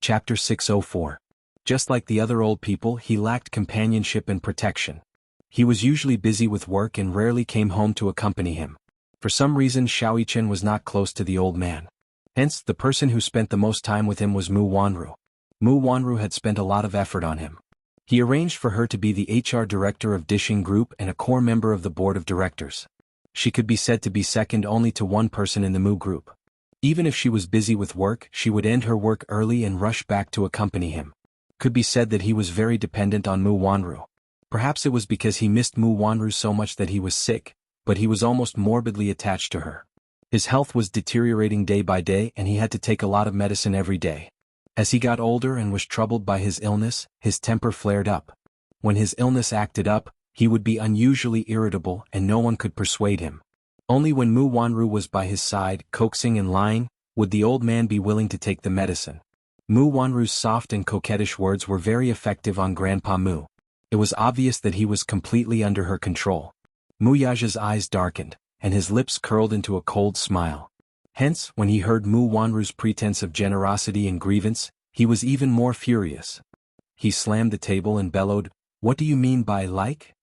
Chapter 604. Just like the other old people, he lacked companionship and protection. He was usually busy with work and rarely came home to accompany him. For some reason, Xiaoyichen was not close to the old man. Hence, the person who spent the most time with him was Mu Wanru. Mu Wanru had spent a lot of effort on him. He arranged for her to be the HR director of Dishing Group and a core member of the board of directors. She could be said to be second only to one person in the Mu group. Even if she was busy with work, she would end her work early and rush back to accompany him. Could be said that he was very dependent on Mu Wanru. Perhaps it was because he missed Mu Wanru so much that he was sick, but he was almost morbidly attached to her. His health was deteriorating day by day and he had to take a lot of medicine every day. As he got older and was troubled by his illness, his temper flared up. When his illness acted up, he would be unusually irritable and no one could persuade him. Only when Mu Wanru was by his side, coaxing and lying, would the old man be willing to take the medicine. Mu Wanru's soft and coquettish words were very effective on Grandpa Mu. It was obvious that he was completely under her control. Mu Yaja's eyes darkened, and his lips curled into a cold smile. Hence, when he heard Mu Wanru's pretense of generosity and grievance, he was even more furious. He slammed the table and bellowed, "What do you mean by like?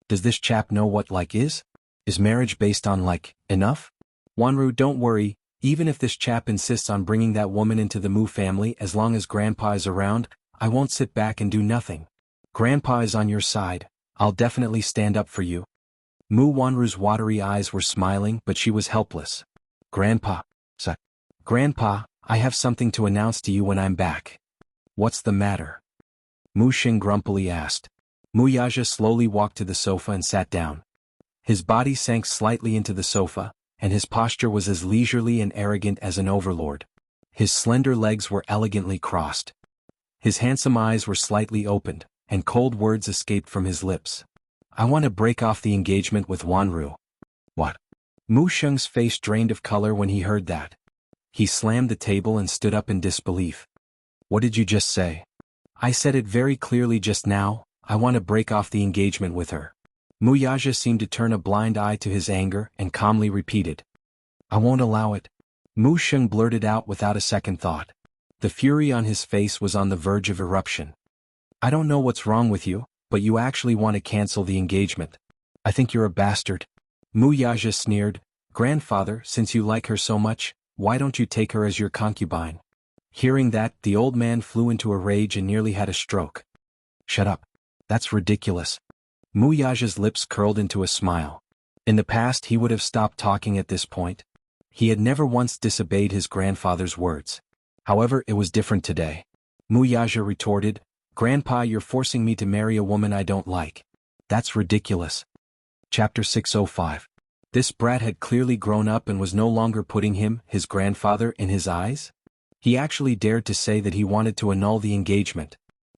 Does this chap know what like is? Is marriage based on like, enough? Wanru, don't worry, even if this chap insists on bringing that woman into the Mu family, as long as Grandpa is around, I won't sit back and do nothing. Grandpa is on your side, I'll definitely stand up for you." Mu Wanru's watery eyes were smiling, but she was helpless. Grandpa, I have something to announce to you when I'm back." "What's the matter?" Mu Xing grumpily asked. Mu Yaja slowly walked to the sofa and sat down. His body sank slightly into the sofa, and his posture was as leisurely and arrogant as an overlord. His slender legs were elegantly crossed. His handsome eyes were slightly opened, and cold words escaped from his lips. "I want to break off the engagement with Wanru." "What?" Mu Sheng's face drained of color when he heard that. He slammed the table and stood up in disbelief. "What did you just say?" "I said it very clearly just now, I want to break off the engagement with her." Mu Yaja seemed to turn a blind eye to his anger and calmly repeated, "I won't allow it." Mu Sheng blurted out without a second thought. The fury on his face was on the verge of eruption. "I don't know what's wrong with you, but you actually want to cancel the engagement. I think you're a bastard." Mu Yaja sneered, "Grandfather, since you like her so much, why don't you take her as your concubine?" Hearing that, the old man flew into a rage and nearly had a stroke. "Shut up. That's ridiculous." Mu Yaja's lips curled into a smile. In the past he would have stopped talking at this point. He had never once disobeyed his grandfather's words. However, it was different today. Mu Yaja retorted, "Grandpa, you're forcing me to marry a woman I don't like. That's ridiculous." Chapter 605. This brat had clearly grown up and was no longer putting him, his grandfather, in his eyes. He actually dared to say that he wanted to annul the engagement.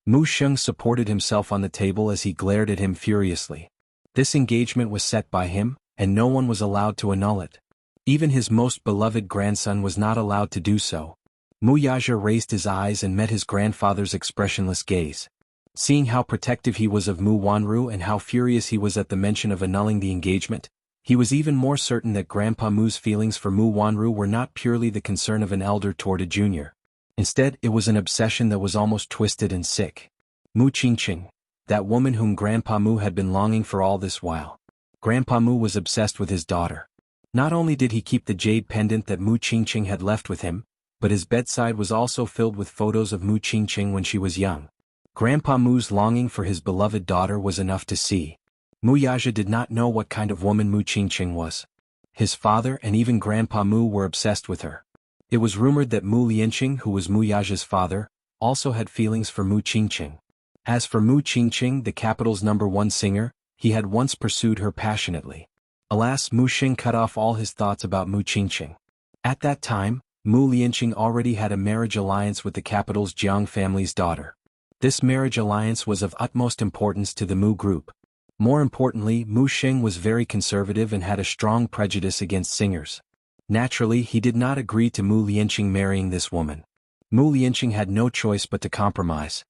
Mu Sheng supported himself on the table as he glared at him furiously. This engagement was set by him, and no one was allowed to annul it. Even his most beloved grandson was not allowed to do so. Mu Yaja raised his eyes and met his grandfather's expressionless gaze. Seeing how protective he was of Mu Wanru and how furious he was at the mention of annulling the engagement, he was even more certain that Grandpa Mu's feelings for Mu Wanru were not purely the concern of an elder toward a junior. Instead, it was an obsession that was almost twisted and sick. Mu Qingqing, that woman whom Grandpa Mu had been longing for all this while. Grandpa Mu was obsessed with his daughter. Not only did he keep the jade pendant that Mu Qingqing had left with him, but his bedside was also filled with photos of Mu Qingqing when she was young. Grandpa Mu's longing for his beloved daughter was enough to see. Mu Yaja did not know what kind of woman Mu Qingqing was. His father and even Grandpa Mu were obsessed with her. It was rumored that Mu Lianqing, who was Mu Yaja's father, also had feelings for Mu Qingqing. As for Mu Qingqing, the capital's #1 singer, he had once pursued her passionately. Alas, Mu Xing cut off all his thoughts about Mu Qingqing. At that time, Mu Lianqing already had a marriage alliance with the capital's Jianghu family's daughter. This marriage alliance was of utmost importance to the Mu group. More importantly, Mu Xing was very conservative and had a strong prejudice against singers. Naturally, he did not agree to Mu Lianqing marrying this woman. Mu Lianqing had no choice but to compromise.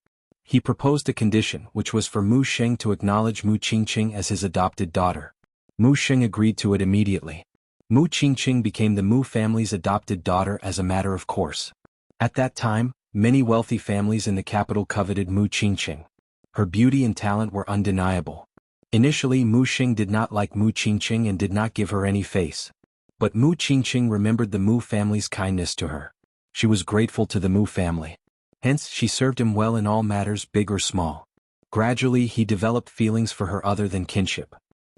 He proposed a condition, which was for Mu Xing to acknowledge Mu Qingqing as his adopted daughter. Mu Xing agreed to it immediately. Mu Qingqing became the Mu family's adopted daughter as a matter of course. At that time, Many wealthy families in the capital coveted Mu Qingqing. Her beauty and talent were undeniable. Initially, Mu Xing did not like Mu Qingqing and did not give her any face. But Mu Qingqing remembered the Mu family's kindness to her. She was grateful to the Mu family. Hence, she served him well in all matters, big or small. Gradually, he developed feelings for her other than kinship.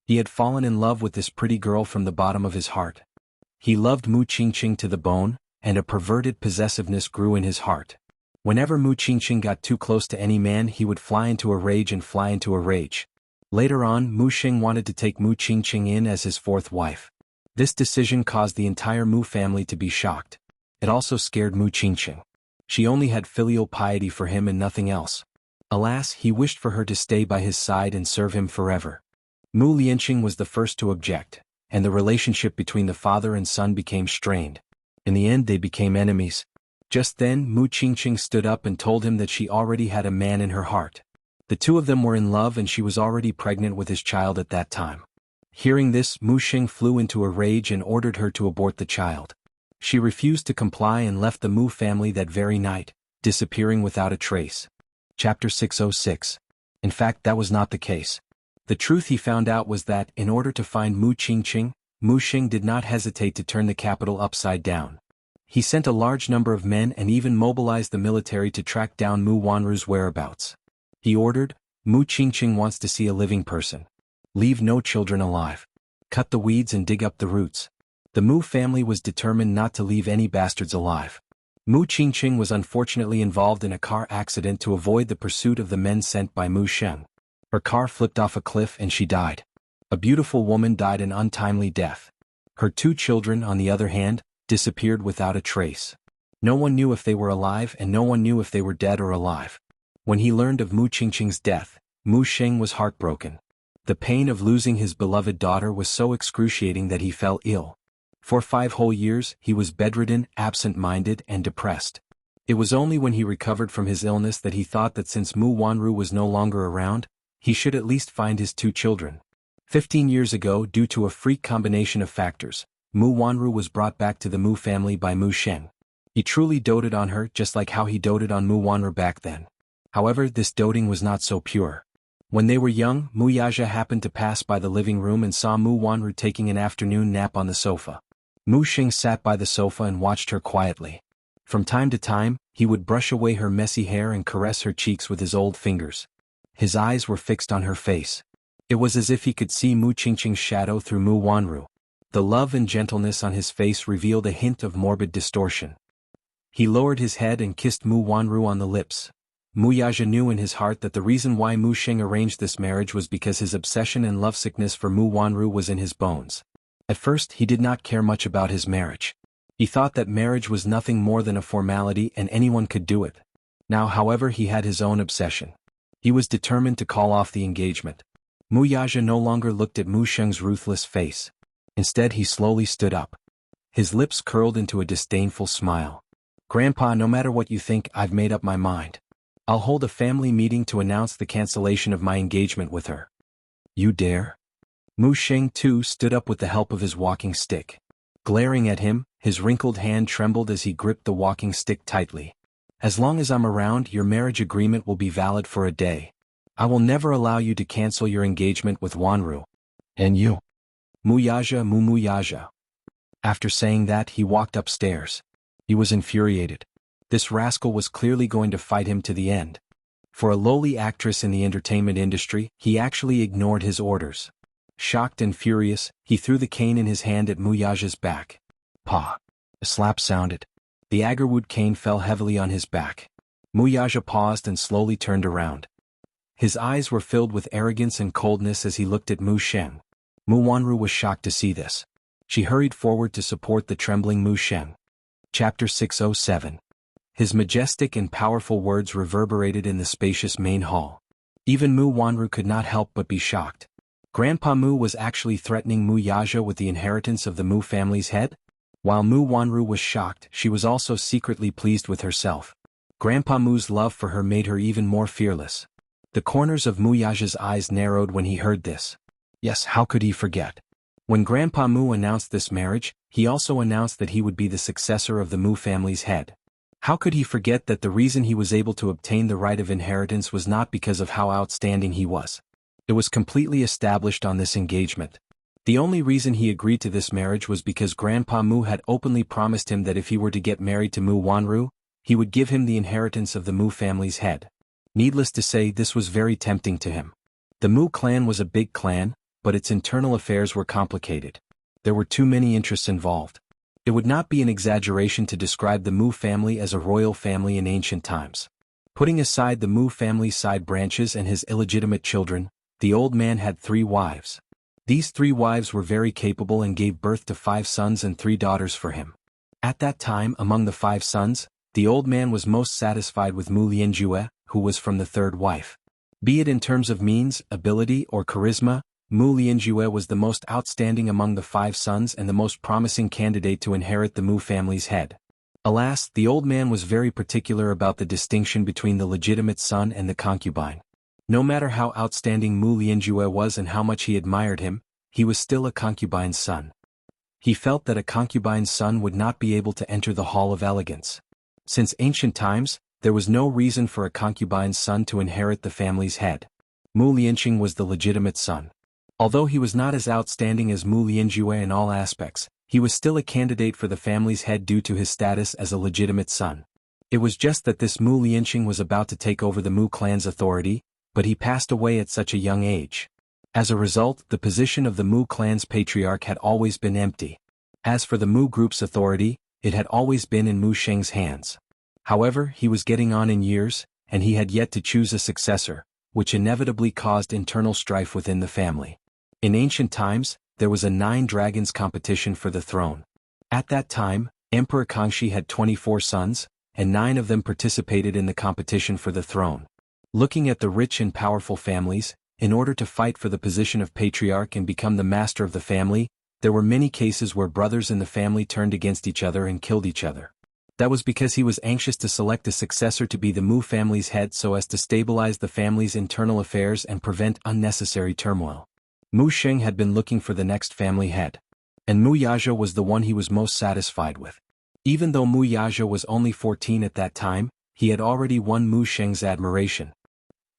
He had fallen in love with this pretty girl from the bottom of his heart. He loved Mu Qingqing to the bone, and a perverted possessiveness grew in his heart. Whenever Mu Qingqing got too close to any man, he would fly into a rage and fly into a rage. Later on, Mu Xing wanted to take Mu Qingqing in as his fourth wife. This decision caused the entire Mu family to be shocked. It also scared Mu Qingqing. She only had filial piety for him and nothing else. Alas, he wished for her to stay by his side and serve him forever. Mu Lianqing was the first to object, and the relationship between the father and son became strained. In the end, they became enemies. Just then, Mu Qingqing stood up and told him that she already had a man in her heart. The two of them were in love and she was already pregnant with his child at that time. Hearing this, Mu Xing flew into a rage and ordered her to abort the child. She refused to comply and left the Mu family that very night, disappearing without a trace. Chapter 606. In fact, that was not the case. The truth he found out was that, in order to find Mu Qingqing, Mu Xing did not hesitate to turn the capital upside down. He sent a large number of men and even mobilized the military to track down Mu Wanru's whereabouts. He ordered, Mu Qingqing wants to see a living person. Leave no children alive. Cut the weeds and dig up the roots. The Mu family was determined not to leave any bastards alive. Mu Qingqing was unfortunately involved in a car accident to avoid the pursuit of the men sent by Mu Sheng. Her car flipped off a cliff and she died. A beautiful woman died an untimely death. Her two children, on the other hand, disappeared without a trace. No one knew if they were alive and no one knew if they were dead or alive. When he learned of Mu Qingqing's death, Mu Sheng was heartbroken. The pain of losing his beloved daughter was so excruciating that he fell ill. For 5 whole years, he was bedridden, absent-minded, and depressed. It was only when he recovered from his illness that he thought that since Mu Wanru was no longer around, he should at least find his 2 children. 15 years ago, due to a freak combination of factors, Mu Wanru was brought back to the Mu family by Mu Sheng. He truly doted on her just like how he doted on Mu Wanru back then. However, this doting was not so pure. When they were young, Mu Yaja happened to pass by the living room and saw Mu Wanru taking an afternoon nap on the sofa. Mu Xing sat by the sofa and watched her quietly. From time to time, he would brush away her messy hair and caress her cheeks with his old fingers. His eyes were fixed on her face. It was as if he could see Mu Qingqing's shadow through Mu Wanru. The love and gentleness on his face revealed a hint of morbid distortion. He lowered his head and kissed Mu Wanru on the lips. Mu Yaja knew in his heart that the reason why Mu Xing arranged this marriage was because his obsession and lovesickness for Mu Wanru was in his bones. At first, he did not care much about his marriage. He thought that marriage was nothing more than a formality and anyone could do it. Now, however, he had his own obsession. He was determined to call off the engagement. Mu Yaja no longer looked at Mu Sheng's ruthless face. Instead, he slowly stood up. His lips curled into a disdainful smile. "Grandpa, no matter what you think, I've made up my mind. I'll hold a family meeting to announce the cancellation of my engagement with her." "You dare?" Mu Sheng too stood up with the help of his walking stick. Glaring at him, his wrinkled hand trembled as he gripped the walking stick tightly. "As long as I'm around, your marriage agreement will be valid for a day. I will never allow you to cancel your engagement with Wanru. And you? Mu Yaja. After saying that, he walked upstairs. He was infuriated. This rascal was clearly going to fight him to the end. For a lowly actress in the entertainment industry, he actually ignored his orders. Shocked and furious, he threw the cane in his hand at Mu Yaja's back. Pa! A slap sounded. The agarwood cane fell heavily on his back. Mu Yaja paused and slowly turned around. His eyes were filled with arrogance and coldness as he looked at Mu Sheng. Mu Wanru was shocked to see this. She hurried forward to support the trembling Mu Sheng. Chapter 607. His majestic and powerful words reverberated in the spacious main hall. Even Mu Wanru could not help but be shocked. Grandpa Mu was actually threatening Mu Yaja with the inheritance of the Mu family's head? While Mu Wanru was shocked, she was also secretly pleased with herself. Grandpa Mu's love for her made her even more fearless. The corners of Mu Yaja's eyes narrowed when he heard this. Yes, how could he forget? When Grandpa Mu announced this marriage, he also announced that he would be the successor of the Mu family's head. How could he forget that the reason he was able to obtain the right of inheritance was not because of how outstanding he was? It was completely established on this engagement. The only reason he agreed to this marriage was because Grandpa Mu had openly promised him that if he were to get married to Mu Wanru, he would give him the inheritance of the Mu family's head. Needless to say, this was very tempting to him. The Mu clan was a big clan, but its internal affairs were complicated. There were too many interests involved. It would not be an exaggeration to describe the Mu family as a royal family in ancient times. Putting aside the Mu family's side branches and his illegitimate children, the old man had 3 wives. These 3 wives were very capable and gave birth to 5 sons and 3 daughters for him. At that time, among the 5 sons, the old man was most satisfied with Mu Lianjue, who was from the 3rd wife. Be it in terms of means, ability, or charisma, Mu Lianjue was the most outstanding among the 5 sons and the most promising candidate to inherit the Mu family's head. Alas, the old man was very particular about the distinction between the legitimate son and the concubine. No matter how outstanding Mu Lianjue was and how much he admired him, he was still a concubine's son. He felt that a concubine's son would not be able to enter the Hall of Elegance. Since ancient times, there was no reason for a concubine's son to inherit the family's head. Mu Lianqing was the legitimate son. Although he was not as outstanding as Mu Lianjue in all aspects, he was still a candidate for the family's head due to his status as a legitimate son. It was just that this Mu Lianqing was about to take over the Mu clan's authority, but he passed away at such a young age. As a result, the position of the Mu clan's patriarch had always been empty. As for the Mu group's authority, it had always been in Mu Sheng's hands. However, he was getting on in years, and he had yet to choose a successor, which inevitably caused internal strife within the family. In ancient times, there was a 9 dragons competition for the throne. At that time, Emperor Kangxi had 24 sons, and 9 of them participated in the competition for the throne. Looking at the rich and powerful families, in order to fight for the position of patriarch and become the master of the family, there were many cases where brothers in the family turned against each other and killed each other. That was because he was anxious to select a successor to be the Mu family's head so as to stabilize the family's internal affairs and prevent unnecessary turmoil. Mu Sheng had been looking for the next family head. And Mu Yaja was the one he was most satisfied with. Even though Mu Yaja was only 14 at that time, he had already won Mu Sheng's admiration.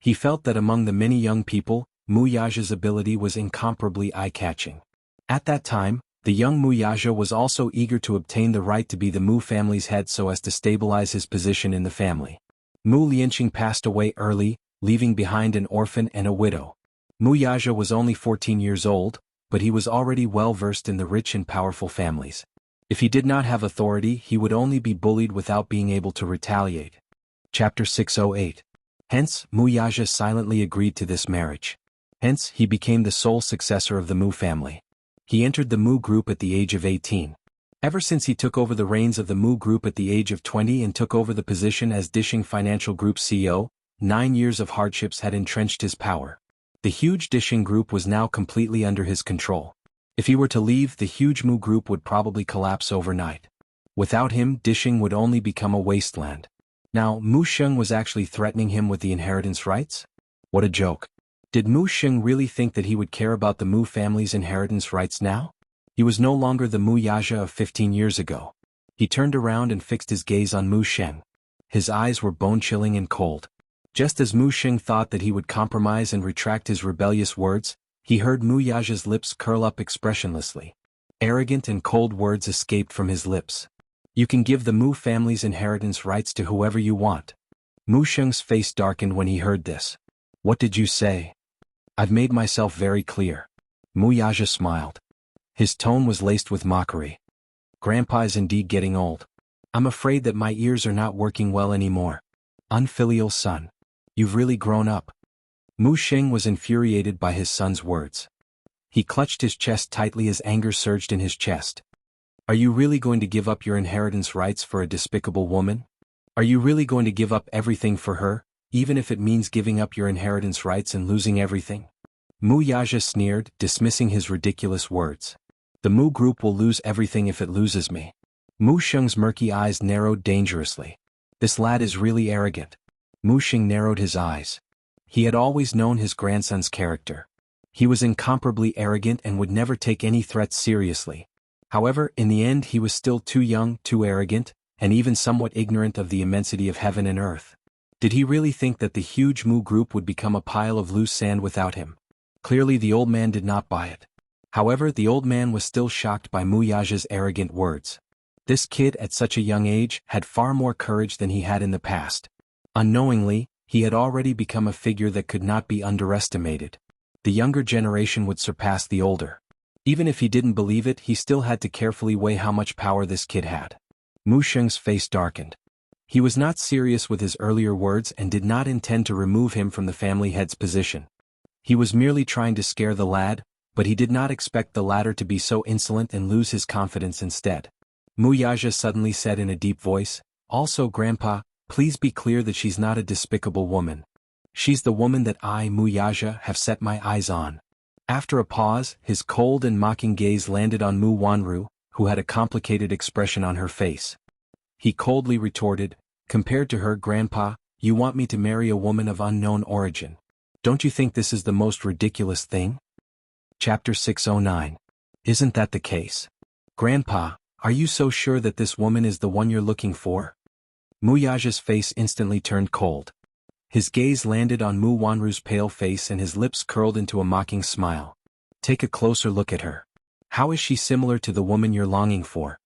He felt that among the many young people, Mu Yaja's ability was incomparably eye-catching. At that time, the young Mu Yaja was also eager to obtain the right to be the Mu family's head so as to stabilize his position in the family. Mu Lianqing passed away early, leaving behind an orphan and a widow. Mu Yaja was only 14 years old, but he was already well versed in the rich and powerful families. If he did not have authority, he would only be bullied without being able to retaliate. Chapter 608. Hence, Mu Yaja silently agreed to this marriage. Hence, he became the sole successor of the Mu family. He entered the Mu group at the age of 18. Ever since he took over the reins of the Mu group at the age of 20 and took over the position as Dishing Financial Group CEO, 9 years of hardships had entrenched his power. The huge Dishing group was now completely under his control. If he were to leave, the huge Mu group would probably collapse overnight. Without him, Dishing would only become a wasteland. Now, Mu Sheng was actually threatening him with the inheritance rights? What a joke. Did Mu Sheng really think that he would care about the Mu family's inheritance rights now? He was no longer the Mu Yaja of 15 years ago. He turned around and fixed his gaze on Mu Sheng. His eyes were bone-chilling and cold. Just as Mu Sheng thought that he would compromise and retract his rebellious words, he heard Mu Yaja's lips curl up expressionlessly. Arrogant and cold words escaped from his lips. You can give the Mu family's inheritance rights to whoever you want. Mu Sheng's face darkened when he heard this. What did you say? I've made myself very clear. Mu Yaja smiled. His tone was laced with mockery. Grandpa is indeed getting old. I'm afraid that my ears are not working well anymore. Unfilial son. You've really grown up. Mu Sheng was infuriated by his son's words. He clutched his chest tightly as anger surged in his chest. Are you really going to give up your inheritance rights for a despicable woman? Are you really going to give up everything for her, even if it means giving up your inheritance rights and losing everything? Mu Yaja sneered, dismissing his ridiculous words. The Mu group will lose everything if it loses me. Mu Sheng's murky eyes narrowed dangerously. This lad is really arrogant. Mu Sheng narrowed his eyes. He had always known his grandson's character. He was incomparably arrogant and would never take any threats seriously. However, in the end he was still too young, too arrogant, and even somewhat ignorant of the immensity of heaven and earth. Did he really think that the huge Mu group would become a pile of loose sand without him? Clearly the old man did not buy it. However, the old man was still shocked by Mu Yaja's arrogant words. This kid at such a young age had far more courage than he had in the past. Unknowingly, he had already become a figure that could not be underestimated. The younger generation would surpass the older. Even if he didn't believe it, he still had to carefully weigh how much power this kid had. Mu Sheng's face darkened. He was not serious with his earlier words and did not intend to remove him from the family head's position. He was merely trying to scare the lad, but he did not expect the latter to be so insolent and lose his confidence instead. Mu Yaja suddenly said in a deep voice, "Also, Grandpa, please be clear that she's not a despicable woman. She's the woman that I, Mu Yaja, have set my eyes on." After a pause, his cold and mocking gaze landed on Mu Wanru, who had a complicated expression on her face. He coldly retorted, "Compared to her, Grandpa, you want me to marry a woman of unknown origin. Don't you think this is the most ridiculous thing?" Chapter 609. Isn't that the case? Grandpa, are you so sure that this woman is the one you're looking for? Mu Yaja's face instantly turned cold. His gaze landed on Mu Wanru's pale face and his lips curled into a mocking smile. "Take a closer look at her. How is she similar to the woman you're longing for?"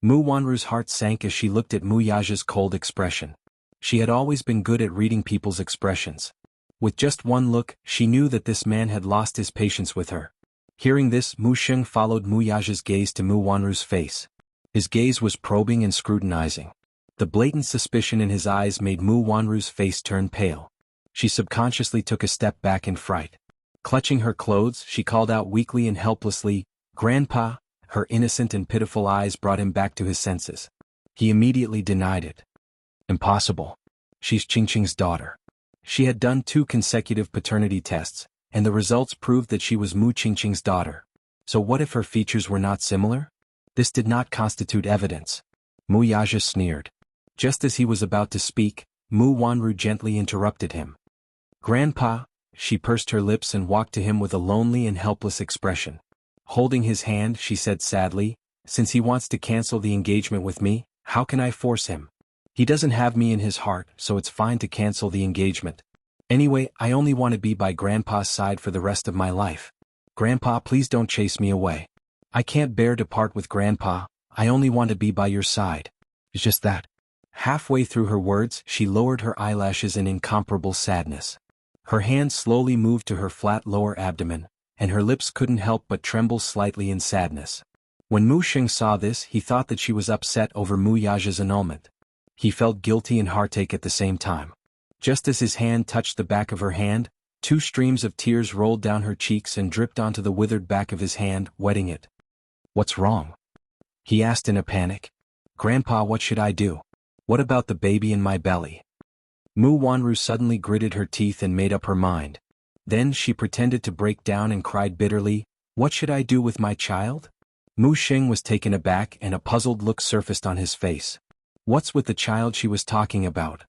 Mu Wanru's heart sank as she looked at Mu Yaja's cold expression. She had always been good at reading people's expressions. With just one look, she knew that this man had lost his patience with her. Hearing this, Mu Sheng followed Mu Yaja's gaze to Mu Wanru's face. His gaze was probing and scrutinizing. The blatant suspicion in his eyes made Mu Wanru's face turn pale. She subconsciously took a step back in fright. Clutching her clothes, she called out weakly and helplessly, "Grandpa!" Her innocent and pitiful eyes brought him back to his senses. He immediately denied it. "Impossible. She's Qingqing's daughter." She had done 2 consecutive paternity tests, and the results proved that she was Mu Qingqing's daughter. So what if her features were not similar? This did not constitute evidence. Mu Yaja sneered. Just as he was about to speak, Mu Wanru gently interrupted him. "Grandpa," she pursed her lips and walked to him with a lonely and helpless expression. Holding his hand, she said sadly, "Since he wants to cancel the engagement with me, how can I force him? He doesn't have me in his heart, so it's fine to cancel the engagement. Anyway, I only want to be by Grandpa's side for the rest of my life. Grandpa, please don't chase me away. I can't bear to part with Grandpa, I only want to be by your side. It's just that." Halfway through her words, she lowered her eyelashes in incomparable sadness. Her hand slowly moved to her flat lower abdomen, and her lips couldn't help but tremble slightly in sadness. When Mu Sheng saw this, he thought that she was upset over Mu Yaja's annulment. He felt guilty and heartache at the same time. Just as his hand touched the back of her hand, 2 streams of tears rolled down her cheeks and dripped onto the withered back of his hand, wetting it. "What's wrong?" he asked in a panic. "Grandpa, what should I do? What about the baby in my belly?" Mu Wanru suddenly gritted her teeth and made up her mind. Then she pretended to break down and cried bitterly, "What should I do with my child?" Mu Sheng was taken aback and a puzzled look surfaced on his face. What's with the child she was talking about?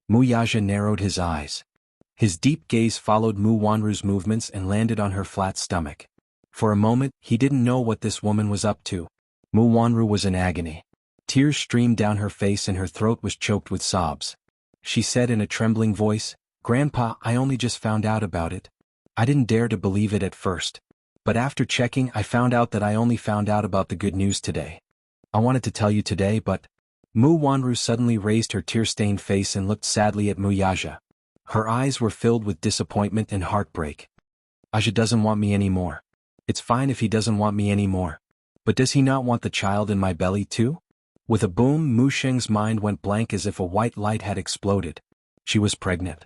Mu Yaja narrowed his eyes. His deep gaze followed Mu Wanru's movements and landed on her flat stomach. For a moment, he didn't know what this woman was up to. Mu Wanru was in agony. Tears streamed down her face and her throat was choked with sobs. She said in a trembling voice, "Grandpa, I only just found out about it. I didn't dare to believe it at first. But after checking, I found out that I only found out about the good news today. I wanted to tell you today, but..." Mu Wanru suddenly raised her tear-stained face and looked sadly at Mu Yaja. Her eyes were filled with disappointment and heartbreak. "Aja doesn't want me anymore. It's fine if he doesn't want me anymore. But does he not want the child in my belly too?" With a boom, Mu Sheng's mind went blank as if a white light had exploded. She was pregnant.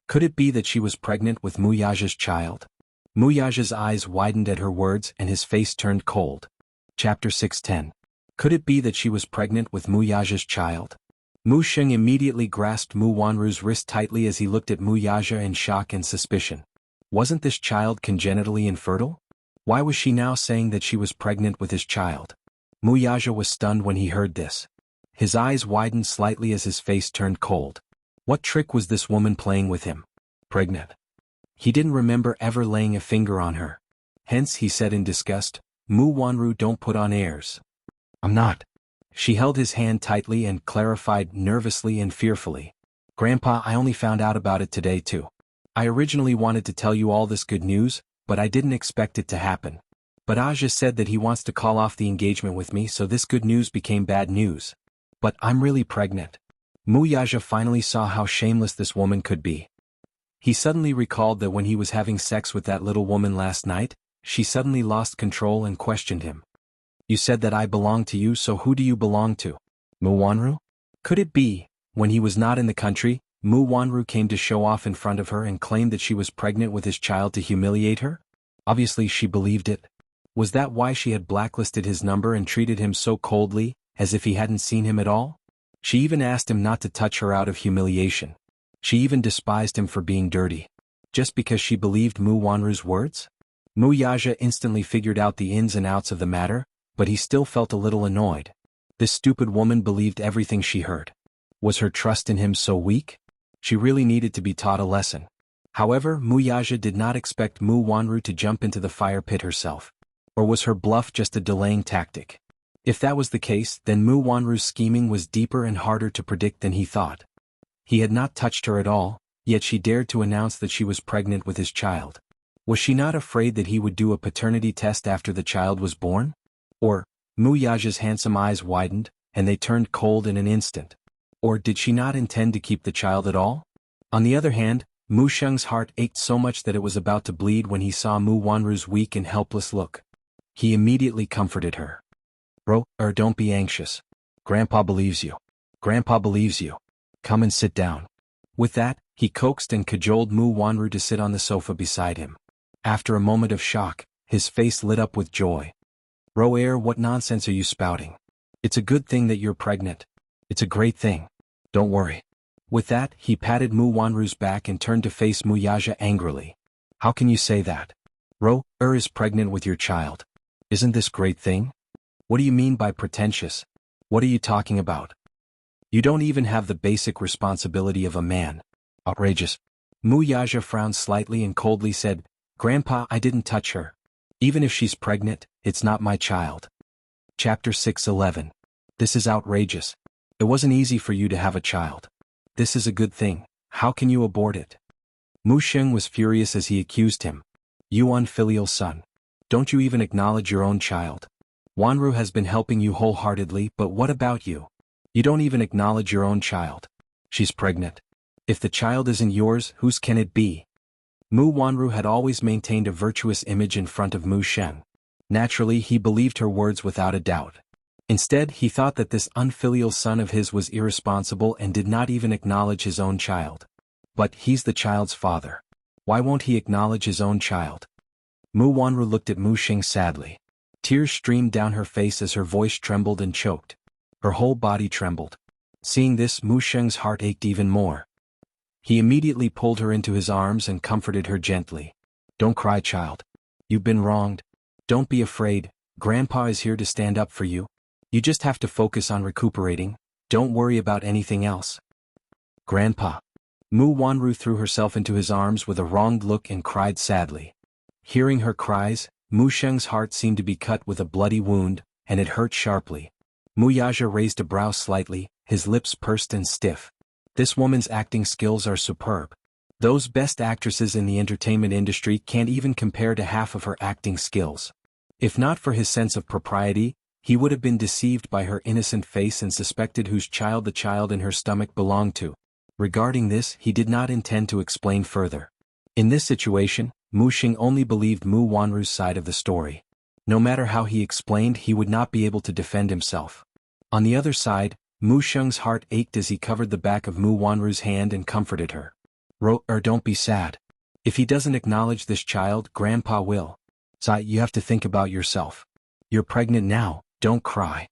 Could it be that she was pregnant with Mu Yaja's child? Mu Yaja's eyes widened at her words and his face turned cold. Chapter 610. Could it be that she was pregnant with Mu Yaja's child? Mu Sheng immediately grasped Mu Wanru's wrist tightly as he looked at Mu Yaja in shock and suspicion. Wasn't this child congenitally infertile? Why was she now saying that she was pregnant with his child? Mu Yaja was stunned when he heard this. His eyes widened slightly as his face turned cold. What trick was this woman playing with him? Pregnant. He didn't remember ever laying a finger on her. Hence, he said in disgust, "Mu Wanru, don't put on airs." "I'm not." She held his hand tightly and clarified nervously and fearfully. Grandpa, I only found out about it today too. I originally wanted to tell you all this good news, but I didn't expect it to happen. But Aja said that he wants to call off the engagement with me, so this good news became bad news. But I'm really pregnant. Muyaja finally saw how shameless this woman could be. He suddenly recalled that when he was having sex with that little woman last night, she suddenly lost control and questioned him. You said that I belong to you, so who do you belong to? Mu Wanru? Could it be, when he was not in the country, Mu Wanru came to show off in front of her and claimed that she was pregnant with his child to humiliate her? Obviously she believed it. Was that why she had blacklisted his number and treated him so coldly, as if he hadn't seen him at all? She even asked him not to touch her out of humiliation. She even despised him for being dirty. Just because she believed Mu Wanru's words? Muyaja instantly figured out the ins and outs of the matter, but he still felt a little annoyed. This stupid woman believed everything she heard. Was her trust in him so weak? She really needed to be taught a lesson. However, Muyaja did not expect Mu Wanru to jump into the fire pit herself. Or was her bluff just a delaying tactic? If that was the case, then Mu Wanru's scheming was deeper and harder to predict than he thought. He had not touched her at all, yet she dared to announce that she was pregnant with his child. Was she not afraid that he would do a paternity test after the child was born? Or, Muyaja's handsome eyes widened, and they turned cold in an instant. Or did she not intend to keep the child at all? On the other hand, Mu Sheng's heart ached so much that it was about to bleed when he saw Mu Wanru's weak and helpless look. He immediately comforted her. Don't be anxious. Grandpa believes you. Grandpa believes you. Come and sit down. With that, he coaxed and cajoled Mu Wanru to sit on the sofa beside him. After a moment of shock, his face lit up with joy. What nonsense are you spouting? It's a good thing that you're pregnant. It's a great thing. Don't worry. With that, he patted Mu Wanru's back and turned to face Muyaja angrily. How can you say that? Is pregnant with your child. Isn't this great thing? What do you mean by pretentious? What are you talking about? You don't even have the basic responsibility of a man. Outrageous. Muyaja frowned slightly and coldly said, Grandpa, I didn't touch her. Even if she's pregnant, it's not my child. Chapter 6:11. This is outrageous. It wasn't easy for you to have a child. This is a good thing. How can you abort it? Mu Sheng was furious as he accused him. You unfilial son. Don't you even acknowledge your own child? Wanru has been helping you wholeheartedly, but what about you? You don't even acknowledge your own child. She's pregnant. If the child isn't yours, whose can it be? Mu Wanru had always maintained a virtuous image in front of Mu Sheng. Naturally, he believed her words without a doubt. Instead, he thought that this unfilial son of his was irresponsible and did not even acknowledge his own child. But he's the child's father. Why won't he acknowledge his own child? Mu Wanru looked at Mu Sheng sadly. Tears streamed down her face as her voice trembled and choked. Her whole body trembled. Seeing this, Mu Sheng's heart ached even more. He immediately pulled her into his arms and comforted her gently. Don't cry, child. You've been wronged. Don't be afraid. Grandpa is here to stand up for you. You just have to focus on recuperating. Don't worry about anything else. Grandpa. Mu Wanru threw herself into his arms with a wronged look and cried sadly. Hearing her cries, Mu Sheng's heart seemed to be cut with a bloody wound, and it hurt sharply. Muyaja raised a brow slightly, his lips pursed and stiff. This woman's acting skills are superb. Those best actresses in the entertainment industry can't even compare to half of her acting skills. If not for his sense of propriety, he would have been deceived by her innocent face and suspected whose child the child in her stomach belonged to. Regarding this, he did not intend to explain further. In this situation, Mu Sheng only believed Mu Wanru's side of the story. No matter how he explained, he would not be able to defend himself. On the other side, Mu Sheng's heart ached as he covered the back of Mu Wanru's hand and comforted her. Don't be sad. If he doesn't acknowledge this child, Grandpa will. You have to think about yourself. You're pregnant now, don't cry.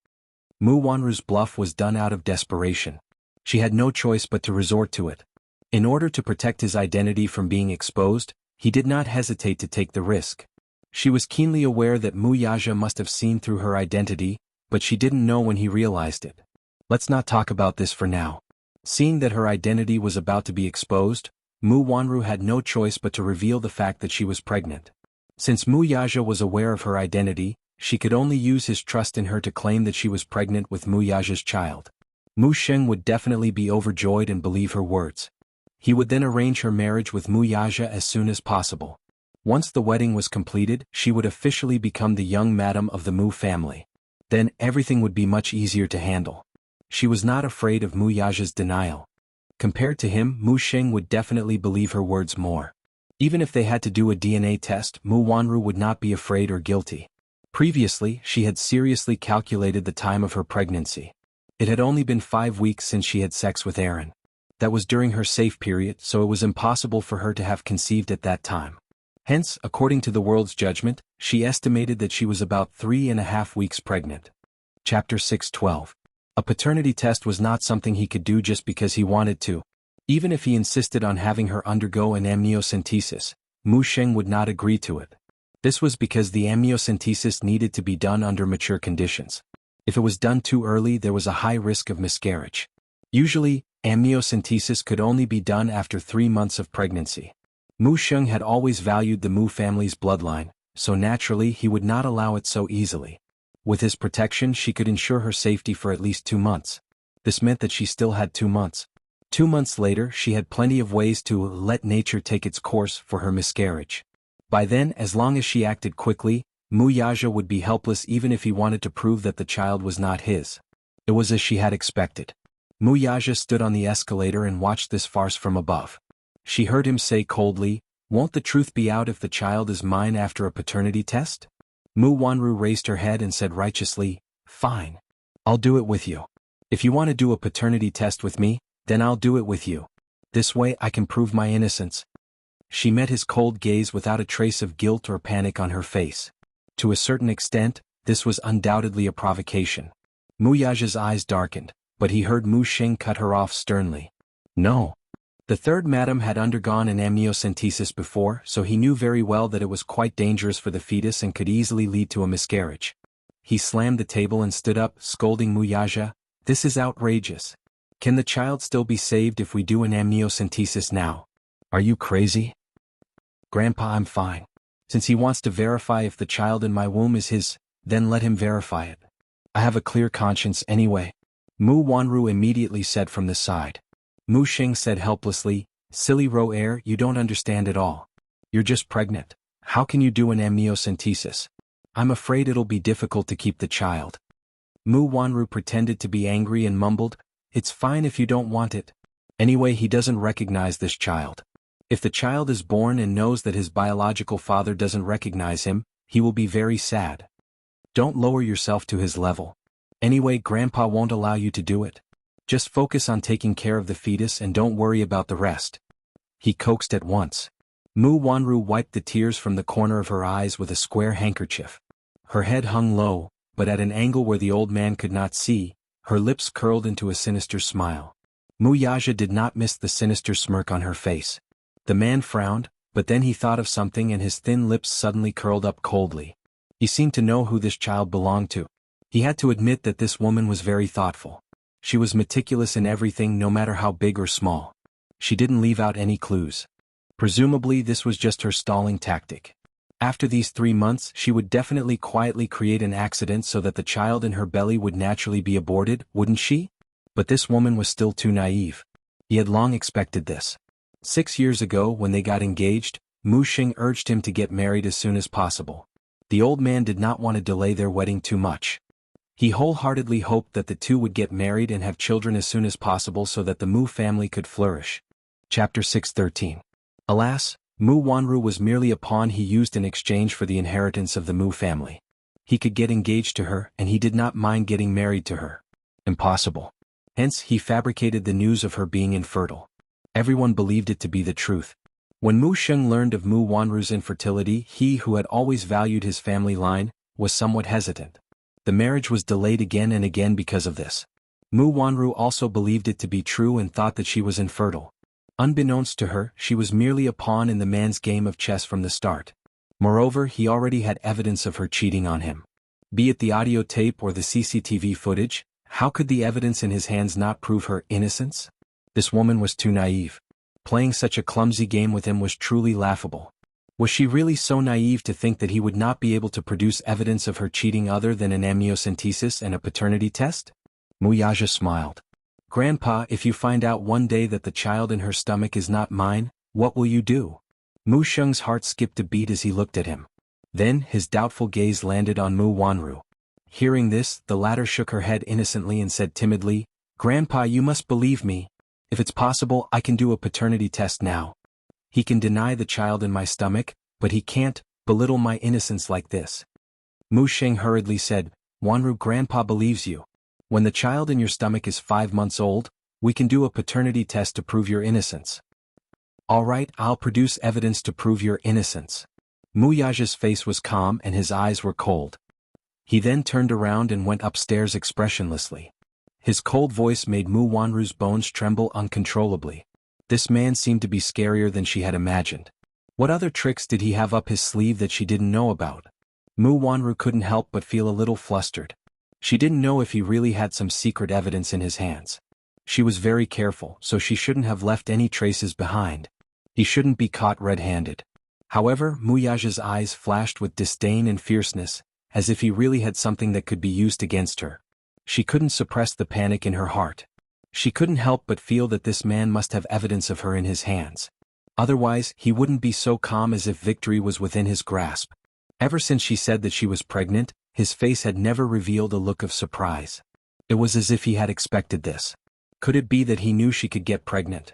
Mu Wanru's bluff was done out of desperation. She had no choice but to resort to it. In order to protect his identity from being exposed, he did not hesitate to take the risk. She was keenly aware that Muyaja must have seen through her identity, but she didn't know when he realized it. Let's not talk about this for now. Seeing that her identity was about to be exposed, Mu Wanru had no choice but to reveal the fact that she was pregnant. Since Muyaja was aware of her identity, she could only use his trust in her to claim that she was pregnant with Mu Yaja's child. Mu Sheng would definitely be overjoyed and believe her words. He would then arrange her marriage with Mu Yaja as soon as possible. Once the wedding was completed, she would officially become the young madam of the Mu family. Then everything would be much easier to handle. She was not afraid of Mu Yaja's denial. Compared to him, Mu Sheng would definitely believe her words more. Even if they had to do a DNA test, Mu Wanru would not be afraid or guilty. Previously, she had seriously calculated the time of her pregnancy. It had only been 5 weeks since she had sex with Aaron. That was during her safe period, so it was impossible for her to have conceived at that time. Hence, according to the world's judgment, she estimated that she was about 3.5 weeks pregnant. Chapter 6:12. A paternity test was not something he could do just because he wanted to. Even if he insisted on having her undergo an amniocentesis, Mu Sheng would not agree to it. This was because the amniocentesis needed to be done under mature conditions. If it was done too early, there was a high risk of miscarriage. Usually, amniocentesis could only be done after 3 months of pregnancy. Mu Sheng had always valued the Mu family's bloodline, so naturally he would not allow it so easily. With his protection, she could ensure her safety for at least 2 months. This meant that she still had 2 months. 2 months later, she had plenty of ways to let nature take its course for her miscarriage. By then, as long as she acted quickly, Mu Yaja would be helpless even if he wanted to prove that the child was not his. It was as she had expected. Mu Yaja stood on the escalator and watched this farce from above. She heard him say coldly, "Won't the truth be out if the child is mine after a paternity test?" Mu Wanru raised her head and said righteously, "Fine. I'll do it with you. If you want to do a paternity test with me, then I'll do it with you. This way I can prove my innocence." She met his cold gaze without a trace of guilt or panic on her face. To a certain extent, this was undoubtedly a provocation. Mu Yaja's eyes darkened, but he heard Mu Sheng cut her off sternly. "No." The third madam had undergone an amniocentesis before, so he knew very well that it was quite dangerous for the fetus and could easily lead to a miscarriage. He slammed the table and stood up, scolding Mu Yaja, "This is outrageous. Can the child still be saved if we do an amniocentesis now? Are you crazy?" "Grandpa, I'm fine. Since he wants to verify if the child in my womb is his, then let him verify it. I have a clear conscience anyway," Mu Wanru immediately said from the side. Mu Sheng said helplessly, "Silly Ro-air, you don't understand at all. You're just pregnant. How can you do an amniocentesis? I'm afraid it'll be difficult to keep the child." Mu Wanru pretended to be angry and mumbled, "It's fine if you don't want it. Anyway, he doesn't recognize this child. If the child is born and knows that his biological father doesn't recognize him, he will be very sad. Don't lower yourself to his level. Anyway, Grandpa won't allow you to do it. Just focus on taking care of the fetus and don't worry about the rest." He coaxed at once. Mu Wanru wiped the tears from the corner of her eyes with a square handkerchief. Her head hung low, but at an angle where the old man could not see, her lips curled into a sinister smile. Mu Yaja did not miss the sinister smirk on her face. The man frowned, but then he thought of something and his thin lips suddenly curled up coldly. He seemed to know who this child belonged to. He had to admit that this woman was very thoughtful. She was meticulous in everything, no matter how big or small. She didn't leave out any clues. Presumably this was just her stalling tactic. After these 3 months, she would definitely quietly create an accident so that the child in her belly would naturally be aborted, wouldn't she? But this woman was still too naive. He had long expected this. 6 years ago, when they got engaged, Mu Sheng urged him to get married as soon as possible. The old man did not want to delay their wedding too much. He wholeheartedly hoped that the two would get married and have children as soon as possible so that the Mu family could flourish. Chapter 6:13. Alas, Mu Wanru was merely a pawn he used in exchange for the inheritance of the Mu family. He could get engaged to her, and he did not mind getting married to her. Impossible. Hence, he fabricated the news of her being infertile. Everyone believed it to be the truth. When Mu Sheng learned of Mu Wanru's infertility, he who had always valued his family line, was somewhat hesitant. The marriage was delayed again and again because of this. Mu Wanru also believed it to be true and thought that she was infertile. Unbeknownst to her, she was merely a pawn in the man's game of chess from the start. Moreover, he already had evidence of her cheating on him. Be it the audio tape or the CCTV footage, how could the evidence in his hands not prove her innocence? This woman was too naive. Playing such a clumsy game with him was truly laughable. Was she really so naive to think that he would not be able to produce evidence of her cheating other than an amniocentesis and a paternity test? Muyaja smiled. Grandpa, if you find out one day that the child in her stomach is not mine, what will you do? Mu Sheng's heart skipped a beat as he looked at him. Then, his doubtful gaze landed on Mu Wanru. Hearing this, the latter shook her head innocently and said timidly, Grandpa, you must believe me. If it's possible, I can do a paternity test now. He can deny the child in my stomach, but he can't belittle my innocence like this. Mu Sheng hurriedly said, Wanru, Grandpa believes you. When the child in your stomach is 5 months old, we can do a paternity test to prove your innocence. All right, I'll produce evidence to prove your innocence. Muyaja's face was calm and his eyes were cold. He then turned around and went upstairs expressionlessly. His cold voice made Mu Wanru's bones tremble uncontrollably. This man seemed to be scarier than she had imagined. What other tricks did he have up his sleeve that she didn't know about? Mu Wanru couldn't help but feel a little flustered. She didn't know if he really had some secret evidence in his hands. She was very careful, so she shouldn't have left any traces behind. He shouldn't be caught red-handed. However, Muyaja's eyes flashed with disdain and fierceness, as if he really had something that could be used against her. She couldn't suppress the panic in her heart. She couldn't help but feel that this man must have evidence of her in his hands. Otherwise, he wouldn't be so calm as if victory was within his grasp. Ever since she said that she was pregnant, his face had never revealed a look of surprise. It was as if he had expected this. Could it be that he knew she could get pregnant?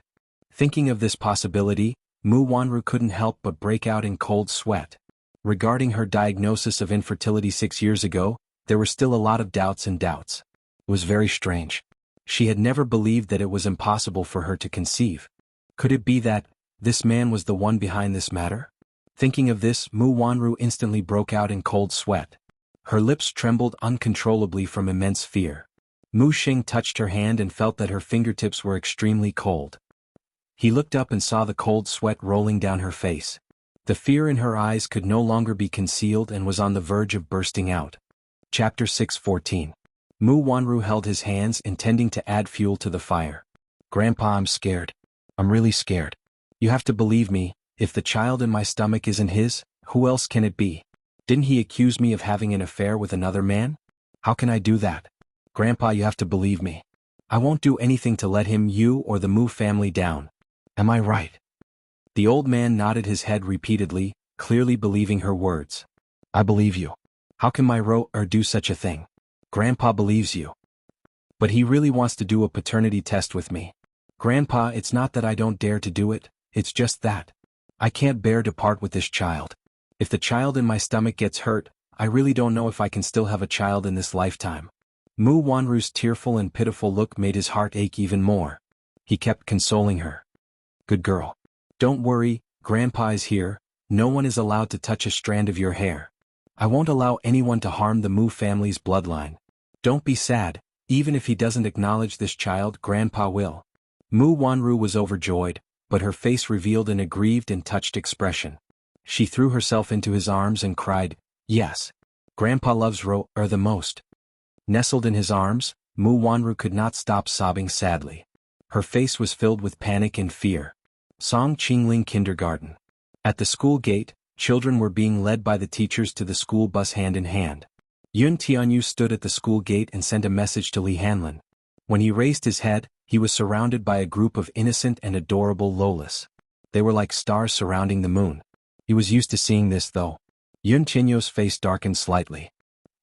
Thinking of this possibility, Mu Wanru couldn't help but break out in cold sweat. Regarding her diagnosis of infertility 6 years ago, there were still a lot of doubts. It was very strange. She had never believed that it was impossible for her to conceive. Could it be that this man was the one behind this matter? Thinking of this, Mu Wanru instantly broke out in cold sweat. Her lips trembled uncontrollably from immense fear. Mu Xing touched her hand and felt that her fingertips were extremely cold. He looked up and saw the cold sweat rolling down her face. The fear in her eyes could no longer be concealed and was on the verge of bursting out. Chapter 6:14. Mu Wanru held his hands, intending to add fuel to the fire. Grandpa, I'm scared. I'm really scared. You have to believe me, if the child in my stomach isn't his, who else can it be? Didn't he accuse me of having an affair with another man? How can I do that? Grandpa, you have to believe me. I won't do anything to let him, you, or the Mu family down. Am I right? The old man nodded his head repeatedly, clearly believing her words. I believe you. How can my Ro-er do such a thing? Grandpa believes you. But he really wants to do a paternity test with me. Grandpa, it's not that I don't dare to do it, it's just that I can't bear to part with this child. If the child in my stomach gets hurt, I really don't know if I can still have a child in this lifetime. Mu Wanru's tearful and pitiful look made his heart ache even more. He kept consoling her. Good girl. Don't worry, Grandpa is here, no one is allowed to touch a strand of your hair. I won't allow anyone to harm the Mu family's bloodline. Don't be sad, even if he doesn't acknowledge this child, Grandpa will. Mu Wanru was overjoyed, but her face revealed an aggrieved and touched expression. She threw herself into his arms and cried, Yes. Grandpa loves Ro-er the most. Nestled in his arms, Mu Wanru could not stop sobbing sadly. Her face was filled with panic and fear. Song Qingling Kindergarten. At the school gate, children were being led by the teachers to the school bus hand in hand. Yun Tianyu stood at the school gate and sent a message to Li Hanlin. When he raised his head, he was surrounded by a group of innocent and adorable Lolas. They were like stars surrounding the moon. He was used to seeing this though. Yun Tianyu's face darkened slightly.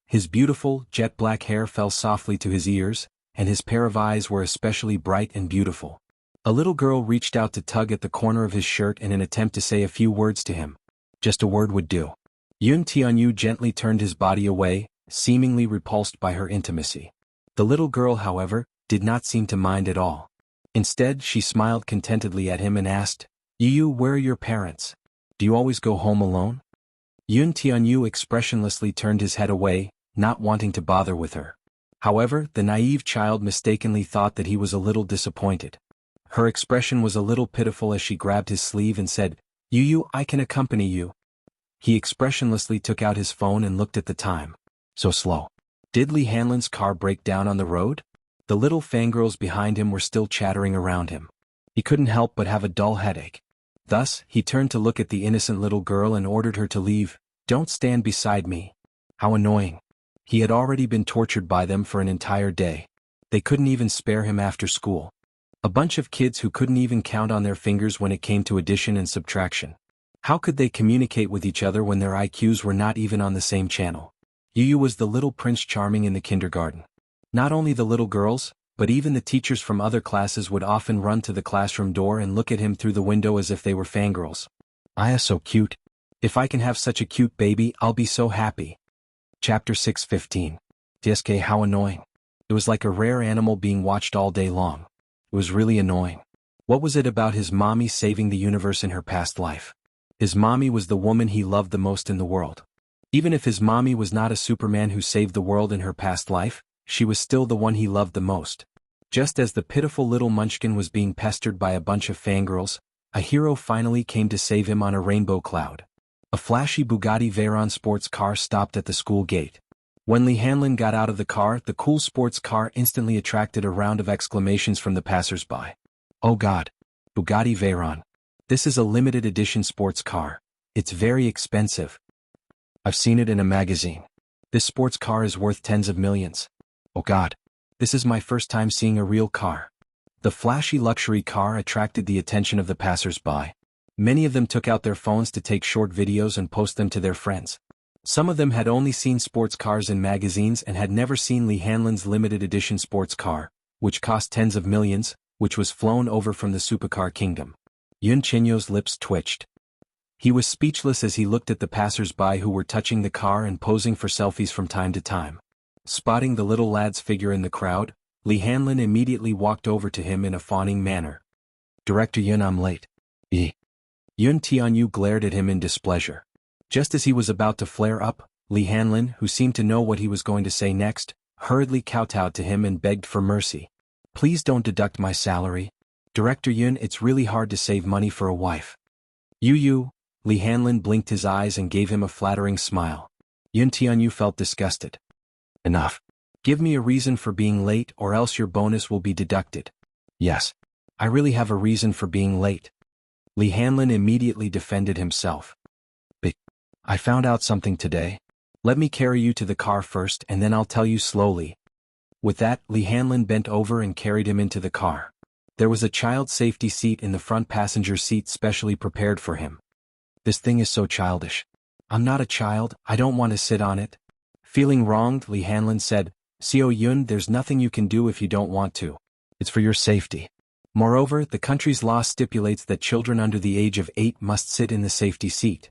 His beautiful, jet-black hair fell softly to his ears, and his pair of eyes were especially bright and beautiful. A little girl reached out to tug at the corner of his shirt in an attempt to say a few words to him. Just a word would do. Yun Tianyu gently turned his body away, seemingly repulsed by her intimacy. The little girl, however, did not seem to mind at all. Instead, she smiled contentedly at him and asked, Yu, where are your parents? Do you always go home alone? Yun Tianyu expressionlessly turned his head away, not wanting to bother with her. However, the naive child mistakenly thought that he was a little disappointed. Her expression was a little pitiful as she grabbed his sleeve and said, Yu, I can accompany you. He expressionlessly took out his phone and looked at the time. So slow. Did Li Hanlin's car break down on the road? The little fangirls behind him were still chattering around him. He couldn't help but have a dull headache. Thus, he turned to look at the innocent little girl and ordered her to leave. "Don't stand beside me." How annoying. He had already been tortured by them for an entire day. They couldn't even spare him after school. A bunch of kids who couldn't even count on their fingers when it came to addition and subtraction. How could they communicate with each other when their IQs were not even on the same channel? Yu was the little Prince Charming in the kindergarten. Not only the little girls, but even the teachers from other classes would often run to the classroom door and look at him through the window as if they were fangirls. "Aya so cute. If I can have such a cute baby, I'll be so happy." Chapter 6:15. DSK, how annoying. It was like a rare animal being watched all day long. It was really annoying. What was it about his mommy saving the universe in her past life? His mommy was the woman he loved the most in the world. Even if his mommy was not a Superman who saved the world in her past life, she was still the one he loved the most. Just as the pitiful little munchkin was being pestered by a bunch of fangirls, a hero finally came to save him on a rainbow cloud. A flashy Bugatti Veyron sports car stopped at the school gate. When Li Hanlin got out of the car, the cool sports car instantly attracted a round of exclamations from the passers-by. "Oh God! Bugatti Veyron. This is a limited edition sports car. It's very expensive. I've seen it in a magazine. This sports car is worth tens of millions. Oh God! This is my first time seeing a real car." The flashy luxury car attracted the attention of the passers-by. Many of them took out their phones to take short videos and post them to their friends. Some of them had only seen sports cars in magazines and had never seen Li Hanlin's limited edition sports car, which cost tens of millions, which was flown over from the supercar kingdom. Yun Chenyo's lips twitched. He was speechless as he looked at the passers-by who were touching the car and posing for selfies from time to time. Spotting the little lad's figure in the crowd, Li Hanlin immediately walked over to him in a fawning manner. "Director Yun, I'm late." Yun Tianyu glared at him in displeasure. Just as he was about to flare up, Li Hanlin, who seemed to know what he was going to say next, hurriedly kowtowed to him and begged for mercy. "Please don't deduct my salary. Director Yun, it's really hard to save money for a wife." "You," Li Hanlin blinked his eyes and gave him a flattering smile. Yun Tianyu felt disgusted. "Enough. Give me a reason for being late or else your bonus will be deducted." "Yes. I really have a reason for being late." Li Hanlin immediately defended himself. "I found out something today. Let me carry you to the car first and then I'll tell you slowly." With that, Li Hanlin bent over and carried him into the car. There was a child safety seat in the front passenger seat specially prepared for him. "This thing is so childish. I'm not a child, I don't want to sit on it." Feeling wronged, Li Hanlin said, "Seo Yun, there's nothing you can do if you don't want to. It's for your safety. Moreover, the country's law stipulates that children under the age of 8 must sit in the safety seat."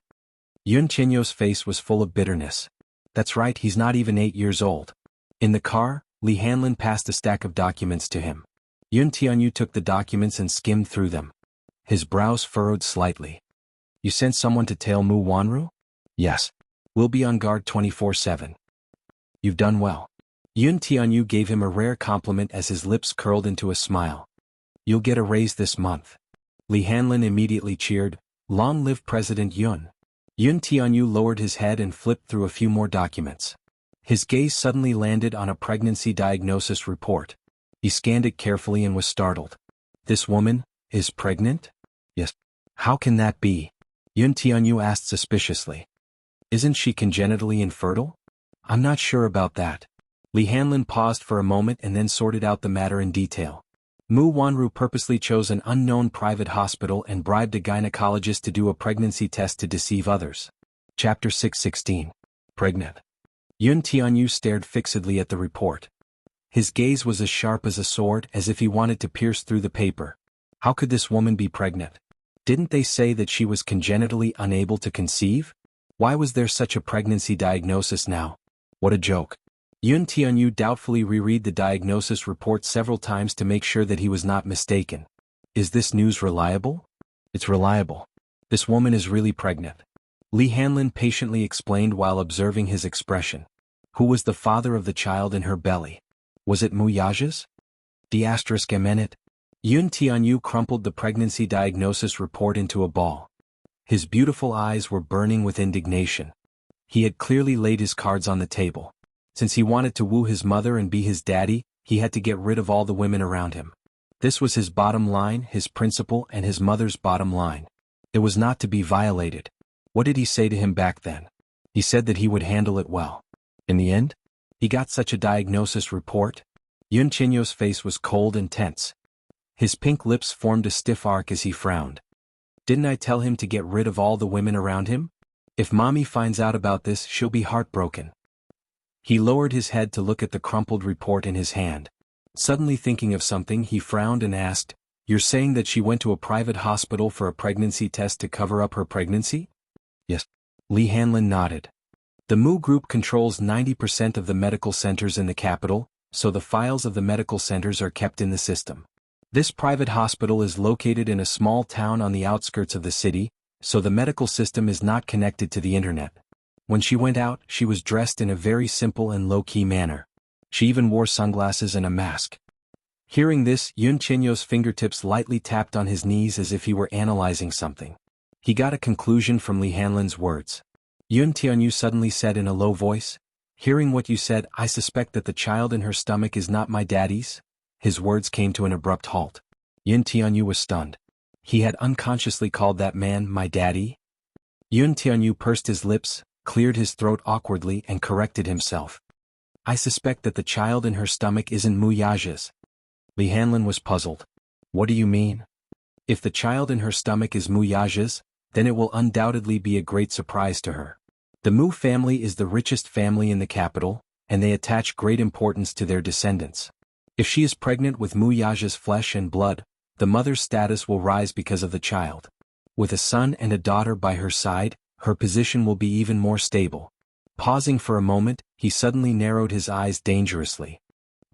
Yun Chenyo's face was full of bitterness. That's right, he's not even 8 years old. In the car, Li Hanlin passed a stack of documents to him. Yun Tianyu took the documents and skimmed through them. His brows furrowed slightly. "You sent someone to tail Mu Wanru?" "Yes. We'll be on guard 24/7. "You've done well." Yun Tianyu gave him a rare compliment as his lips curled into a smile. "You'll get a raise this month." Li Hanlin immediately cheered, "Long live President Yun." Yun Tianyu lowered his head and flipped through a few more documents. His gaze suddenly landed on a pregnancy diagnosis report. He scanned it carefully and was startled. "This woman is pregnant?" "Yes." "How can that be?" Yun Tianyu asked suspiciously. "Isn't she congenitally infertile?" "I'm not sure about that." Li Hanlin paused for a moment and then sorted out the matter in detail. Mu Wanru purposely chose an unknown private hospital and bribed a gynecologist to do a pregnancy test to deceive others. Chapter 6:16. Pregnant. Yun Tianyu stared fixedly at the report. His gaze was as sharp as a sword, as if he wanted to pierce through the paper. How could this woman be pregnant? Didn't they say that she was congenitally unable to conceive? Why was there such a pregnancy diagnosis now? What a joke. Yun Tianyu doubtfully reread the diagnosis report several times to make sure that he was not mistaken. Is this news reliable? It's reliable. This woman is really pregnant. Li Hanlin patiently explained while observing his expression. Who was the father of the child in her belly? Was it Mu Yaja's? *it. Yun Tianyu crumpled the pregnancy diagnosis report into a ball. His beautiful eyes were burning with indignation. He had clearly laid his cards on the table. Since he wanted to woo his mother and be his daddy, he had to get rid of all the women around him. This was his bottom line, his principle, and his mother's bottom line. It was not to be violated. What did he say to him back then? He said that he would handle it well. In the end, he got such a diagnosis report. Yun Chenyo's face was cold and tense. His pink lips formed a stiff arc as he frowned. Didn't I tell him to get rid of all the women around him? If Mommy finds out about this, she'll be heartbroken. He lowered his head to look at the crumpled report in his hand. Suddenly thinking of something, he frowned and asked, "You're saying that she went to a private hospital for a pregnancy test to cover up her pregnancy?" "Yes." Li Hanlin nodded. The Mu Group controls 90% of the medical centers in the capital, so the files of the medical centers are kept in the system. This private hospital is located in a small town on the outskirts of the city, so the medical system is not connected to the internet. When she went out, she was dressed in a very simple and low-key manner. She even wore sunglasses and a mask. Hearing this, Yun Chenyo's fingertips lightly tapped on his knees as if he were analyzing something. He got a conclusion from Li Hanlin's words. Yun Tianyu suddenly said in a low voice, "Hearing what you said, I suspect that the child in her stomach is not my daddy's." His words came to an abrupt halt. Yun Tianyu was stunned. He had unconsciously called that man my daddy? Yun Tianyu pursed his lips, cleared his throat awkwardly and corrected himself. "I suspect that the child in her stomach isn't Mu Yaja's." Li Hanlin was puzzled. "What do you mean?" "If the child in her stomach is Mu Yaja's, then it will undoubtedly be a great surprise to her. The Mu family is the richest family in the capital, and they attach great importance to their descendants. If she is pregnant with Mu Yaja's flesh and blood, the mother's status will rise because of the child. With a son and a daughter by her side, her position will be even more stable." Pausing for a moment, he suddenly narrowed his eyes dangerously.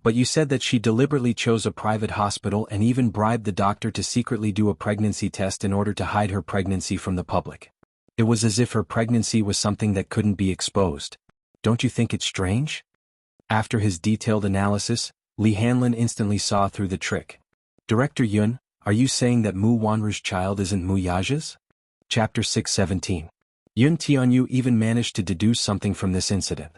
"But you said that she deliberately chose a private hospital and even bribed the doctor to secretly do a pregnancy test in order to hide her pregnancy from the public. It was as if her pregnancy was something that couldn't be exposed. Don't you think it's strange?" After his detailed analysis, Li Hanlin instantly saw through the trick. "Director Yun, are you saying that Mu Wanru's child isn't Mu Yaja's?" Chapter 617. Yun Tianyu even managed to deduce something from this incident.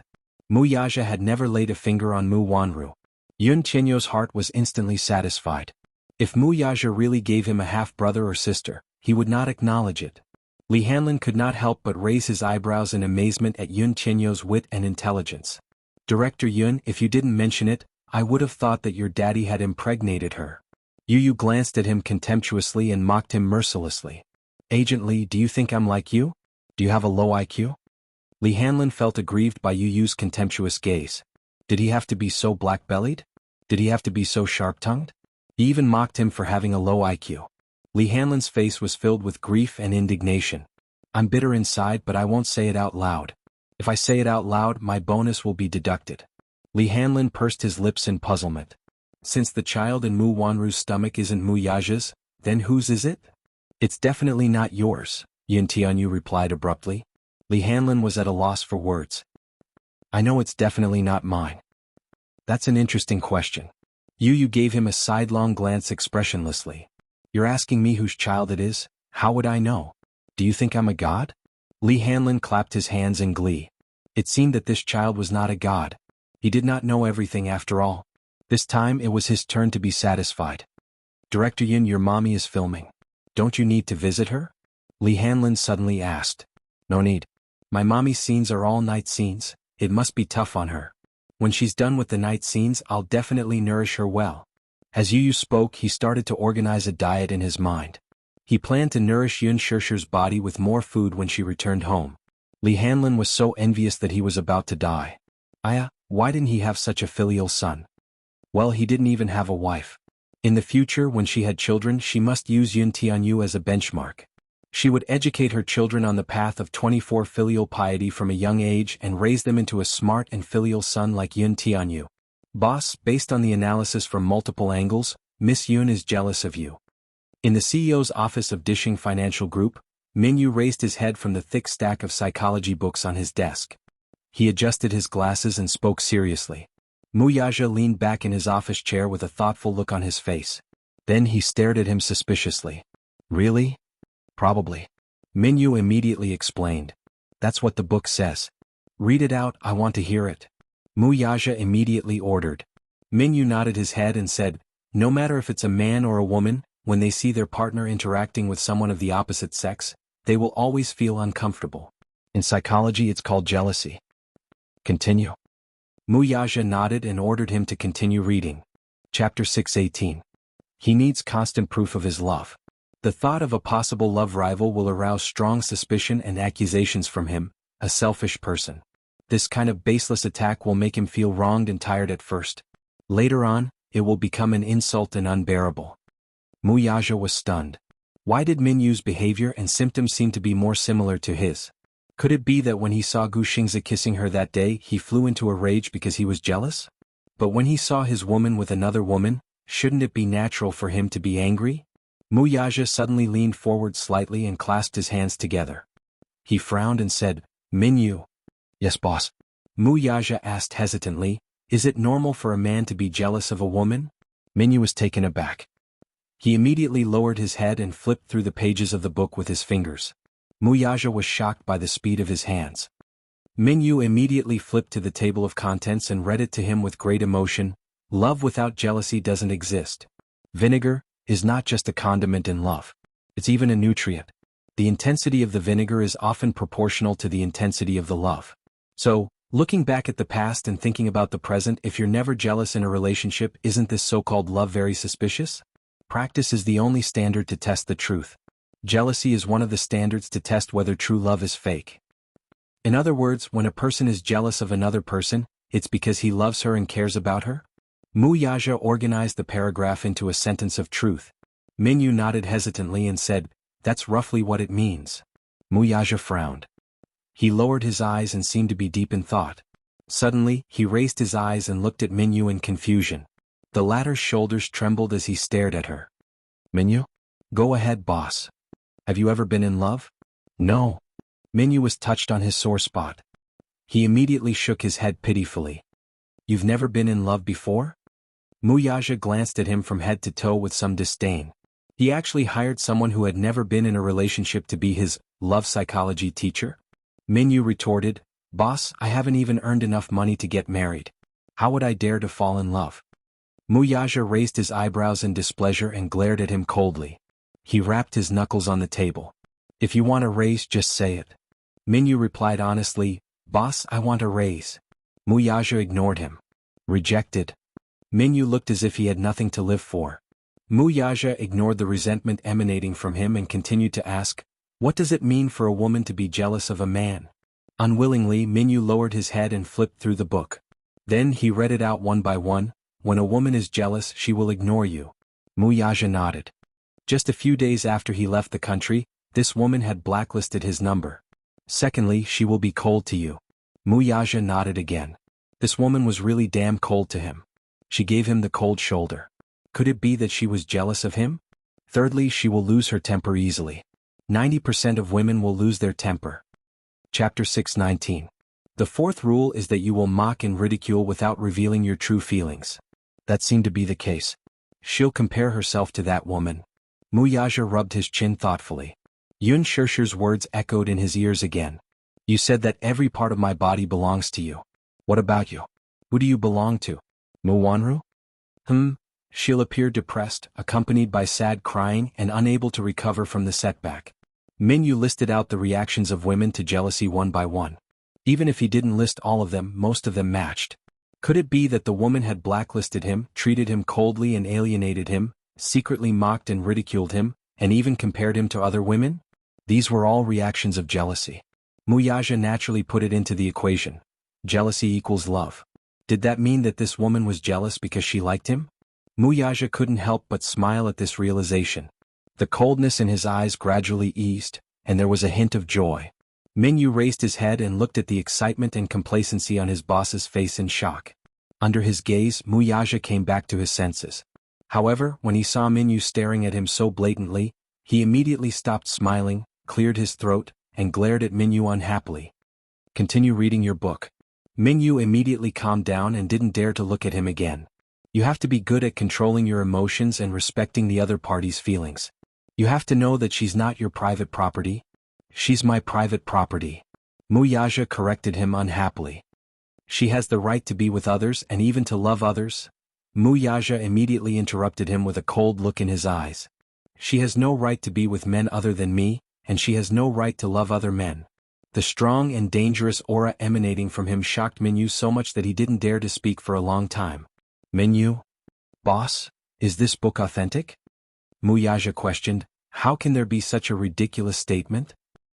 Mu Yaja had never laid a finger on Mu Wanru. Yun Chenyo's heart was instantly satisfied. If Mu Yaja really gave him a half-brother or sister, he would not acknowledge it. Li Hanlin could not help but raise his eyebrows in amazement at Yun Chenyo's wit and intelligence. "Director Yun, if you didn't mention it, I would have thought that your daddy had impregnated her." Yu glanced at him contemptuously and mocked him mercilessly. "Agent Li, do you think I'm like you? Do you have a low IQ?" Li Hanlin felt aggrieved by Yu's contemptuous gaze. Did he have to be so black-bellied? Did he have to be so sharp-tongued? He even mocked him for having a low IQ. Li Hanlin's face was filled with grief and indignation. "I'm bitter inside, but I won't say it out loud. If I say it out loud, my bonus will be deducted." Li Hanlin pursed his lips in puzzlement. "Since the child in Mu Wanru's stomach isn't Mu Yaja's, then whose is it?" "It's definitely not yours," Yun Tianyu replied abruptly. Li Hanlin was at a loss for words. "I know it's definitely not mine." "That's an interesting question." Yu gave him a sidelong glance expressionlessly. "You're asking me whose child it is? How would I know? Do you think I'm a god?" Li Hanlin clapped his hands in glee. It seemed that this child was not a god. He did not know everything after all. This time it was his turn to be satisfied. "Director Yun, your mommy is filming. Don't you need to visit her?" Li Hanlin suddenly asked. "No need. My mommy's scenes are all night scenes. It must be tough on her. When she's done with the night scenes, I'll definitely nourish her well." As Yu spoke, he started to organize a diet in his mind. He planned to nourish Yun Shirshir's body with more food when she returned home. Li Hanlin was so envious that he was about to die. Why didn't he have such a filial son? Well, he didn't even have a wife. In the future, when she had children, she must use Yun Tianyu as a benchmark. She would educate her children on the path of 24 filial piety from a young age and raise them into a smart and filial son like Yun Tianyu. "Boss, based on the analysis from multiple angles, Miss Yun is jealous of you." In the CEO's office of Dishing Financial Group, Minyu raised his head from the thick stack of psychology books on his desk. He adjusted his glasses and spoke seriously. Mu Yaja leaned back in his office chair with a thoughtful look on his face. Then he stared at him suspiciously. "Really?" "Probably." Minyu immediately explained. "That's what the book says. Read it out, I want to hear it." Mu Yaja immediately ordered. Minyu nodded his head and said, "No matter if it's a man or a woman, when they see their partner interacting with someone of the opposite sex, they will always feel uncomfortable. In psychology, it's called jealousy. Continue. Wuxia nodded and ordered him to continue reading. Chapter 6:18. He needs constant proof of his love. The thought of a possible love rival will arouse strong suspicion and accusations from him, a selfish person. This kind of baseless attack will make him feel wronged and tired at first. Later on, it will become an insult and unbearable. Wuxia was stunned. Why did Minyu's behavior and symptoms seem to be more similar to his? Could it be that when he saw Gu Xingzi kissing her that day he flew into a rage because he was jealous? But when he saw his woman with another woman, shouldn't it be natural for him to be angry? Wuxia suddenly leaned forward slightly and clasped his hands together. He frowned and said, "Minyu." "Yes, boss." Wuxia asked hesitantly, "Is it normal for a man to be jealous of a woman?" Minyu was taken aback. He immediately lowered his head and flipped through the pages of the book with his fingers. Wuxia was shocked by the speed of his hands. Minyu immediately flipped to the table of contents and read it to him with great emotion. Love without jealousy doesn't exist. Vinegar is not just a condiment in love. It's even a nutrient. The intensity of the vinegar is often proportional to the intensity of the love. So, looking back at the past and thinking about the present, if you're never jealous in a relationship, isn't this so-called love very suspicious? Practice is the only standard to test the truth. Jealousy is one of the standards to test whether true love is fake. In other words, when a person is jealous of another person, it's because he loves her and cares about her? Wuxia organized the paragraph into a sentence of truth. Minyu nodded hesitantly and said, "That's roughly what it means." Wuxia frowned. He lowered his eyes and seemed to be deep in thought. Suddenly, he raised his eyes and looked at Minyu in confusion. The latter's shoulders trembled as he stared at her. "Minyu? Go ahead, boss. Have you ever been in love?" "No." Minyu was touched on his sore spot. He immediately shook his head pitifully. "You've never been in love before?" Wuxia glanced at him from head to toe with some disdain. He actually hired someone who had never been in a relationship to be his love psychology teacher? Minyu retorted, "Boss, I haven't even earned enough money to get married. How would I dare to fall in love?" Wuxia raised his eyebrows in displeasure and glared at him coldly. He rapped his knuckles on the table. "If you want a raise, just say it." Minyu replied honestly, "Boss, I want a raise." Wuxia ignored him. Rejected. Minyu looked as if he had nothing to live for. Wuxia ignored the resentment emanating from him and continued to ask, "What does it mean for a woman to be jealous of a man?" Unwillingly, Minyu lowered his head and flipped through the book. Then he read it out one by one. "When a woman is jealous, she will ignore you." Wuxia nodded. Just a few days after he left the country, this woman had blacklisted his number. "Secondly, she will be cold to you." Wuxia nodded again. This woman was really damn cold to him. She gave him the cold shoulder. Could it be that she was jealous of him? Thirdly, she will lose her temper easily. 90% of women will lose their temper. Chapter 6:19. The fourth rule is that you will mock and ridicule without revealing your true feelings. That seemed to be the case. She'll compare herself to that woman. Wuxia rubbed his chin thoughtfully. Yun Shirshir's words echoed in his ears again. "You said that every part of my body belongs to you. What about you? Who do you belong to? Muwanru?" She'll appeared depressed, accompanied by sad crying and unable to recover from the setback. Minyu listed out the reactions of women to jealousy one by one. Even if he didn't list all of them, most of them matched. Could it be that the woman had blacklisted him, treated him coldly and alienated him, secretly mocked and ridiculed him, and even compared him to other women? These were all reactions of jealousy. Wuxia naturally put it into the equation. Jealousy equals love. Did that mean that this woman was jealous because she liked him? Wuxia couldn't help but smile at this realization. The coldness in his eyes gradually eased, and there was a hint of joy. Minyu raised his head and looked at the excitement and complacency on his boss's face in shock. Under his gaze, Wuxia came back to his senses. However, when he saw Minyu staring at him so blatantly, he immediately stopped smiling, cleared his throat, and glared at Minyu unhappily. "Continue reading your book." Minyu immediately calmed down and didn't dare to look at him again. You have to be good at controlling your emotions and respecting the other party's feelings. You have to know that she's not your private property. "She's my private property." Wuxia corrected him unhappily. "She has the right to be with others and even to love others." Wuxia immediately interrupted him with a cold look in his eyes. she has no right to be with men other than me, and she has no right to love other men. The strong and dangerous aura emanating from him shocked Minyu so much that he didn't dare to speak for a long time. Minyu? Boss, is this book authentic? Muyaja questioned. How can there be such a ridiculous statement?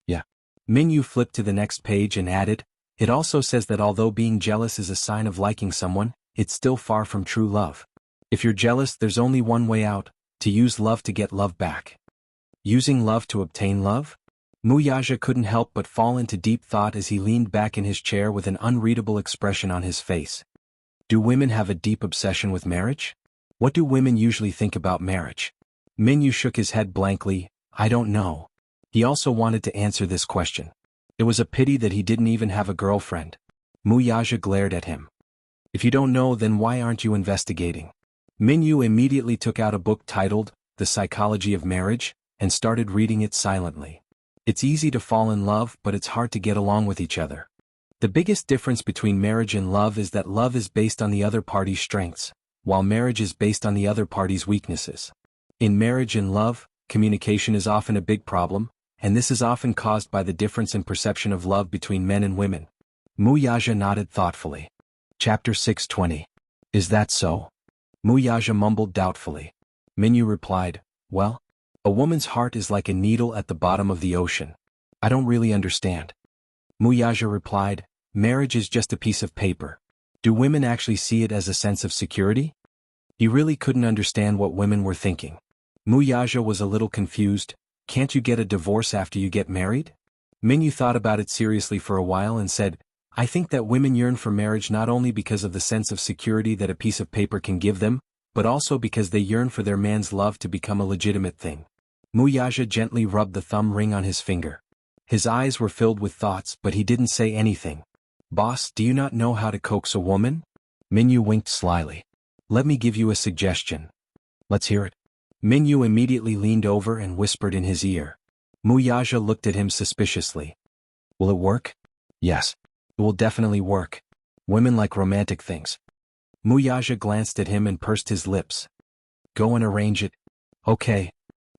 Yeah. Minyu flipped to the next page and added, it also says that although being jealous is a sign of liking someone, it's still far from true love. If you're jealous, there's only one way out, to use love to get love back. Using love to obtain love? Muyaja couldn't help but fall into deep thought as he leaned back in his chair with an unreadable expression on his face. Do women have a deep obsession with marriage? What do women usually think about marriage? Minyu shook his head blankly. I don't know. He also wanted to answer this question. It was a pity that he didn't even have a girlfriend. Muyaja glared at him. If you don't know, then why aren't you investigating? Minyu immediately took out a book titled, The Psychology of Marriage, and started reading it silently. It's easy to fall in love, but it's hard to get along with each other. The biggest difference between marriage and love is that love is based on the other party's strengths, while marriage is based on the other party's weaknesses. In marriage and love, communication is often a big problem, and this is often caused by the difference in perception of love between men and women. Muyaja nodded thoughtfully. Chapter 620. Is that so? Muyaja mumbled doubtfully. Minyu replied, well, a woman's heart is like a needle at the bottom of the ocean. I don't really understand. Muyaja replied, marriage is just a piece of paper. Do women actually see it as a sense of security? He really couldn't understand what women were thinking. Muyaja was a little confused. Can't you get a divorce after you get married? Minyu thought about it seriously for a while and said, I think that women yearn for marriage not only because of the sense of security that a piece of paper can give them, but also because they yearn for their man's love to become a legitimate thing. Muyaja gently rubbed the thumb ring on his finger. His eyes were filled with thoughts, but he didn't say anything. Boss, do you not know how to coax a woman? Minyu winked slyly. Let me give you a suggestion. Let's hear it. Minyu immediately leaned over and whispered in his ear. Muyaja looked at him suspiciously. Will it work? Yes. It will definitely work. Women like romantic things. Muyaja glanced at him and pursed his lips. Go and arrange it. Okay.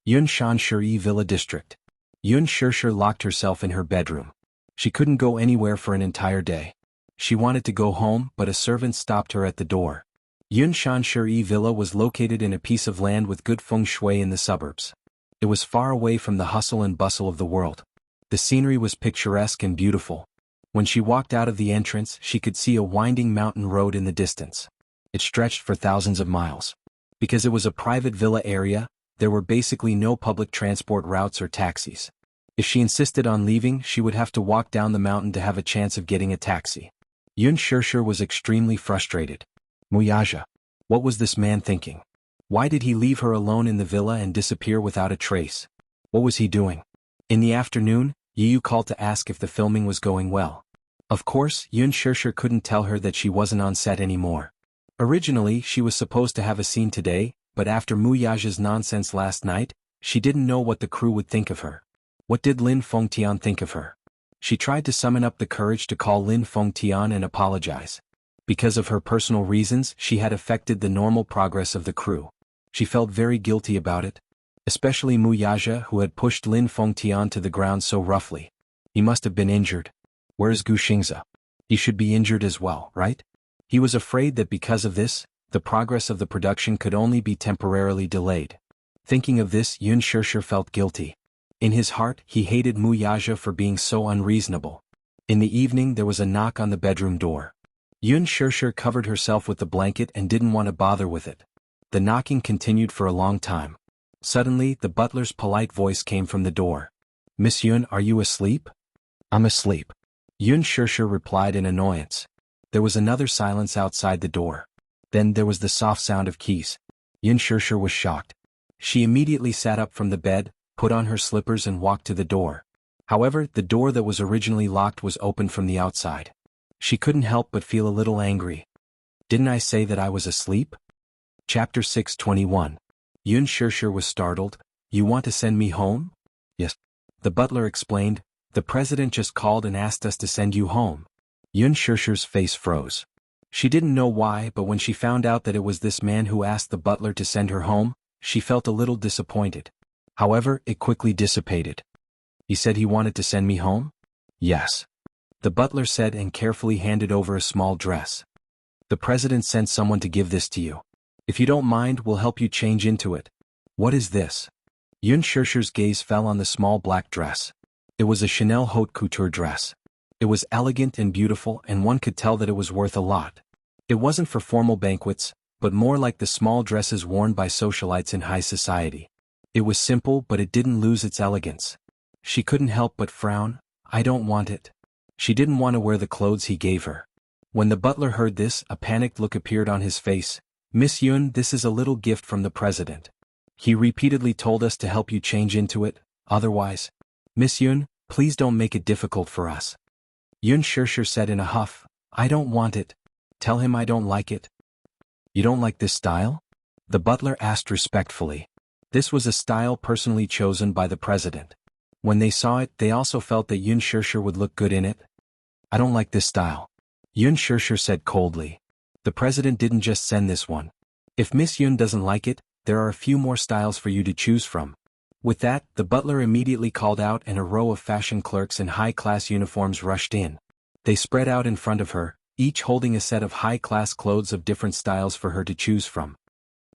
Yun Shanshiri Villa District. Yun Shirshir locked herself in her bedroom. She couldn't go anywhere for an entire day. She wanted to go home, but a servant stopped her at the door. Yun Shanshiri Villa was located in a piece of land with good feng shui in the suburbs. It was far away from the hustle and bustle of the world. The scenery was picturesque and beautiful. When she walked out of the entrance, she could see a winding mountain road in the distance. It stretched for thousands of miles. Because it was a private villa area, there were basically no public transport routes or taxis. If she insisted on leaving, she would have to walk down the mountain to have a chance of getting a taxi. Yun Shirshir was extremely frustrated. Muyaja. What was this man thinking? Why did he leave her alone in the villa and disappear without a trace? What was he doing? In the afternoon, Yu called to ask if the filming was going well. Of course, Yun Shirshir couldn't tell her that she wasn't on set anymore. Originally, she was supposed to have a scene today, but after Muyaja's nonsense last night, she didn't know what the crew would think of her. What did Lin Fengtian think of her? She tried to summon up the courage to call Lin Fengtian and apologize. Because of her personal reasons, she had affected the normal progress of the crew. She felt very guilty about it. Especially Muyaja, who had pushed Lin Fengtian to the ground so roughly. He must have been injured. Where's Gu Xingze? He should be injured as well, right? He was afraid that because of this, the progress of the production could only be temporarily delayed. Thinking of this, Yun Shirshir felt guilty. In his heart, he hated Muyaja for being so unreasonable. In the evening, there was a knock on the bedroom door. Yun Shirshir covered herself with the blanket and didn't want to bother with it. The knocking continued for a long time. Suddenly, the butler's polite voice came from the door. Miss Yun, are you asleep? I'm asleep. Yun Shirshir replied in annoyance. There was another silence outside the door. Then there was the soft sound of keys. Yun Shirshir was shocked. She immediately sat up from the bed, put on her slippers and walked to the door. However, the door that was originally locked was open from the outside. She couldn't help but feel a little angry. Didn't I say that I was asleep? Chapter 621. Yun Shirshir was startled. You want to send me home? Yes. The butler explained, the president just called and asked us to send you home. Yun Shirshir's face froze. She didn't know why, but when she found out that it was this man who asked the butler to send her home, she felt a little disappointed. However, it quickly dissipated. He said he wanted to send me home? Yes. The butler said and carefully handed over a small dress. The president sent someone to give this to you. If you don't mind, we'll help you change into it. What is this? Yun Shirshir's gaze fell on the small black dress. It was a Chanel haute couture dress. It was elegant and beautiful, and one could tell that it was worth a lot. It wasn't for formal banquets, but more like the small dresses worn by socialites in high society. It was simple, but it didn't lose its elegance. She couldn't help but frown. I don't want it. She didn't want to wear the clothes he gave her. When the butler heard this, a panicked look appeared on his face. Miss Yun, this is a little gift from the president. He repeatedly told us to help you change into it, otherwise. Miss Yun, please don't make it difficult for us. Yun Shirshir said in a huff, I don't want it. Tell him I don't like it. You don't like this style? The butler asked respectfully. This was a style personally chosen by the president. When they saw it, they also felt that Yun Shirshir would look good in it. I don't like this style. Yun Shirshir said coldly. The president didn't just send this one. If Miss Yun doesn't like it, there are a few more styles for you to choose from. With that, the butler immediately called out and a row of fashion clerks in high-class uniforms rushed in. They spread out in front of her, each holding a set of high-class clothes of different styles for her to choose from.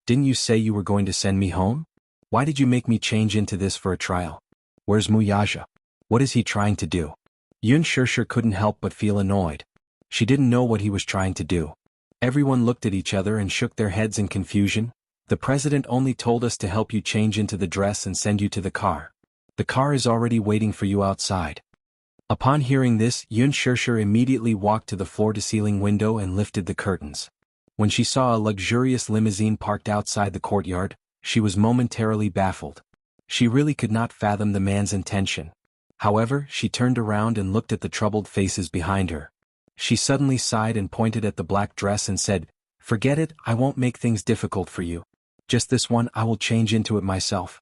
Didn't you say you were going to send me home? Why did you make me change into this for a trial? Where's Muyaja? What is he trying to do? Yun Shirshir couldn't help but feel annoyed. She didn't know what he was trying to do. Everyone looked at each other and shook their heads in confusion. The president only told us to help you change into the dress and send you to the car. The car is already waiting for you outside. Upon hearing this, Yun Shirshir immediately walked to the floor-to-ceiling window and lifted the curtains. When she saw a luxurious limousine parked outside the courtyard, she was momentarily baffled. She really could not fathom the man's intention. However, she turned around and looked at the troubled faces behind her. She suddenly sighed and pointed at the black dress and said, Forget it, I won't make things difficult for you. Just this one, I will change into it myself.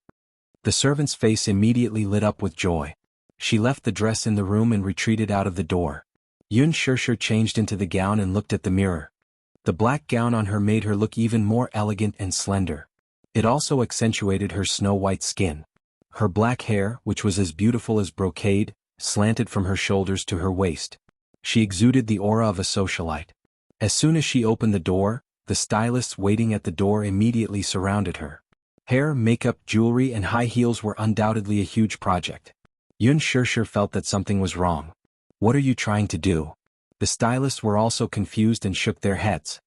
The servant's face immediately lit up with joy. She left the dress in the room and retreated out of the door. Yun Shirshir changed into the gown and looked at the mirror. The black gown on her made her look even more elegant and slender. It also accentuated her snow-white skin. Her black hair, which was as beautiful as brocade, slanted from her shoulders to her waist. She exuded the aura of a socialite. As soon as she opened the door, the stylists waiting at the door immediately surrounded her. Hair, makeup, jewelry and high heels were undoubtedly a huge project. Yun Shirshir felt that something was wrong. What are you trying to do? The stylists were also confused and shook their heads.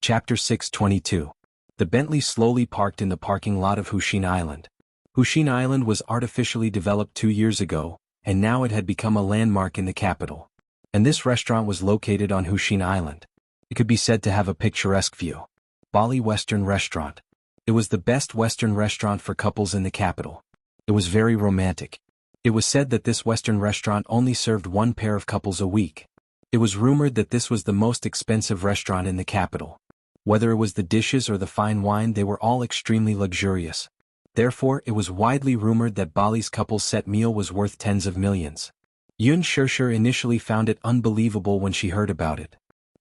Chapter 622. The Bentley slowly parked in the parking lot of Hushin Island. Hushin Island was artificially developed 2 years ago, and now it had become a landmark in the capital. And this restaurant was located on Hushin Island. It could be said to have a picturesque view. Bali Western Restaurant. It was the best Western restaurant for couples in the capital. It was very romantic. It was said that this Western restaurant only served one pair of couples a week. It was rumored that this was the most expensive restaurant in the capital. Whether it was the dishes or the fine wine, they were all extremely luxurious. Therefore, it was widely rumored that Bali's couple's set meal was worth tens of millions. Yun Shirshir initially found it unbelievable when she heard about it.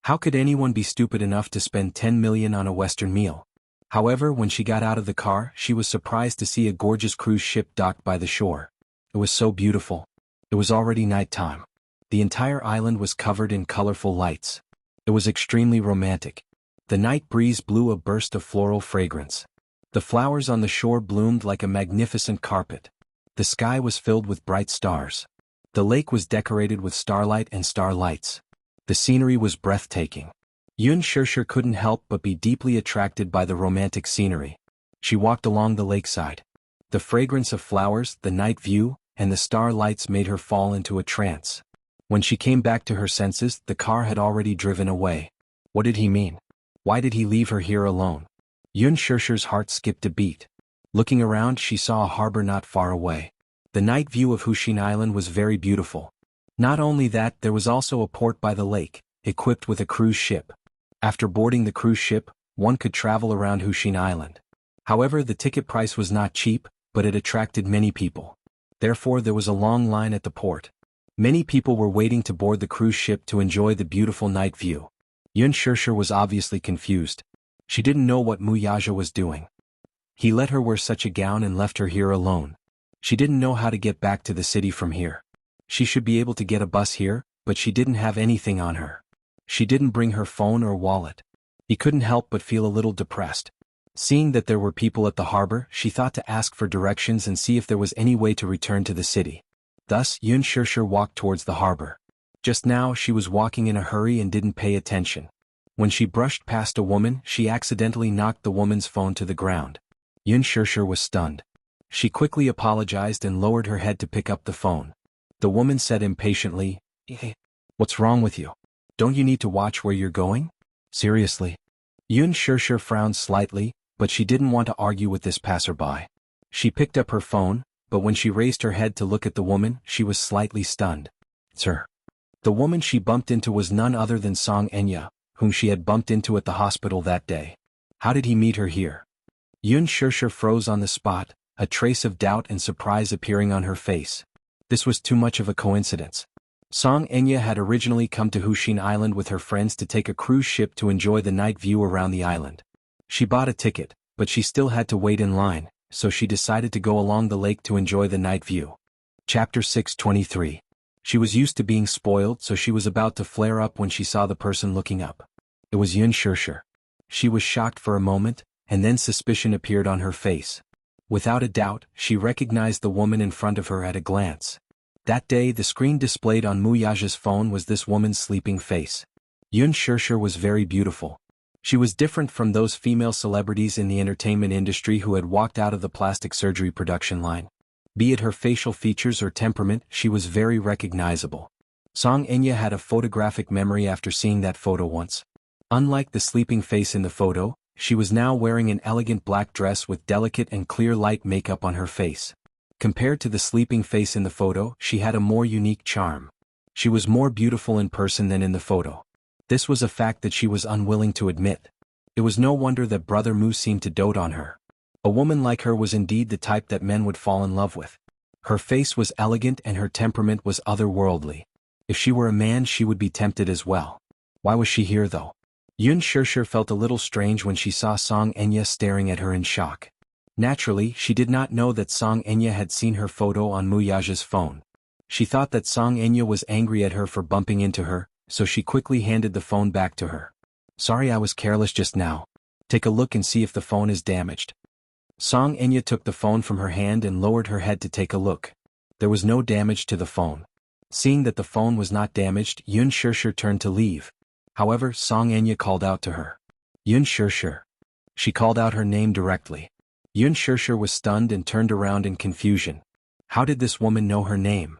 How could anyone be stupid enough to spend 10 million on a Western meal? However, when she got out of the car, she was surprised to see a gorgeous cruise ship docked by the shore. It was so beautiful. It was already nighttime. The entire island was covered in colorful lights. It was extremely romantic. The night breeze blew a burst of floral fragrance. The flowers on the shore bloomed like a magnificent carpet. The sky was filled with bright stars. The lake was decorated with starlight and starlights. The scenery was breathtaking. Yun Shirshir couldn't help but be deeply attracted by the romantic scenery. She walked along the lakeside. The fragrance of flowers, the night view, and the starlights made her fall into a trance. When she came back to her senses, the car had already driven away. What did he mean? Why did he leave her here alone? Yun Shirshir's heart skipped a beat. Looking around, she saw a harbor not far away. The night view of Hushin Island was very beautiful. Not only that, there was also a port by the lake, equipped with a cruise ship. After boarding the cruise ship, one could travel around Hushin Island. However, the ticket price was not cheap, but it attracted many people. Therefore, there was a long line at the port. Many people were waiting to board the cruise ship to enjoy the beautiful night view. Yun Shirshir was obviously confused. She didn't know what Muyaja was doing. He let her wear such a gown and left her here alone. She didn't know how to get back to the city from here. She should be able to get a bus here, but she didn't have anything on her. She didn't bring her phone or wallet. He couldn't help but feel a little depressed. Seeing that there were people at the harbor, she thought to ask for directions and see if there was any way to return to the city. Thus, Yun Shirshir walked towards the harbor. Just now she was walking in a hurry and didn't pay attention. When she brushed past a woman, she accidentally knocked the woman's phone to the ground. Yun Shirshir was stunned. She quickly apologized and lowered her head to pick up the phone. The woman said impatiently, "Hey, what's wrong with you? Don't you need to watch where you're going? Seriously?" Yun Shirshir frowned slightly, but she didn't want to argue with this passerby. She picked up her phone, but when she raised her head to look at the woman, she was slightly stunned. "Sir." The woman she bumped into was none other than Song Enya, whom she had bumped into at the hospital that day. How did he meet her here? Yun Shirshir froze on the spot, a trace of doubt and surprise appearing on her face. This was too much of a coincidence. Song Enya had originally come to Hushin Island with her friends to take a cruise ship to enjoy the night view around the island. She bought a ticket, but she still had to wait in line, so she decided to go along the lake to enjoy the night view. Chapter 623. She was used to being spoiled, so she was about to flare up when she saw the person looking up. It was Yun Shirshir. She was shocked for a moment, and then suspicion appeared on her face. Without a doubt, she recognized the woman in front of her at a glance. That day the screen displayed on Muyaja's phone was this woman's sleeping face. Yun Shirshir was very beautiful. She was different from those female celebrities in the entertainment industry who had walked out of the plastic surgery production line. Be it her facial features or temperament, she was very recognizable. Song Enya had a photographic memory after seeing that photo once. Unlike the sleeping face in the photo, she was now wearing an elegant black dress with delicate and clear light makeup on her face. Compared to the sleeping face in the photo, she had a more unique charm. She was more beautiful in person than in the photo. This was a fact that she was unwilling to admit. It was no wonder that Brother Mu seemed to dote on her. A woman like her was indeed the type that men would fall in love with. Her face was elegant and her temperament was otherworldly. If she were a man, she would be tempted as well. Why was she here though? Yun Shirshir felt a little strange when she saw Song Enya staring at her in shock. Naturally, she did not know that Song Enya had seen her photo on Muyaja's phone. She thought that Song Enya was angry at her for bumping into her, so she quickly handed the phone back to her. "Sorry, I was careless just now. Take a look and see if the phone is damaged." Song Enya took the phone from her hand and lowered her head to take a look. There was no damage to the phone. Seeing that the phone was not damaged, Yun Shirshir turned to leave. However, Song Enya called out to her. "Yun Shirshir." She called out her name directly. Yun Shirshir was stunned and turned around in confusion. How did this woman know her name?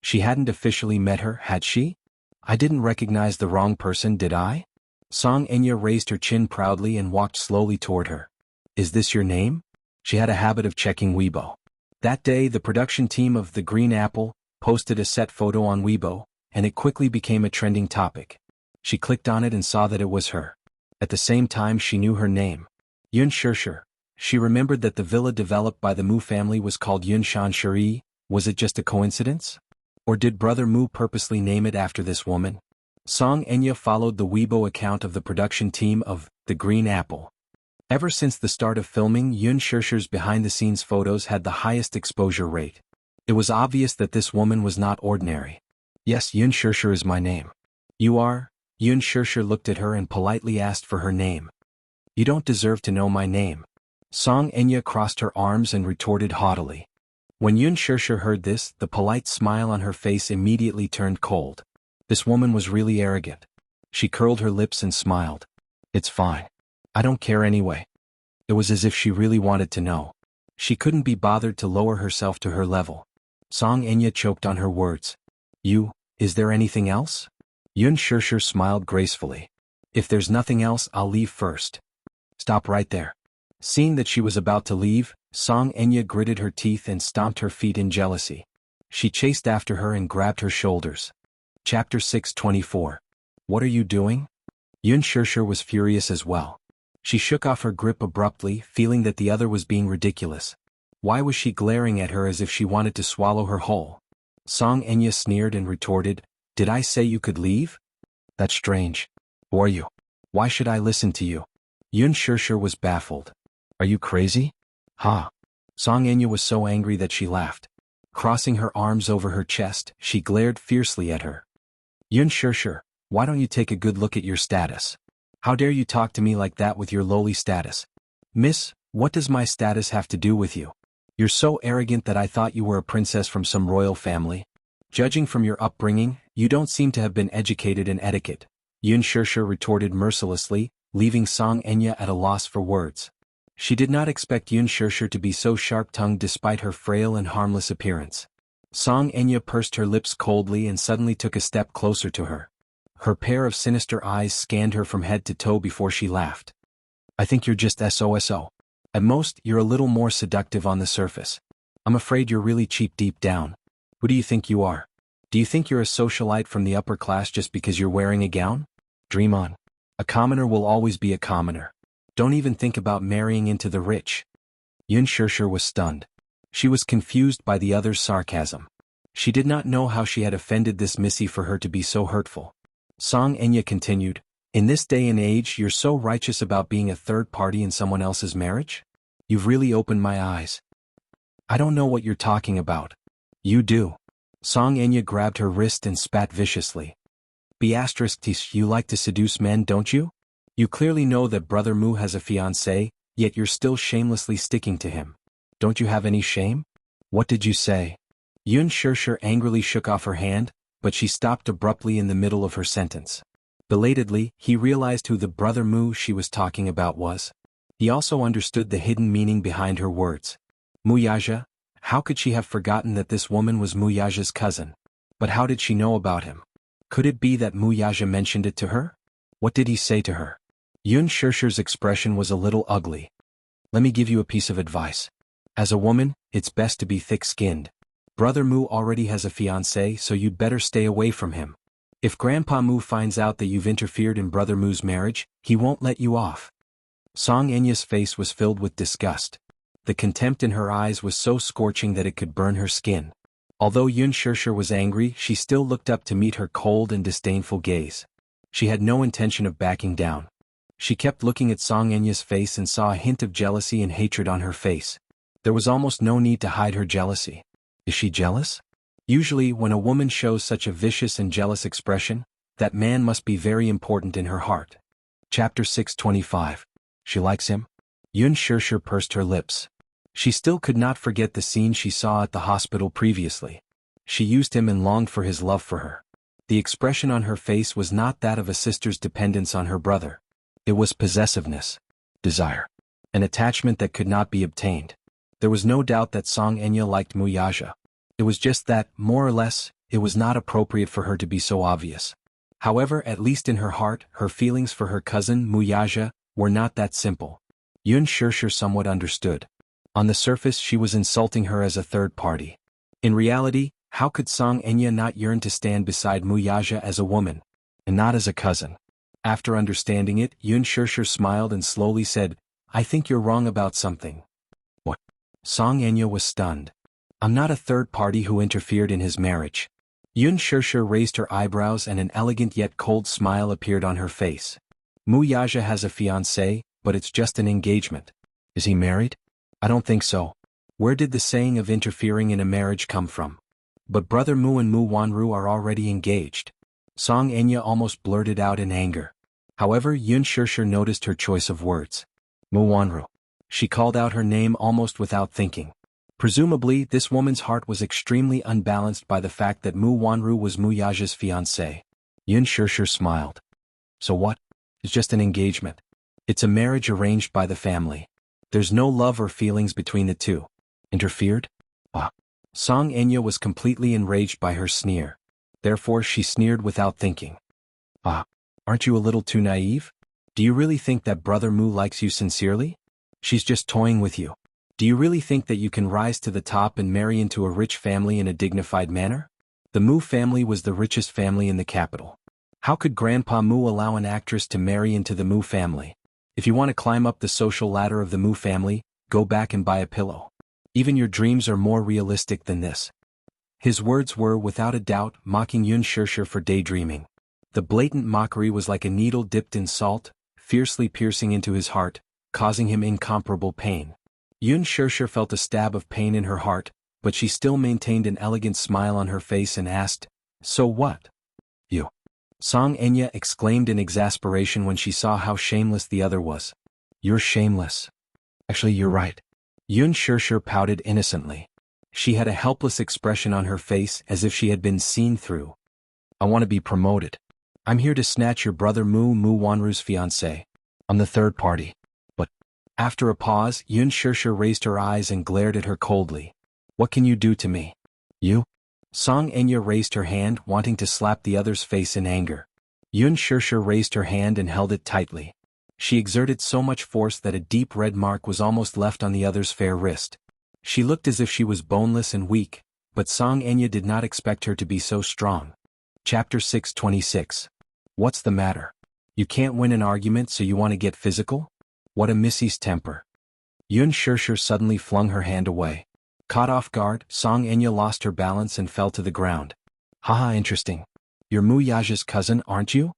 She hadn't officially met her, had she? I didn't recognize the wrong person, did I? Song Enya raised her chin proudly and walked slowly toward her. "Is this your name?" She had a habit of checking Weibo. That day the production team of The Green Apple posted a set photo on Weibo, and it quickly became a trending topic. She clicked on it and saw that it was her. At the same time she knew her name. Yun Shirshir. She remembered that the villa developed by the Mu family was called Yunshan Shiri. Was it just a coincidence? Or did Brother Mu purposely name it after this woman? Song Enya followed the Weibo account of the production team of The Green Apple. Ever since the start of filming, Yun Shirshir's behind-the-scenes photos had the highest exposure rate. It was obvious that this woman was not ordinary. "Yes, Yun Shirshir is my name." "You are?" Yun Shirshir looked at her and politely asked for her name. "You don't deserve to know my name." Song Enya crossed her arms and retorted haughtily. When Yun Shirshir heard this, the polite smile on her face immediately turned cold. This woman was really arrogant. She curled her lips and smiled. "It's fine. I don't care anyway." It was as if she really wanted to know. She couldn't be bothered to lower herself to her level. Song Enya choked on her words. Is there anything else?" Yun Shirshir smiled gracefully. "If there's nothing else, I'll leave first." "Stop right there." Seeing that she was about to leave, Song Enya gritted her teeth and stomped her feet in jealousy. She chased after her and grabbed her shoulders. Chapter 624. What are you doing? Yun Shirshir was furious as well. She shook off her grip abruptly, feeling that the other was being ridiculous. Why was she glaring at her as if she wanted to swallow her whole? Song Enya sneered and retorted, "Did I say you could leave? That's strange. Who are you? Why should I listen to you?" Yun Shirshir was baffled. "Are you crazy? Ha! Song Enya was so angry that she laughed. Crossing her arms over her chest, she glared fiercely at her. Yun Shirshir, why don't you take a good look at your status? How dare you talk to me like that with your lowly status? Miss, what does my status have to do with you? You're so arrogant that I thought you were a princess from some royal family. Judging from your upbringing, you don't seem to have been educated in etiquette. Yun Shirshir retorted mercilessly, leaving Song Enya at a loss for words. She did not expect Yun Shirshir to be so sharp-tongued despite her frail and harmless appearance. Song Enya pursed her lips coldly and suddenly took a step closer to her. Her pair of sinister eyes scanned her from head to toe before she laughed. I think you're just SOSO. At most, you're a little more seductive on the surface. I'm afraid you're really cheap deep down. Who do you think you are? Do you think you're a socialite from the upper class just because you're wearing a gown? Dream on. A commoner will always be a commoner. Don't even think about marrying into the rich. Yun Shirshir was stunned. She was confused by the other's sarcasm. She did not know how she had offended this missy for her to be so hurtful. Song Enya continued, in this day and age you're so righteous about being a third party in someone else's marriage? You've really opened my eyes. I don't know what you're talking about. You do. Song Enya grabbed her wrist and spat viciously. You like to seduce men, don't you? You clearly know that Brother Mu has a fiancé, yet you're still shamelessly sticking to him. Don't you have any shame? What did you say? Yun Shirshir angrily shook off her hand, but she stopped abruptly in the middle of her sentence. Belatedly, he realized who the Brother Mu she was talking about was. He also understood the hidden meaning behind her words. Muyaja? How could she have forgotten that this woman was Muyaja's cousin? But how did she know about him? Could it be that Muyaja mentioned it to her? What did he say to her? Yun Shirshir's expression was a little ugly. Let me give you a piece of advice. As a woman, it's best to be thick-skinned. Brother Mu already has a fiancé, so you'd better stay away from him. If Grandpa Mu finds out that you've interfered in Brother Mu's marriage, he won't let you off. Song Enya's face was filled with disgust. The contempt in her eyes was so scorching that it could burn her skin. Although Yun Shirshir was angry, she still looked up to meet her cold and disdainful gaze. She had no intention of backing down. She kept looking at Song Enya's face and saw a hint of jealousy and hatred on her face. There was almost no need to hide her jealousy. Is she jealous? Usually, when a woman shows such a vicious and jealous expression, that man must be very important in her heart. Chapter 625. She likes him? Yun Shirshir pursed her lips. She still could not forget the scene she saw at the hospital previously. She used him and longed for his love for her. The expression on her face was not that of a sister's dependence on her brother. It was possessiveness, desire, an attachment that could not be obtained. There was no doubt that Song Enya liked Muyaja. It was just that, more or less, it was not appropriate for her to be so obvious. However, at least in her heart, her feelings for her cousin, Muyaja, were not that simple. Yun Shirshir somewhat understood. On the surface she was insulting her as a third party. In reality, how could Song Enya not yearn to stand beside Muyaja as a woman, and not as a cousin? After understanding it, Yun Shirshir smiled and slowly said, I think you're wrong about something. What? Song Enya was stunned. I'm not a third party who interfered in his marriage. Yun Shirshir raised her eyebrows and an elegant yet cold smile appeared on her face. Muyaja has a fiancé, but it's just an engagement. Is he married? I don't think so. Where did the saying of interfering in a marriage come from? But Brother Mu and Mu Wanru are already engaged. Song Enya almost blurted out in anger. However, Yun Shirshir noticed her choice of words. Mu Wanru. She called out her name almost without thinking. Presumably, this woman's heart was extremely unbalanced by the fact that Mu Wanru was Muyaja's fiancé. Yun Shirshir smiled. So what? It's just an engagement. It's a marriage arranged by the family. There's no love or feelings between the two. Interfered? Ah. Song Enya was completely enraged by her sneer. Therefore she sneered without thinking. Ah. Aren't you a little too naive? Do you really think that Brother Mu likes you sincerely? She's just toying with you. Do you really think that you can rise to the top and marry into a rich family in a dignified manner? The Mu family was the richest family in the capital. How could Grandpa Mu allow an actress to marry into the Mu family? If you want to climb up the social ladder of the Mu family, go back and buy a pillow. Even your dreams are more realistic than this. His words were, without a doubt, mocking Yun Shirshir for daydreaming. The blatant mockery was like a needle dipped in salt, fiercely piercing into his heart, causing him incomparable pain. Yun Shirshir felt a stab of pain in her heart, but she still maintained an elegant smile on her face and asked, "So what?" "You." Song Enya exclaimed in exasperation when she saw how shameless the other was. "You're shameless." "Actually, you're right." Yun Shirshir pouted innocently. She had a helpless expression on her face as if she had been seen through. "I want to be promoted. I'm here to snatch your brother Mu Wanru's fiancé. I'm the third party." "But..." After a pause, Yun Shirshir raised her eyes and glared at her coldly. "What can you do to me?" "You?" Song Enya raised her hand, wanting to slap the other's face in anger. Yun Shirshir raised her hand and held it tightly. She exerted so much force that a deep red mark was almost left on the other's fair wrist. She looked as if she was boneless and weak, but Song Enya did not expect her to be so strong. Chapter 626. What's the matter? You can't win an argument, so you want to get physical? What a missy's temper. Yun Shirshir suddenly flung her hand away. Caught off guard, Song Enya lost her balance and fell to the ground. "Haha, interesting. You're Mu Yaja's cousin, aren't you?"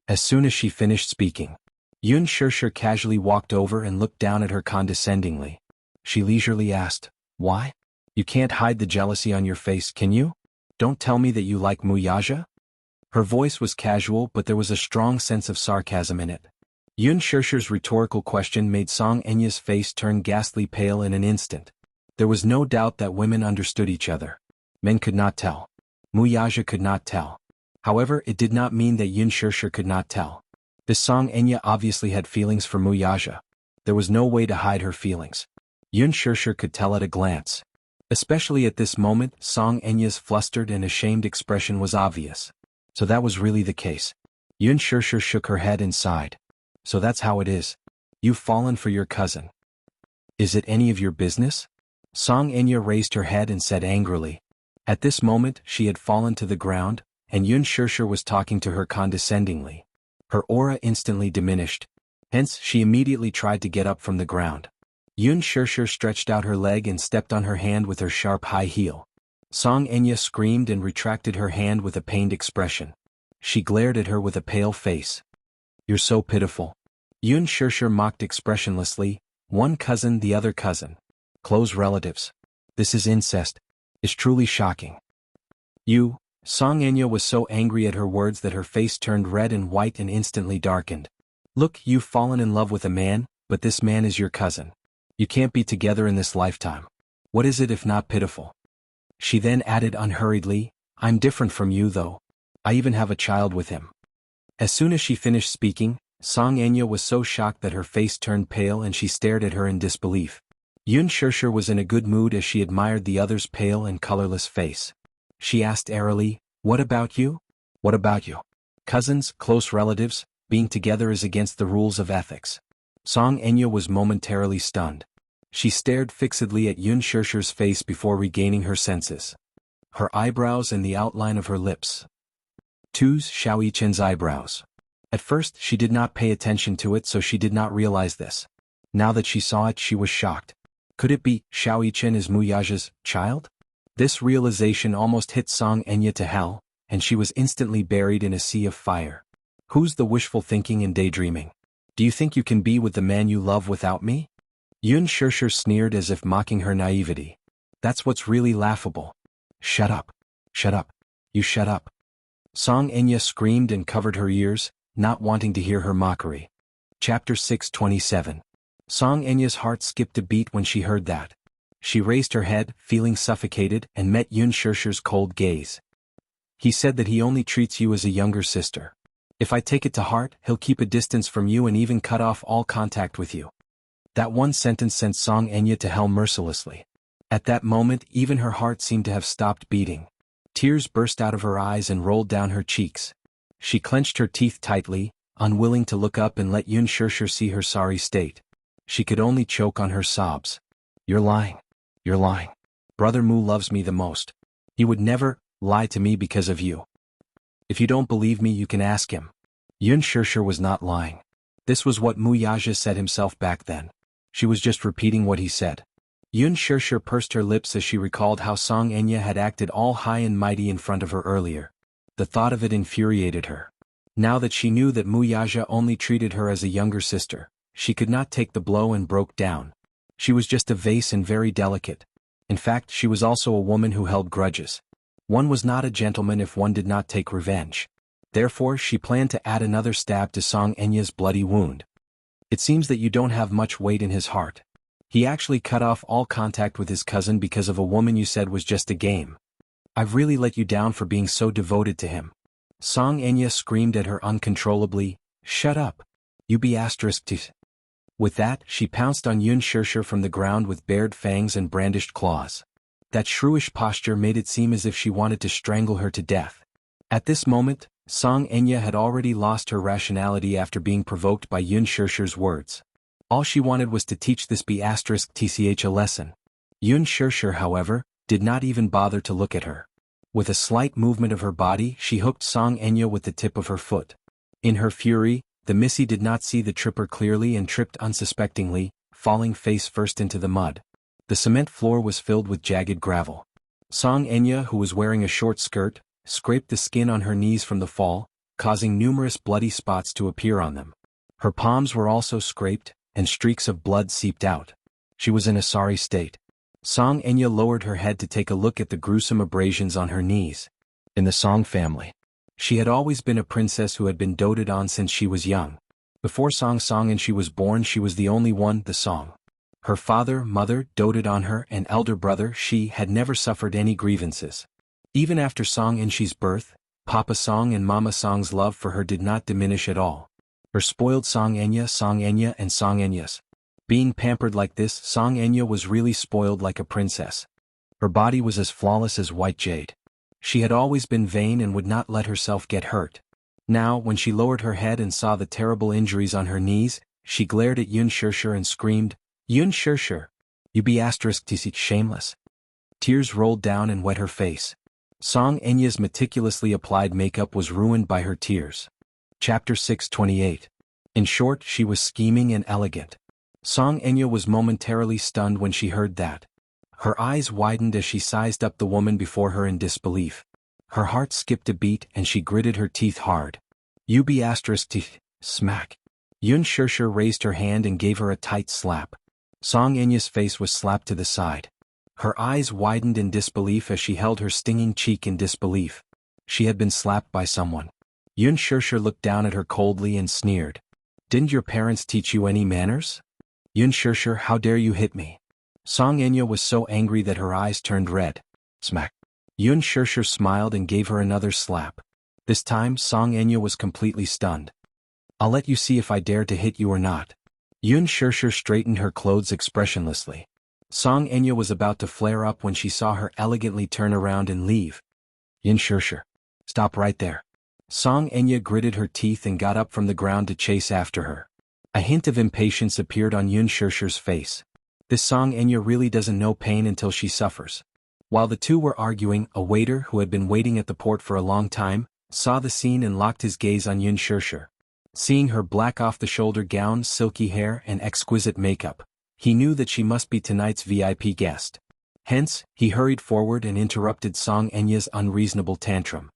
As soon as she finished speaking, Yun Shirshir casually walked over and looked down at her condescendingly. She leisurely asked, "Why? You can't hide the jealousy on your face, can you? Don't tell me that you like Mu Yaja?" Her voice was casual, but there was a strong sense of sarcasm in it. Yun Shirshir's rhetorical question made Song Enya's face turn ghastly pale in an instant. There was no doubt that women understood each other. Men could not tell. Mu Yaja could not tell. However, it did not mean that Yun Shirshir could not tell. This Song Enya obviously had feelings for Mu Yaja. There was no way to hide her feelings. Yun Shirshir could tell at a glance. Especially at this moment, Song Enya's flustered and ashamed expression was obvious. So that was really the case. Yun Shirshir shook her head and sighed. "So that's how it is. You've fallen for your cousin. Is it any of your business?" Song Enya raised her head and said angrily. At this moment, she had fallen to the ground, and Yun Shirshir was talking to her condescendingly. Her aura instantly diminished. Hence, she immediately tried to get up from the ground. Yun Shirshir stretched out her leg and stepped on her hand with her sharp high heel. Song Enya screamed and retracted her hand with a pained expression. She glared at her with a pale face. "You're so pitiful." Yun Shirshir mocked expressionlessly. "One cousin, the other cousin. Close relatives. This is incest. It's truly shocking." "You..." Song Enya was so angry at her words that her face turned red and white and instantly darkened. "Look, you've fallen in love with a man, but this man is your cousin. You can't be together in this lifetime. What is it if not pitiful?" She then added unhurriedly, "I'm different from you though. I even have a child with him." As soon as she finished speaking, Song Enya was so shocked that her face turned pale and she stared at her in disbelief. Yun Shirshir was in a good mood as she admired the other's pale and colorless face. She asked airily, "What about you? What about you? Cousins, close relatives, being together is against the rules of ethics." Song Enya was momentarily stunned. She stared fixedly at Yun Shirshir's face before regaining her senses. Her eyebrows and the outline of her lips. Two's Xiao Yichen's eyebrows. At first, she did not pay attention to it, so she did not realize this. Now that she saw it, she was shocked. Could it be Xiao Yichen is Mu Yaja's child? This realization almost hit Song Enya to hell, and she was instantly buried in a sea of fire. Who's the wishful thinking and daydreaming? Do you think you can be with the man you love without me? Yun Shirshir sneered as if mocking her naivety. That's what's really laughable. Shut up. Shut up. You shut up. Song Enya screamed and covered her ears, not wanting to hear her mockery. Chapter 627. Song Enya's heart skipped a beat when she heard that. She raised her head, feeling suffocated, and met Yun Shirshir's cold gaze. "He said that he only treats you as a younger sister. If I take it to heart, he'll keep a distance from you and even cut off all contact with you." That one sentence sent Song Enya to hell mercilessly. At that moment, even her heart seemed to have stopped beating. Tears burst out of her eyes and rolled down her cheeks. She clenched her teeth tightly, unwilling to look up and let Yun Shirshir see her sorry state. She could only choke on her sobs. "You're lying. You're lying. Brother Mu loves me the most. He would never lie to me because of you. If you don't believe me, you can ask him." Yun Shirshir was not lying. This was what Mu Yaja said himself back then. She was just repeating what he said. Yun Shirshir pursed her lips as she recalled how Song Enya had acted all high and mighty in front of her earlier. The thought of it infuriated her. Now that she knew that Mu Yaja only treated her as a younger sister, she could not take the blow and broke down. She was just a vase and very delicate. In fact, she was also a woman who held grudges. One was not a gentleman if one did not take revenge. Therefore, she planned to add another stab to Song Enya's bloody wound. It seems that you don't have much weight in his heart. He actually cut off all contact with his cousin because of a woman you said was just a game. I've really let you down for being so devoted to him. Song Enya screamed at her uncontrollably, "Shut up! You be ****. With that, she pounced on Yun Shirshir from the ground with bared fangs and brandished claws. That shrewish posture made it seem as if she wanted to strangle her to death. At this moment, Song Enya had already lost her rationality after being provoked by Yun Shirshir's words. All she wanted was to teach this ***tch a lesson. Yun Shirshir, however, did not even bother to look at her. With a slight movement of her body, she hooked Song Enya with the tip of her foot. In her fury, the Missy did not see the tripper clearly and tripped unsuspectingly, falling face first into the mud. The cement floor was filled with jagged gravel. Song Enya, who was wearing a short skirt, scraped the skin on her knees from the fall, causing numerous bloody spots to appear on them. Her palms were also scraped, and streaks of blood seeped out. She was in a sorry state. Song Enya lowered her head to take a look at the gruesome abrasions on her knees. In the Song family, she had always been a princess who had been doted on since she was young. Before Song and she was born, she was the only one, the Song. Her father, mother, doted on her, and elder brother, she had never suffered any grievances. Even after Song Inshi's birth, Papa Song and Mama Song's love for her did not diminish at all. Her spoiled Song Enya, and Song Enya's. Being pampered like this, Song Enya was really spoiled like a princess. Her body was as flawless as white jade. She had always been vain and would not let herself get hurt. Now, when she lowered her head and saw the terrible injuries on her knees, she glared at Yun Shirshir and screamed, "Yun Shirshir! You be ****tc shameless!" Tears rolled down and wet her face. Song Enya's meticulously applied makeup was ruined by her tears. Chapter 628. In short, she was scheming and elegant. Song Enya was momentarily stunned when she heard that. Her eyes widened as she sized up the woman before her in disbelief. Her heart skipped a beat and she gritted her teeth hard. "You be ****, smack." Yun Shirshir raised her hand and gave her a tight slap. Song Enya's face was slapped to the side. Her eyes widened in disbelief as she held her stinging cheek in disbelief. She had been slapped by someone. Yun Shirshir looked down at her coldly and sneered. "Didn't your parents teach you any manners? Yun Shirshir, how dare you hit me?" Song Enya was so angry that her eyes turned red. Smack. Yun Shirshir smiled and gave her another slap. This time, Song Enya was completely stunned. "I'll let you see if I dare to hit you or not." Yun Shirshir straightened her clothes expressionlessly. Song Enya was about to flare up when she saw her elegantly turn around and leave. "Yun Shirshir, stop right there." Song Enya gritted her teeth and got up from the ground to chase after her. A hint of impatience appeared on Yun Shirshir's face. This Song Enya really doesn't know pain until she suffers. While the two were arguing, a waiter who had been waiting at the port for a long time, saw the scene and locked his gaze on Yun Shirshir. Seeing her black off-the-shoulder gown, silky hair, and exquisite makeup, he knew that she must be tonight's VIP guest. Hence, he hurried forward and interrupted Song Enya's unreasonable tantrum.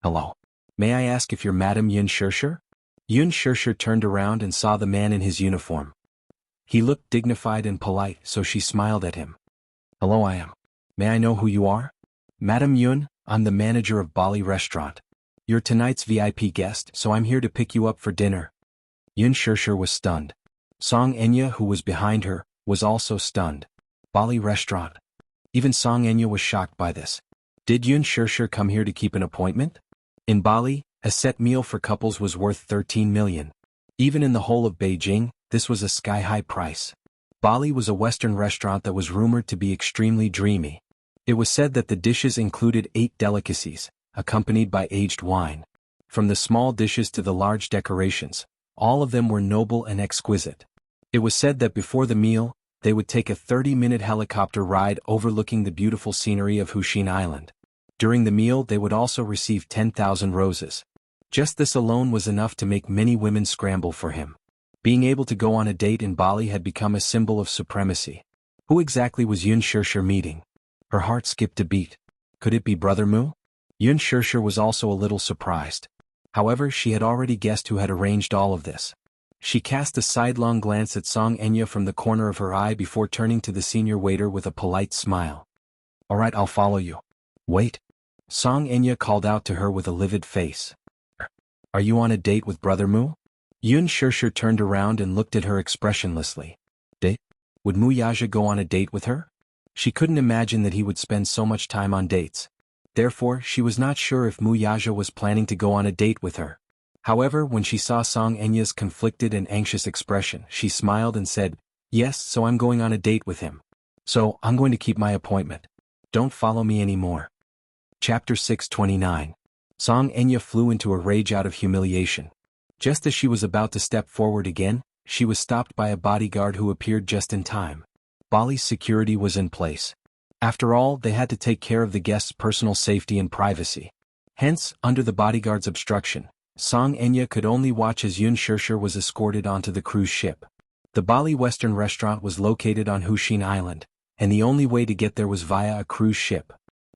"Hello. May I ask if you're Madam Yun Shirshir?" Yun Shirshir turned around and saw the man in his uniform. He looked dignified and polite, so she smiled at him. "Hello, I am. May I know who you are?" "Madam Yun, I'm the manager of Bali Restaurant. You're tonight's VIP guest, so I'm here to pick you up for dinner." Yun Shirshir was stunned. Song Enya, who was behind her, was also stunned. Bali Restaurant. Even Song Enya was shocked by this. Did Yun Shirshir come here to keep an appointment? In Bali, a set meal for couples was worth 13 million. Even in the whole of Beijing, this was a sky-high price. Bali was a Western restaurant that was rumored to be extremely dreamy. It was said that the dishes included 8 delicacies, accompanied by aged wine. From the small dishes to the large decorations, all of them were noble and exquisite. It was said that before the meal, they would take a 30-minute helicopter ride overlooking the beautiful scenery of Hushin Island. During the meal, they would also receive 10,000 roses. Just this alone was enough to make many women scramble for him. Being able to go on a date in Bali had become a symbol of supremacy. Who exactly was Yun Shirshir meeting? Her heart skipped a beat. Could it be Brother Mu? Yun Shirshir was also a little surprised. However, she had already guessed who had arranged all of this. She cast a sidelong glance at Song Enya from the corner of her eye before turning to the senior waiter with a polite smile. "All right, I'll follow you." "Wait." Song Enya called out to her with a livid face. "Are you on a date with Brother Mu?" Yun Shirsher turned around and looked at her expressionlessly. Date? Would Mu Yaja go on a date with her? She couldn't imagine that he would spend so much time on dates. Therefore, she was not sure if Mu Yaja was planning to go on a date with her. However, when she saw Song Enya's conflicted and anxious expression, she smiled and said, "Yes, so I'm going on a date with him. So, I'm going to keep my appointment. Don't follow me anymore." Chapter 629. Song Enya flew into a rage out of humiliation. Just as she was about to step forward again, she was stopped by a bodyguard who appeared just in time. Bali's security was in place. After all, they had to take care of the guests' personal safety and privacy. Hence, under the bodyguard's obstruction, Song Enya could only watch as Yun Shirsher was escorted onto the cruise ship. The Bali Western restaurant was located on Hushin Island, and the only way to get there was via a cruise ship.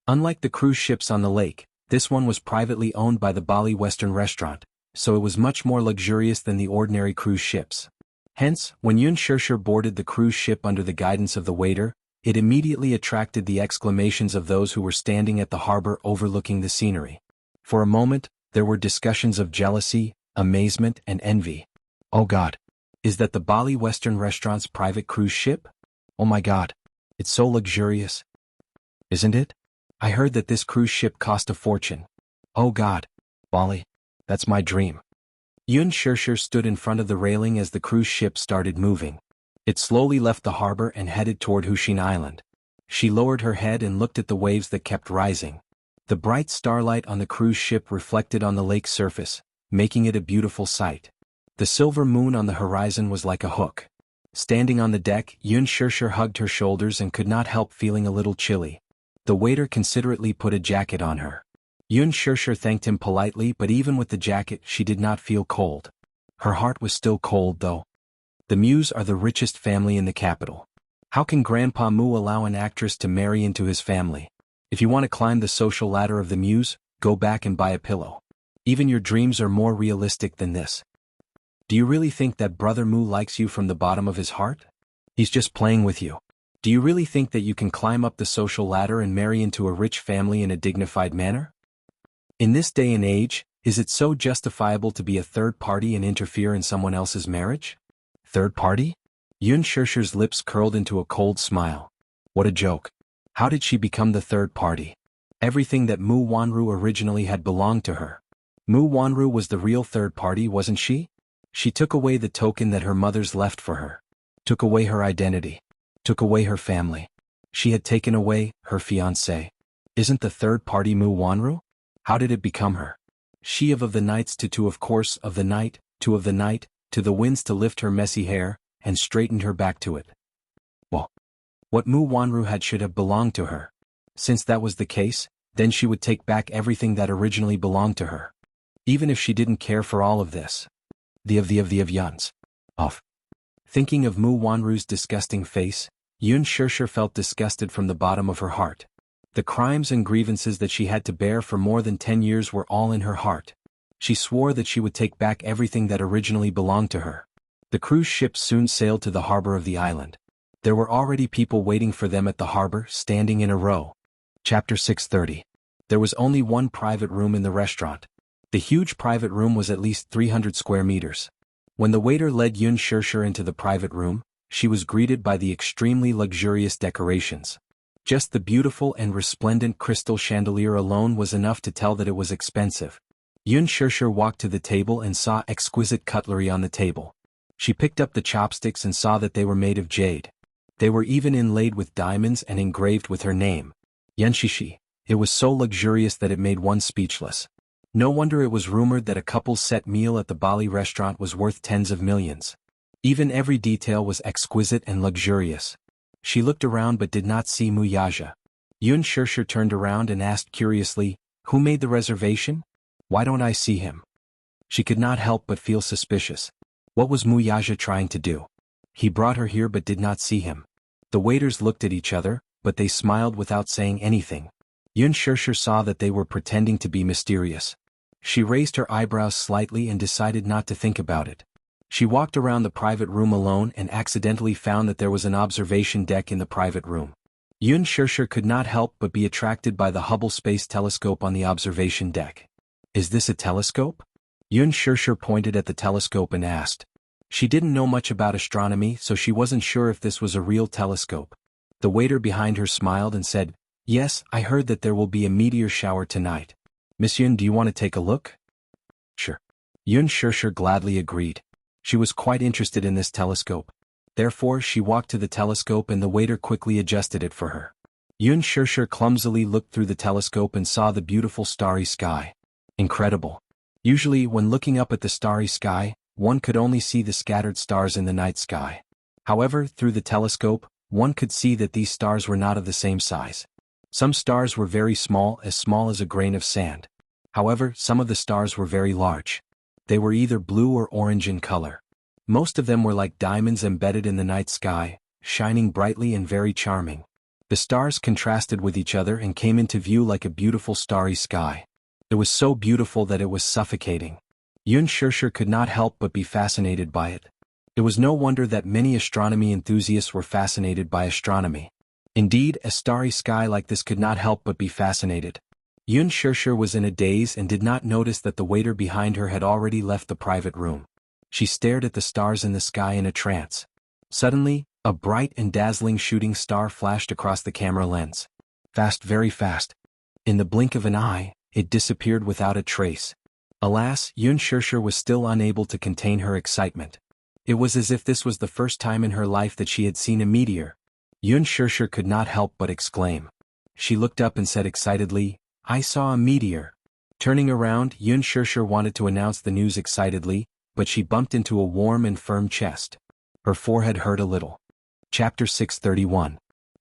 Unlike the cruise ships on the lake, this one was privately owned by the Bali Western restaurant, so it was much more luxurious than the ordinary cruise ships. Hence, when Yun Shirsher boarded the cruise ship under the guidance of the waiter, it immediately attracted the exclamations of those who were standing at the harbor overlooking the scenery. For a moment, there were discussions of jealousy, amazement, and envy. "Oh God! Is that the Bali Western restaurant's private cruise ship? Oh my God! It's so luxurious. Isn't it? I heard that this cruise ship cost a fortune. Oh God! Bali, that's my dream." Yun Shirsher stood in front of the railing as the cruise ship started moving. It slowly left the harbor and headed toward Hushin Island. She lowered her head and looked at the waves that kept rising. The bright starlight on the cruise ship reflected on the lake's surface, making it a beautiful sight. The silver moon on the horizon was like a hook. Standing on the deck, Yun Shirsher hugged her shoulders and could not help feeling a little chilly. The waiter considerately put a jacket on her. Yun Shirsher thanked him politely, but even with the jacket she did not feel cold. Her heart was still cold though. The Mews are the richest family in the capital. How can Grandpa Mu allow an actress to marry into his family? If you want to climb the social ladder of the Mews, go back and buy a pillow. Even your dreams are more realistic than this. Do you really think that Brother Mu likes you from the bottom of his heart? He's just playing with you. Do you really think that you can climb up the social ladder and marry into a rich family in a dignified manner? In this day and age, is it so justifiable to be a third party and interfere in someone else's marriage? Third party? Yun Shirsher's lips curled into a cold smile. What a joke. How did she become the third party? Everything that Mu Wanru originally had belonged to her. Mu Wanru was the real third party, wasn't she? She took away the token that her mothers left for her. Took away her identity. Took away her family. She had taken away her fiancé. Isn't the third party Mu Wanru? How did it become her? She of the nights to two of course of the night, two of the night, to the winds to lift her messy hair, and straightened her back to it. Well, what Mu Wanru had should have belonged to her. Since that was the case, then she would take back everything that originally belonged to her. Even if she didn't care for all of this. The of Yuns. Off. Thinking of Mu Wanru's disgusting face, Yun Shirsher felt disgusted from the bottom of her heart. The crimes and grievances that she had to bear for more than 10 years were all in her heart. She swore that she would take back everything that originally belonged to her. The cruise ship soon sailed to the harbor of the island. There were already people waiting for them at the harbor, standing in a row. Chapter 630. There was only one private room in the restaurant. The huge private room was at least 300 square meters. When the waiter led Yun Shirsher into the private room, she was greeted by the extremely luxurious decorations. Just the beautiful and resplendent crystal chandelier alone was enough to tell that it was expensive. Yun Shirsher walked to the table and saw exquisite cutlery on the table. She picked up the chopsticks and saw that they were made of jade. They were even inlaid with diamonds and engraved with her name. Yanshishi. It was so luxurious that it made one speechless. No wonder it was rumored that a couple's set meal at the Bali restaurant was worth tens of millions. Even every detail was exquisite and luxurious. She looked around but did not see Mu Yaja. Yun Shirsher turned around and asked curiously, "Who made the reservation? Why don't I see him?" She could not help but feel suspicious. What was Mu Yaja trying to do? He brought her here but did not see him. The waiters looked at each other, but they smiled without saying anything. Yun Shirsher saw that they were pretending to be mysterious. She raised her eyebrows slightly and decided not to think about it. She walked around the private room alone and accidentally found that there was an observation deck in the private room. Yun Shusher could not help but be attracted by the Hubble Space Telescope on the observation deck. Is this a telescope? Yun Shusher pointed at the telescope and asked. She didn't know much about astronomy, so she wasn't sure if this was a real telescope. The waiter behind her smiled and said, "Yes, I heard that there will be a meteor shower tonight. Miss Yun, do you want to take a look?" Sure. Yun Shusher gladly agreed. She was quite interested in this telescope. Therefore, she walked to the telescope and the waiter quickly adjusted it for her. Yun Shusher clumsily looked through the telescope and saw the beautiful starry sky. Incredible. Usually, when looking up at the starry sky, one could only see the scattered stars in the night sky. However, through the telescope, one could see that these stars were not of the same size. Some stars were very small as a grain of sand. However, some of the stars were very large. They were either blue or orange in color. Most of them were like diamonds embedded in the night sky, shining brightly and very charming. The stars contrasted with each other and came into view like a beautiful starry sky. It was so beautiful that it was suffocating. Yun Shusher could not help but be fascinated by it. It was no wonder that many astronomy enthusiasts were fascinated by astronomy. Indeed, a starry sky like this could not help but be fascinated. Yun Shusher was in a daze and did not notice that the waiter behind her had already left the private room. She stared at the stars in the sky in a trance. Suddenly, a bright and dazzling shooting star flashed across the camera lens. Fast, very fast. In the blink of an eye, it disappeared without a trace. Alas, Yun Shusher was still unable to contain her excitement. It was as if this was the first time in her life that she had seen a meteor. Yun Shusher could not help but exclaim. She looked up and said excitedly, "I saw a meteor." Turning around, Yun Shusher wanted to announce the news excitedly, but she bumped into a warm and firm chest. Her forehead hurt a little. Chapter 631.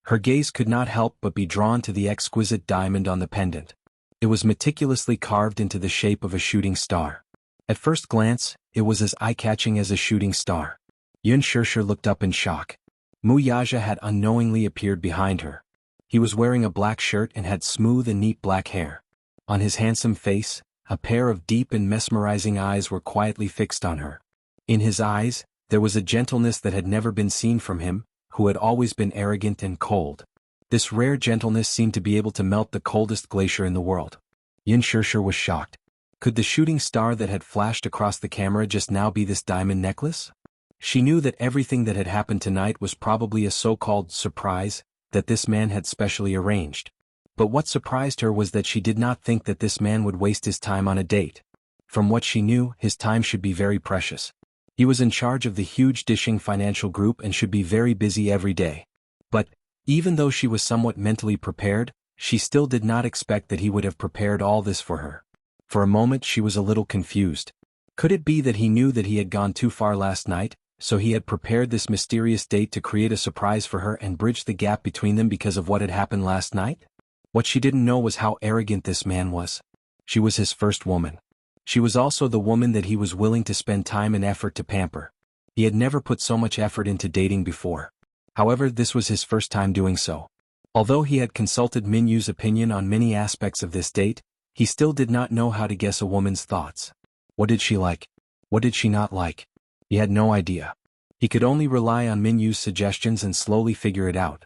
Her gaze could not help but be drawn to the exquisite diamond on the pendant. It was meticulously carved into the shape of a shooting star. At first glance, it was as eye-catching as a shooting star. Yun Shusher looked up in shock. Mu Yaja had unknowingly appeared behind her. He was wearing a black shirt and had smooth and neat black hair. On his handsome face, a pair of deep and mesmerizing eyes were quietly fixed on her. In his eyes, there was a gentleness that had never been seen from him, who had always been arrogant and cold. This rare gentleness seemed to be able to melt the coldest glacier in the world. Yun Shusher was shocked. Could the shooting star that had flashed across the camera just now be this diamond necklace? She knew that everything that had happened tonight was probably a so-called surprise that this man had specially arranged. But what surprised her was that she did not think that this man would waste his time on a date. From what she knew, his time should be very precious. He was in charge of the huge Dishing financial group and should be very busy every day. But, even though she was somewhat mentally prepared, she still did not expect that he would have prepared all this for her. For a moment she was a little confused. Could it be that he knew that he had gone too far last night, so he had prepared this mysterious date to create a surprise for her and bridge the gap between them because of what had happened last night? What she didn't know was how arrogant this man was. She was his first woman. She was also the woman that he was willing to spend time and effort to pamper. He had never put so much effort into dating before. However, this was his first time doing so. Although he had consulted Minyu's opinion on many aspects of this date, he still did not know how to guess a woman's thoughts. What did she like? What did she not like? He had no idea. He could only rely on Minyu's suggestions and slowly figure it out.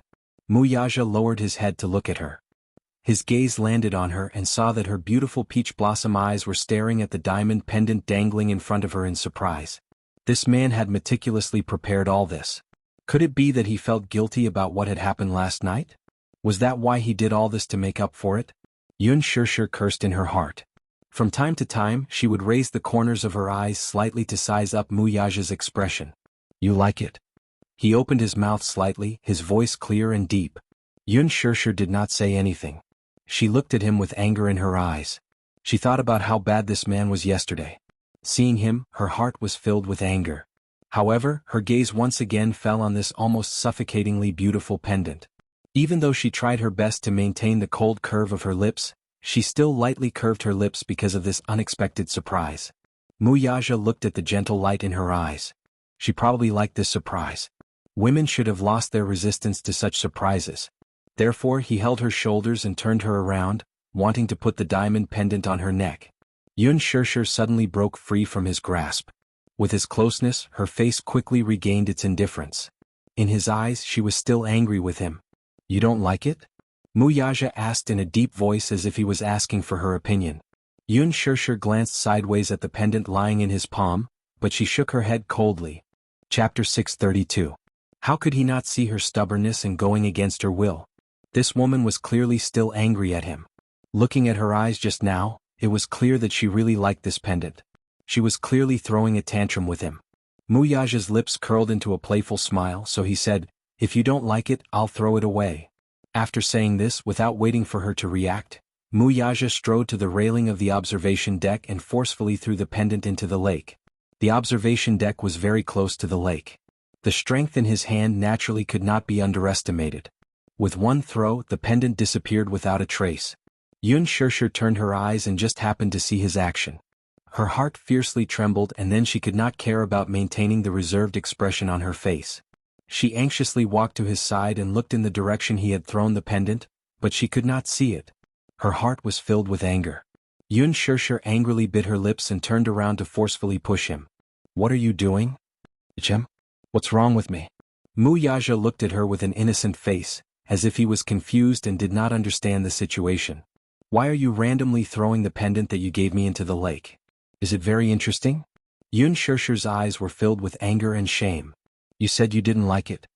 Mu Yaja lowered his head to look at her. His gaze landed on her and saw that her beautiful peach blossom eyes were staring at the diamond pendant dangling in front of her in surprise. This man had meticulously prepared all this. Could it be that he felt guilty about what had happened last night? Was that why he did all this to make up for it? Yun Shusher cursed in her heart. From time to time, she would raise the corners of her eyes slightly to size up Mu Yaja's expression. "You like it?" He opened his mouth slightly, his voice clear and deep. Yun Shusher did not say anything. She looked at him with anger in her eyes. She thought about how bad this man was yesterday. Seeing him, her heart was filled with anger. However, her gaze once again fell on this almost suffocatingly beautiful pendant. Even though she tried her best to maintain the cold curve of her lips, she still lightly curved her lips because of this unexpected surprise. Mu Yaja looked at the gentle light in her eyes. She probably liked this surprise. Women should have lost their resistance to such surprises. Therefore he held her shoulders and turned her around, wanting to put the diamond pendant on her neck. Yun Shusher suddenly broke free from his grasp. With his closeness, her face quickly regained its indifference. In his eyes, she was still angry with him. "You don't like it?" Muyaja asked in a deep voice as if he was asking for her opinion. Yun Shirshir glanced sideways at the pendant lying in his palm, but she shook her head coldly. Chapter 632. How could he not see her stubbornness and going against her will? This woman was clearly still angry at him. Looking at her eyes just now, it was clear that she really liked this pendant. She was clearly throwing a tantrum with him. Muyaja's lips curled into a playful smile, so he said, "If you don't like it, I'll throw it away." After saying this, without waiting for her to react, Muyaja strode to the railing of the observation deck and forcefully threw the pendant into the lake. The observation deck was very close to the lake. The strength in his hand naturally could not be underestimated. With one throw, the pendant disappeared without a trace. Yun Shirshir turned her eyes and just happened to see his action. Her heart fiercely trembled, and then she could not care about maintaining the reserved expression on her face. She anxiously walked to his side and looked in the direction he had thrown the pendant, but she could not see it. Her heart was filled with anger. Yun Shirshir angrily bit her lips and turned around to forcefully push him. "What are you doing? Jim? What's wrong with me?" Muyaja looked at her with an innocent face, as if he was confused and did not understand the situation. "Why are you randomly throwing the pendant that you gave me into the lake? Is it very interesting?" Yun Shirshir's eyes were filled with anger and shame. "You said you didn't like it."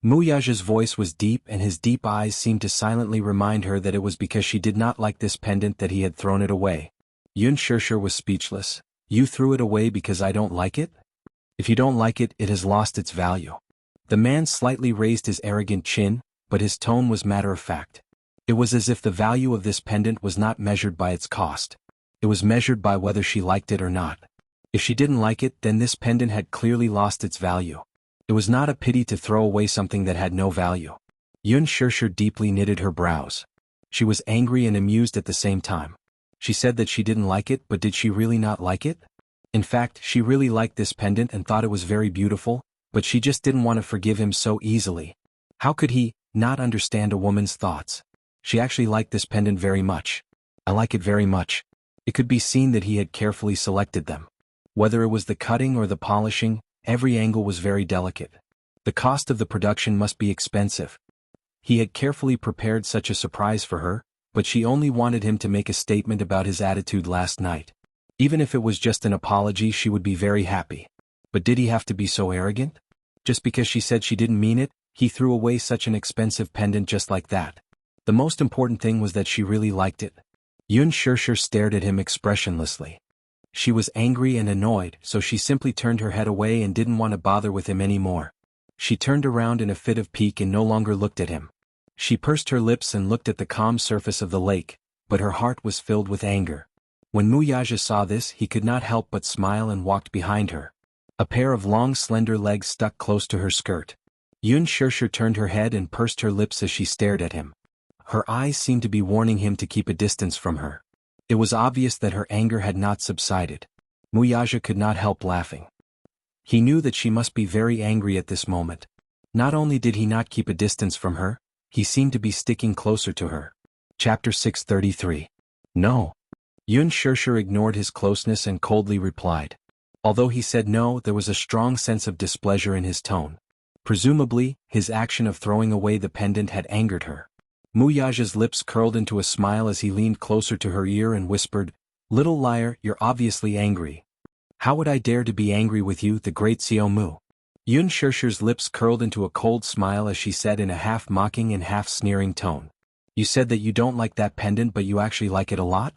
Muyaja's voice was deep, and his deep eyes seemed to silently remind her that it was because she did not like this pendant that he had thrown it away. Yun Shirshir was speechless. "You threw it away because I don't like it? If you don't like it, it has lost its value." The man slightly raised his arrogant chin, but his tone was matter-of-fact. It was as if the value of this pendant was not measured by its cost. It was measured by whether she liked it or not. If she didn't like it, then this pendant had clearly lost its value. It was not a pity to throw away something that had no value. Yun Shirshir deeply knitted her brows. She was angry and amused at the same time. She said that she didn't like it, but did she really not like it? In fact, she really liked this pendant and thought it was very beautiful, but she just didn't want to forgive him so easily. How could he not understand a woman's thoughts? She actually liked this pendant very much. "I like it very much." It could be seen that he had carefully selected them. Whether it was the cutting or the polishing, every angle was very delicate. The cost of the production must be expensive. He had carefully prepared such a surprise for her, but she only wanted him to make a statement about his attitude last night. Even if it was just an apology, she would be very happy. But did he have to be so arrogant? Just because she said she didn't mean it, he threw away such an expensive pendant just like that. The most important thing was that she really liked it. Yun Shirshir stared at him expressionlessly. She was angry and annoyed, so she simply turned her head away and didn't want to bother with him anymore. She turned around in a fit of pique and no longer looked at him. She pursed her lips and looked at the calm surface of the lake, but her heart was filled with anger. When Muyaja saw this, he could not help but smile and walked behind her. A pair of long slender legs stuck close to her skirt. Yun Shirshir turned her head and pursed her lips as she stared at him. Her eyes seemed to be warning him to keep a distance from her. It was obvious that her anger had not subsided. Muyaja could not help laughing. He knew that she must be very angry at this moment. Not only did he not keep a distance from her, he seemed to be sticking closer to her. Chapter 633. No. Yun Shirshir ignored his closeness and coldly replied. Although he said no, there was a strong sense of displeasure in his tone. Presumably, his action of throwing away the pendant had angered her. Muyaja's lips curled into a smile as he leaned closer to her ear and whispered, "Little liar, you're obviously angry." "How would I dare to be angry with you, the great Xiao Mu?" Yun Shirshir's lips curled into a cold smile as she said in a half-mocking and half-sneering tone. "You said that you don't like that pendant, but you actually like it a lot?"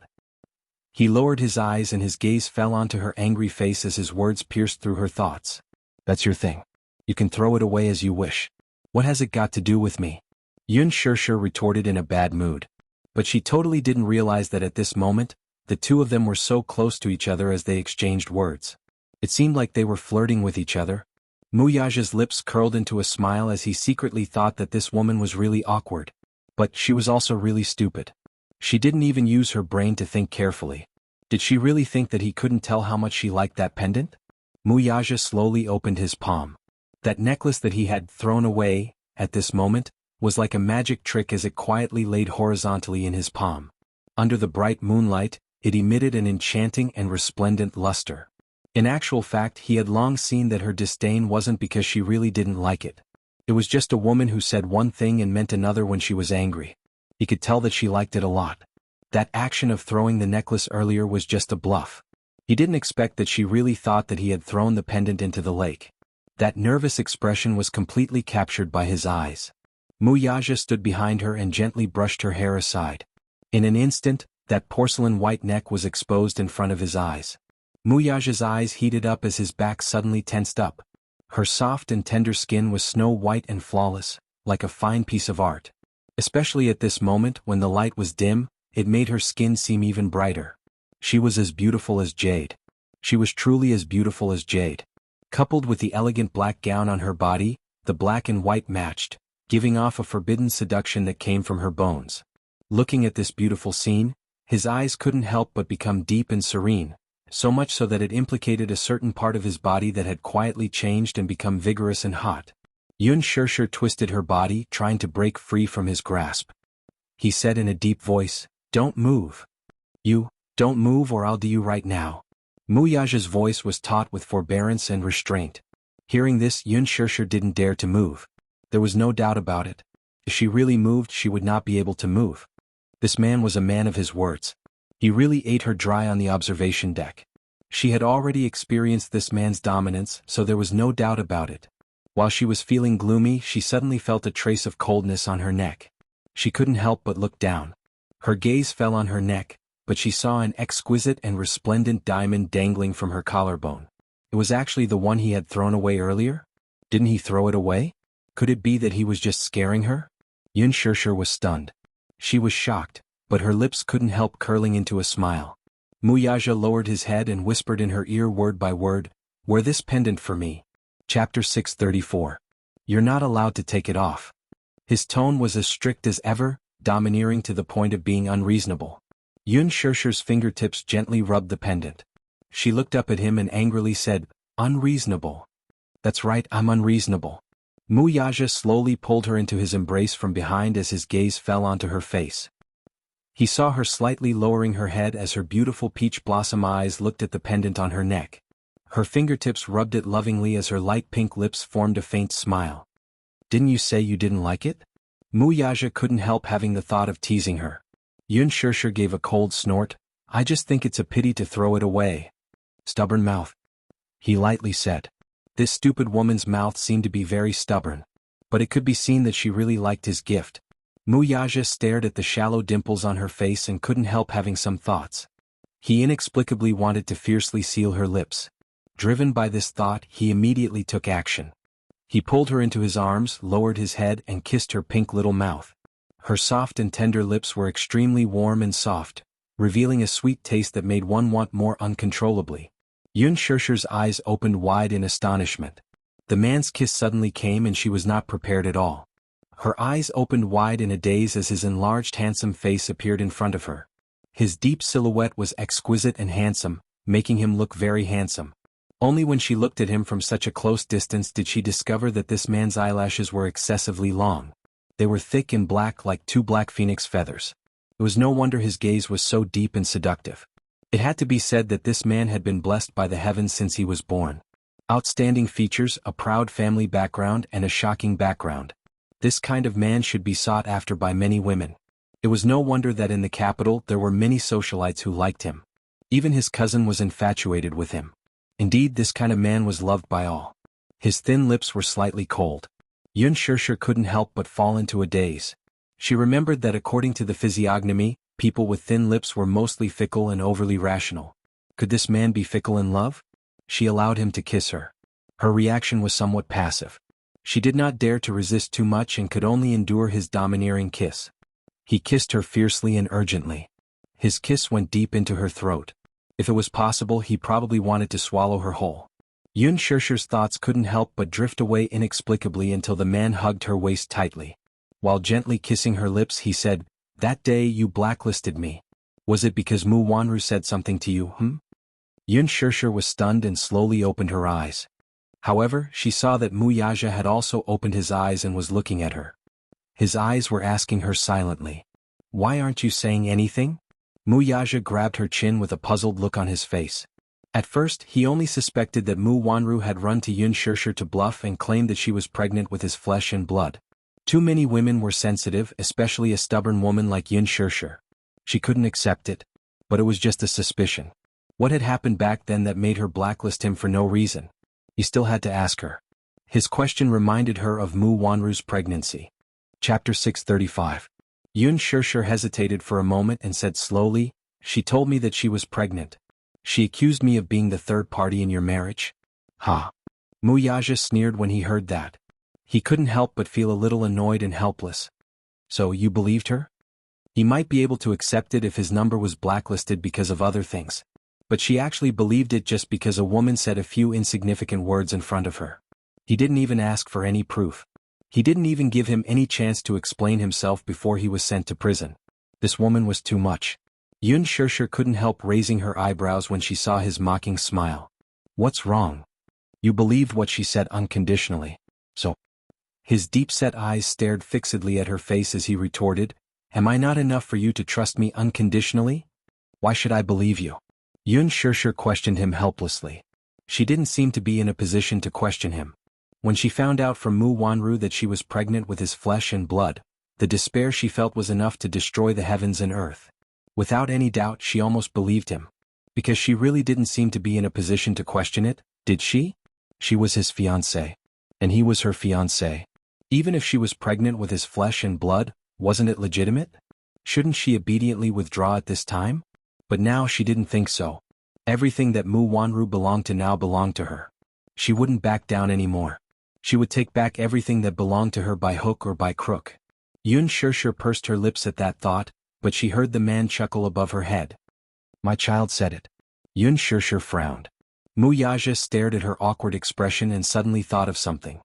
He lowered his eyes and his gaze fell onto her angry face as his words pierced through her thoughts. "That's your thing. You can throw it away as you wish. What has it got to do with me?" Yun Shirshir retorted in a bad mood. But she totally didn't realize that at this moment, the two of them were so close to each other as they exchanged words. It seemed like they were flirting with each other. Muyaja's lips curled into a smile as he secretly thought that this woman was really awkward. But she was also really stupid. She didn't even use her brain to think carefully. Did she really think that he couldn't tell how much she liked that pendant? Muyaja slowly opened his palm. That necklace that he had thrown away, at this moment, was like a magic trick as it quietly laid horizontally in his palm. Under the bright moonlight, it emitted an enchanting and resplendent luster. In actual fact, he had long seen that her disdain wasn't because she really didn't like it. It was just a woman who said one thing and meant another when she was angry. He could tell that she liked it a lot. That action of throwing the necklace earlier was just a bluff. He didn't expect that she really thought that he had thrown the pendant into the lake. That nervous expression was completely captured by his eyes. Wuxia stood behind her and gently brushed her hair aside. In an instant, that porcelain white neck was exposed in front of his eyes. Wuxia's eyes heated up as his back suddenly tensed up. Her soft and tender skin was snow white and flawless, like a fine piece of art. Especially at this moment when the light was dim, it made her skin seem even brighter. She was as beautiful as jade. She was truly as beautiful as jade. Coupled with the elegant black gown on her body, the black and white matched, giving off a forbidden seduction that came from her bones. Looking at this beautiful scene, his eyes couldn't help but become deep and serene, so much so that it implicated a certain part of his body that had quietly changed and become vigorous and hot. Yun Shirshir twisted her body, trying to break free from his grasp. He said in a deep voice, "Don't move. Don't move or I'll do you right now." Wuxia's voice was taut with forbearance and restraint. Hearing this, Yun Shirshir didn't dare to move. There was no doubt about it. If she really moved, she would not be able to move. This man was a man of his words. He really ate her dry on the observation deck. She had already experienced this man's dominance, so there was no doubt about it. While she was feeling gloomy, she suddenly felt a trace of coldness on her neck. She couldn't help but look down. Her gaze fell on her neck, but she saw an exquisite and resplendent diamond dangling from her collarbone. It was actually the one he had thrown away earlier? Didn't he throw it away? Could it be that he was just scaring her? Yun Shirshir was stunned. She was shocked, but her lips couldn't help curling into a smile. Wuxia lowered his head and whispered in her ear word by word, "Wear this pendant for me." Chapter 634. You're not allowed to take it off. His tone was as strict as ever, domineering to the point of being unreasonable. Yun Shirshir's fingertips gently rubbed the pendant. She looked up at him and angrily said, "Unreasonable." "That's right, I'm unreasonable." Wuxia slowly pulled her into his embrace from behind as his gaze fell onto her face. He saw her slightly lowering her head as her beautiful peach blossom eyes looked at the pendant on her neck. Her fingertips rubbed it lovingly as her light pink lips formed a faint smile. "Didn't you say you didn't like it?" Wuxia couldn't help having the thought of teasing her. Yun Shirshir gave a cold snort. "I just think it's a pity to throw it away." "Stubborn mouth," he lightly said. This stupid woman's mouth seemed to be very stubborn. But it could be seen that she really liked his gift. Wuxia stared at the shallow dimples on her face and couldn't help having some thoughts. He inexplicably wanted to fiercely seal her lips. Driven by this thought, he immediately took action. He pulled her into his arms, lowered his head and kissed her pink little mouth. Her soft and tender lips were extremely warm and soft, revealing a sweet taste that made one want more uncontrollably. Yun Shirshir's eyes opened wide in astonishment. The man's kiss suddenly came and she was not prepared at all. Her eyes opened wide in a daze as his enlarged handsome face appeared in front of her. His deep silhouette was exquisite and handsome, making him look very handsome. Only when she looked at him from such a close distance did she discover that this man's eyelashes were excessively long. They were thick and black like two black phoenix feathers. It was no wonder his gaze was so deep and seductive. It had to be said that this man had been blessed by the heavens since he was born. Outstanding features, a proud family background and a shocking background. This kind of man should be sought after by many women. It was no wonder that in the capital there were many socialites who liked him. Even his cousin was infatuated with him. Indeed, this kind of man was loved by all. His thin lips were slightly cold. Yun Shirshir couldn't help but fall into a daze. She remembered that according to the physiognomy, people with thin lips were mostly fickle and overly rational. Could this man be fickle in love? She allowed him to kiss her. Her reaction was somewhat passive. She did not dare to resist too much and could only endure his domineering kiss. He kissed her fiercely and urgently. His kiss went deep into her throat. If it was possible, he probably wanted to swallow her whole. Yun Shirshir's thoughts couldn't help but drift away inexplicably until the man hugged her waist tightly. While gently kissing her lips, he said, "That day you blacklisted me. Was it because Mu Wanru said something to you, Yun Shirshir was stunned and slowly opened her eyes. However, she saw that Wuxia had also opened his eyes and was looking at her. His eyes were asking her silently, "Why aren't you saying anything?" Wuxia grabbed her chin with a puzzled look on his face. At first, he only suspected that Mu Wanru had run to Yun Shishir to bluff and claim that she was pregnant with his flesh and blood. Too many women were sensitive, especially a stubborn woman like Yun Shishir. She couldn't accept it. But it was just a suspicion. What had happened back then that made her blacklist him for no reason? He still had to ask her. His question reminded her of Mu Wanru's pregnancy. Chapter 635. Yun Shishir hesitated for a moment and said slowly, "She told me that she was pregnant. She accused me of being the third party in your marriage." Ha! Mu Yaja sneered when he heard that. He couldn't help but feel a little annoyed and helpless. So you believed her? He might be able to accept it if his number was blacklisted because of other things. But she actually believed it just because a woman said a few insignificant words in front of her. He didn't even ask for any proof. He didn't even give him any chance to explain himself before he was sent to prison. This woman was too much. Yun Shishir couldn't help raising her eyebrows when she saw his mocking smile. What's wrong? You believed what she said unconditionally. So? His deep-set eyes stared fixedly at her face as he retorted, "Am I not enough for you to trust me unconditionally? Why should I believe you?" Yun Shishir questioned him helplessly. She didn't seem to be in a position to question him. When she found out from Mu Wanru that she was pregnant with his flesh and blood, the despair she felt was enough to destroy the heavens and earth. Without any doubt, she almost believed him. Because she really didn't seem to be in a position to question it, did she? She was his fiancé. And he was her fiancé. Even if she was pregnant with his flesh and blood, wasn't it legitimate? Shouldn't she obediently withdraw at this time? But now she didn't think so. Everything that Mu Wanru belonged to now belonged to her. She wouldn't back down anymore. She would take back everything that belonged to her by hook or by crook. Yun Shishir pursed her lips at that thought, but she heard the man chuckle above her head. "My child said it." Yun Shishir frowned. Mu Yaja stared at her awkward expression and suddenly thought of something.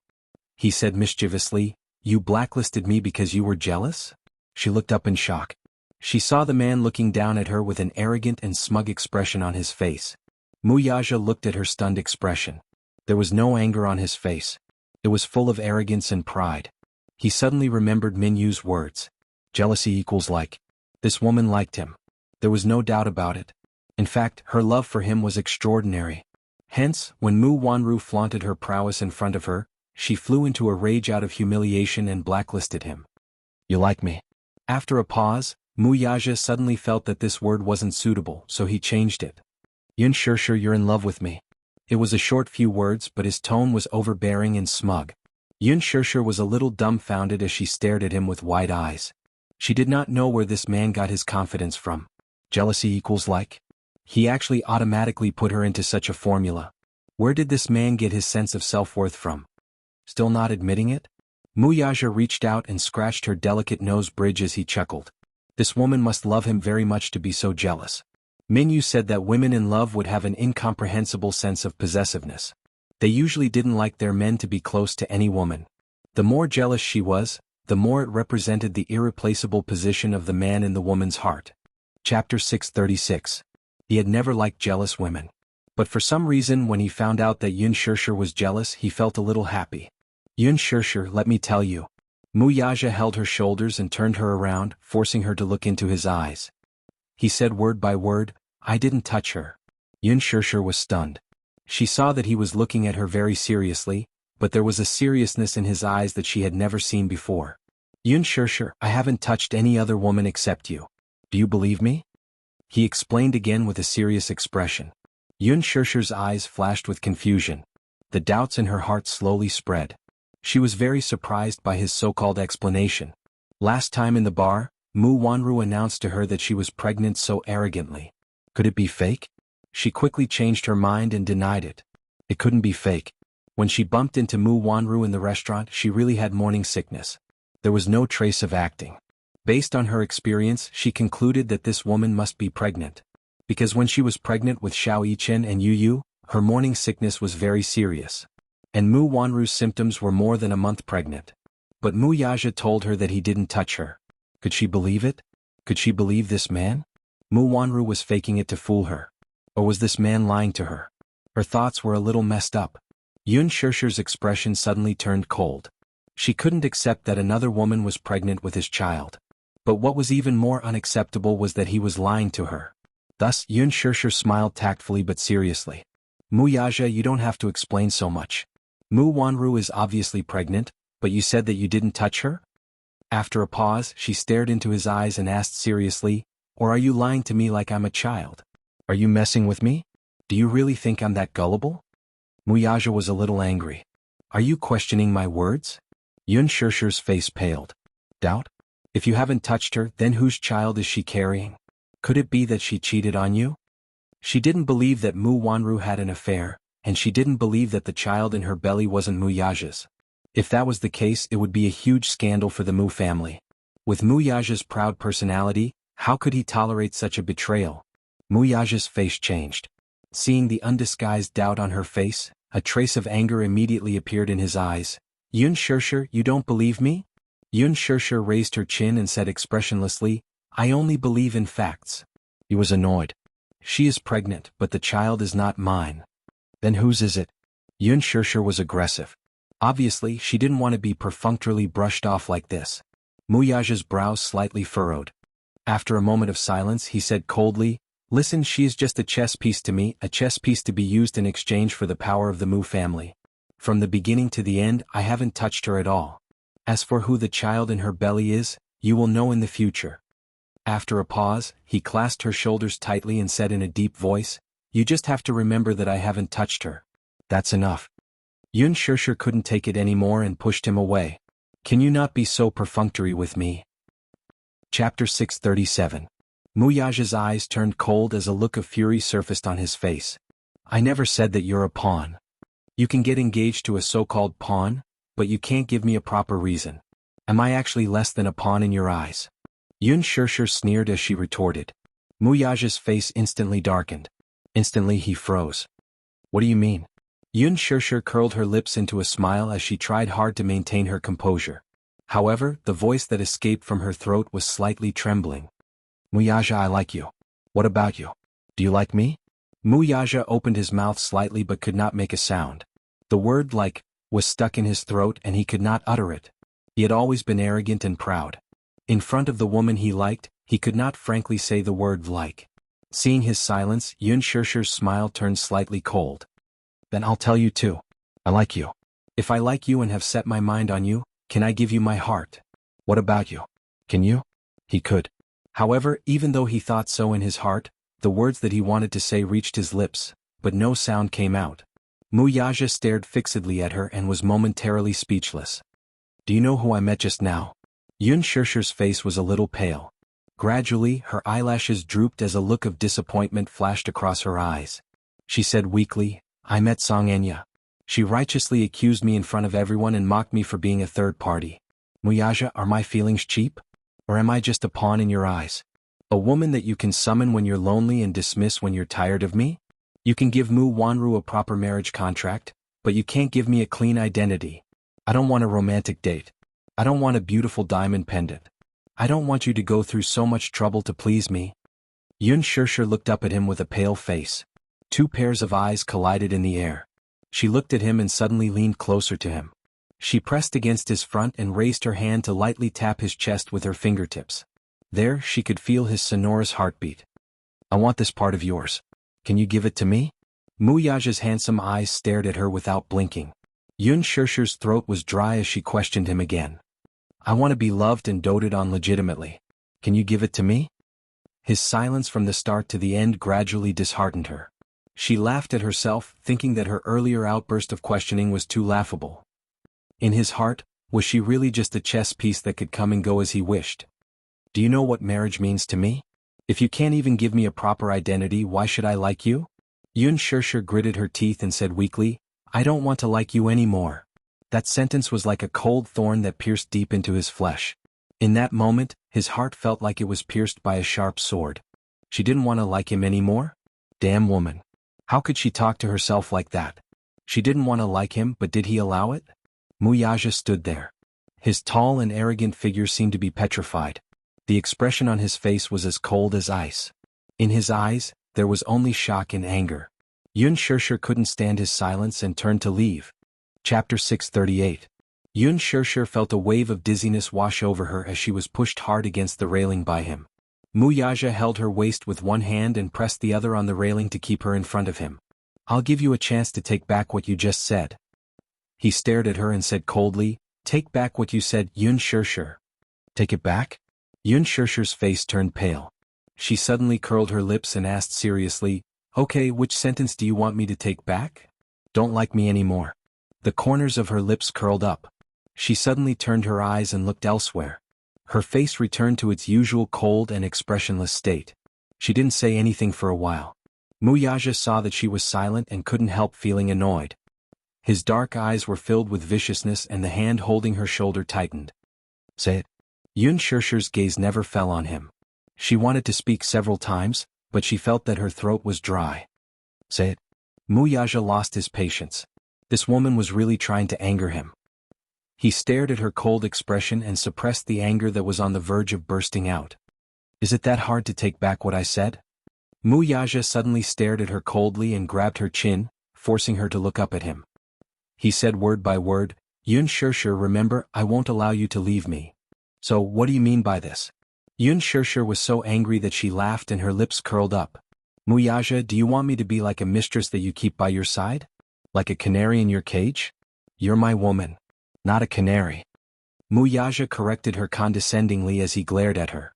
He said mischievously, "You blacklisted me because you were jealous?" She looked up in shock. She saw the man looking down at her with an arrogant and smug expression on his face. Mu Yaja looked at her stunned expression. There was no anger on his face. It was full of arrogance and pride. He suddenly remembered Minyu's words. Jealousy equals like. This woman liked him. There was no doubt about it. In fact, her love for him was extraordinary. Hence, when Mu Wanru flaunted her prowess in front of her, she flew into a rage out of humiliation and blacklisted him. "You like me?" After a pause, Mu Yaja suddenly felt that this word wasn't suitable, so he changed it. "Yun Shishir, you're in love with me." It was a short few words, but his tone was overbearing and smug. Yun Shishir was a little dumbfounded as she stared at him with wide eyes. She did not know where this man got his confidence from. Jealousy equals like? He actually automatically put her into such a formula. Where did this man get his sense of self-worth from? Still not admitting it? Mu Yaja reached out and scratched her delicate nose bridge as he chuckled. This woman must love him very much to be so jealous. Minyu said that women in love would have an incomprehensible sense of possessiveness. They usually didn't like their men to be close to any woman. The more jealous she was, the more it represented the irreplaceable position of the man in the woman's heart. Chapter 636. He had never liked jealous women. But for some reason when he found out that Yun Shishir was jealous he felt a little happy. "Yun Shishir, let me tell you." Mu Yaja held her shoulders and turned her around, forcing her to look into his eyes. He said word by word, "I didn't touch her." Yun Shishir was stunned. She saw that he was looking at her very seriously, but there was a seriousness in his eyes that she had never seen before. "Yun Shishir, I haven't touched any other woman except you. Do you believe me?" He explained again with a serious expression. Yun Shishir's eyes flashed with confusion. The doubts in her heart slowly spread. She was very surprised by his so-called explanation. Last time in the bar, Mu Wanru announced to her that she was pregnant so arrogantly. Could it be fake? She quickly changed her mind and denied it. It couldn't be fake. When she bumped into Mu Wanru in the restaurant, she really had morning sickness. There was no trace of acting. Based on her experience, she concluded that this woman must be pregnant. Because when she was pregnant with Xiao Yichen and Yu Yu, her morning sickness was very serious. And Mu Wanru's symptoms were more than a month pregnant. But Mu Yaja told her that he didn't touch her. Could she believe it? Could she believe this man? Mu Wanru was faking it to fool her. Or was this man lying to her? Her thoughts were a little messed up. Yun Shishir's expression suddenly turned cold. She couldn't accept that another woman was pregnant with his child. But what was even more unacceptable was that he was lying to her. Thus, Yun Shirshir smiled tactfully but seriously. Mu Yaja, you don't have to explain so much. Mu Wanru is obviously pregnant, but you said that you didn't touch her? After a pause, she stared into his eyes and asked seriously, or are you lying to me like I'm a child? Are you messing with me? Do you really think I'm that gullible? Mu Yaja was a little angry. Are you questioning my words? Yun Shirshir's face paled. Doubt? If you haven't touched her, then whose child is she carrying? Could it be that she cheated on you? She didn't believe that Mu Wanru had an affair, and she didn't believe that the child in her belly wasn't Mu Yaja's. If that was the case, it would be a huge scandal for the Mu family. With Mu Yaja's proud personality, how could he tolerate such a betrayal? Mu Yaja's face changed. Seeing the undisguised doubt on her face, a trace of anger immediately appeared in his eyes. Yun Shirshir, you don't believe me? Yun Shirshir raised her chin and said expressionlessly, I only believe in facts. He was annoyed. She is pregnant, but the child is not mine. Then whose is it? Yun Shirshir was aggressive. Obviously, she didn't want to be perfunctorily brushed off like this. Mu Yaja's brows slightly furrowed. After a moment of silence, he said coldly, Listen, she is just a chess piece to me, a chess piece to be used in exchange for the power of the Mu family. From the beginning to the end, I haven't touched her at all. As for who the child in her belly is, you will know in the future. After a pause, he clasped her shoulders tightly and said in a deep voice, You just have to remember that I haven't touched her. That's enough. Yun Shirshir couldn't take it anymore and pushed him away. Can you not be so perfunctory with me? Chapter 637. Mu Yaja's eyes turned cold as a look of fury surfaced on his face. I never said that you're a pawn. You can get engaged to a so-called pawn, but you can't give me a proper reason. Am I actually less than a pawn in your eyes? Yun Shirshir sneered as she retorted. Mu Yaja's face instantly darkened. Instantly he froze. What do you mean? Yun Shirshir curled her lips into a smile as she tried hard to maintain her composure. However, the voice that escaped from her throat was slightly trembling. Mu Yaja, I like you. What about you? Do you like me? Mu Yaja opened his mouth slightly but could not make a sound. The word like was stuck in his throat and he could not utter it. He had always been arrogant and proud. In front of the woman he liked, he could not frankly say the word like. Seeing his silence, Yun Shirshir's smile turned slightly cold. Then I'll tell you too. I like you. If I like you and have set my mind on you, can I give you my heart? What about you? Can you? He could. However, even though he thought so in his heart, the words that he wanted to say reached his lips, but no sound came out. Mu Yaja stared fixedly at her and was momentarily speechless. Do you know who I met just now? Yun Shirshir's face was a little pale. Gradually, her eyelashes drooped as a look of disappointment flashed across her eyes. She said weakly, I met Song Enya. She righteously accused me in front of everyone and mocked me for being a third party. Mu Yaja, are my feelings cheap? Or am I just a pawn in your eyes? A woman that you can summon when you're lonely and dismiss when you're tired of me? You can give Mu Wanru a proper marriage contract, but you can't give me a clean identity. I don't want a romantic date. I don't want a beautiful diamond pendant. I don't want you to go through so much trouble to please me. Yun Shirshir looked up at him with a pale face. Two pairs of eyes collided in the air. She looked at him and suddenly leaned closer to him. She pressed against his front and raised her hand to lightly tap his chest with her fingertips. There, she could feel his sonorous heartbeat. I want this part of yours. Can you give it to me? Mu Yaja's handsome eyes stared at her without blinking. Yun Shirshir's throat was dry as she questioned him again. I want to be loved and doted on legitimately. Can you give it to me? His silence from the start to the end gradually disheartened her. She laughed at herself, thinking that her earlier outburst of questioning was too laughable. In his heart, was she really just a chess piece that could come and go as he wished? Do you know what marriage means to me? If you can't even give me a proper identity, why should I like you? Yun Shirshir gritted her teeth and said weakly, I don't want to like you anymore. That sentence was like a cold thorn that pierced deep into his flesh. In that moment, his heart felt like it was pierced by a sharp sword. She didn't want to like him anymore? Damn woman. How could she talk to herself like that? She didn't want to like him, but did he allow it? Mu Yaja stood there. His tall and arrogant figure seemed to be petrified. The expression on his face was as cold as ice. In his eyes, there was only shock and anger. Yun Shirshir couldn't stand his silence and turned to leave. Chapter 638. Yun Shirshir felt a wave of dizziness wash over her as she was pushed hard against the railing by him. Muyaja held her waist with one hand and pressed the other on the railing to keep her in front of him. I'll give you a chance to take back what you just said. He stared at her and said coldly, take back what you said, Yun Shirshir. Take it back? Yun Shirshir's face turned pale. She suddenly curled her lips and asked seriously, okay, which sentence do you want me to take back? Don't like me anymore. The corners of her lips curled up. She suddenly turned her eyes and looked elsewhere. Her face returned to its usual cold and expressionless state. She didn't say anything for a while. Muyaja saw that she was silent and couldn't help feeling annoyed. His dark eyes were filled with viciousness and the hand holding her shoulder tightened. Say it. Yun Shirshir's gaze never fell on him. She wanted to speak several times, but she felt that her throat was dry. Say it. Muyaja lost his patience. This woman was really trying to anger him. He stared at her cold expression and suppressed the anger that was on the verge of bursting out. Is it that hard to take back what I said? Muyaja suddenly stared at her coldly and grabbed her chin, forcing her to look up at him. He said word by word, Yun Shirshir, remember, I won't allow you to leave me. So, what do you mean by this? Yun Shirshir was so angry that she laughed and her lips curled up. Muyaja, do you want me to be like a mistress that you keep by your side? Like a canary in your cage? You're my woman. Not a canary. Muyaja corrected her condescendingly as he glared at her.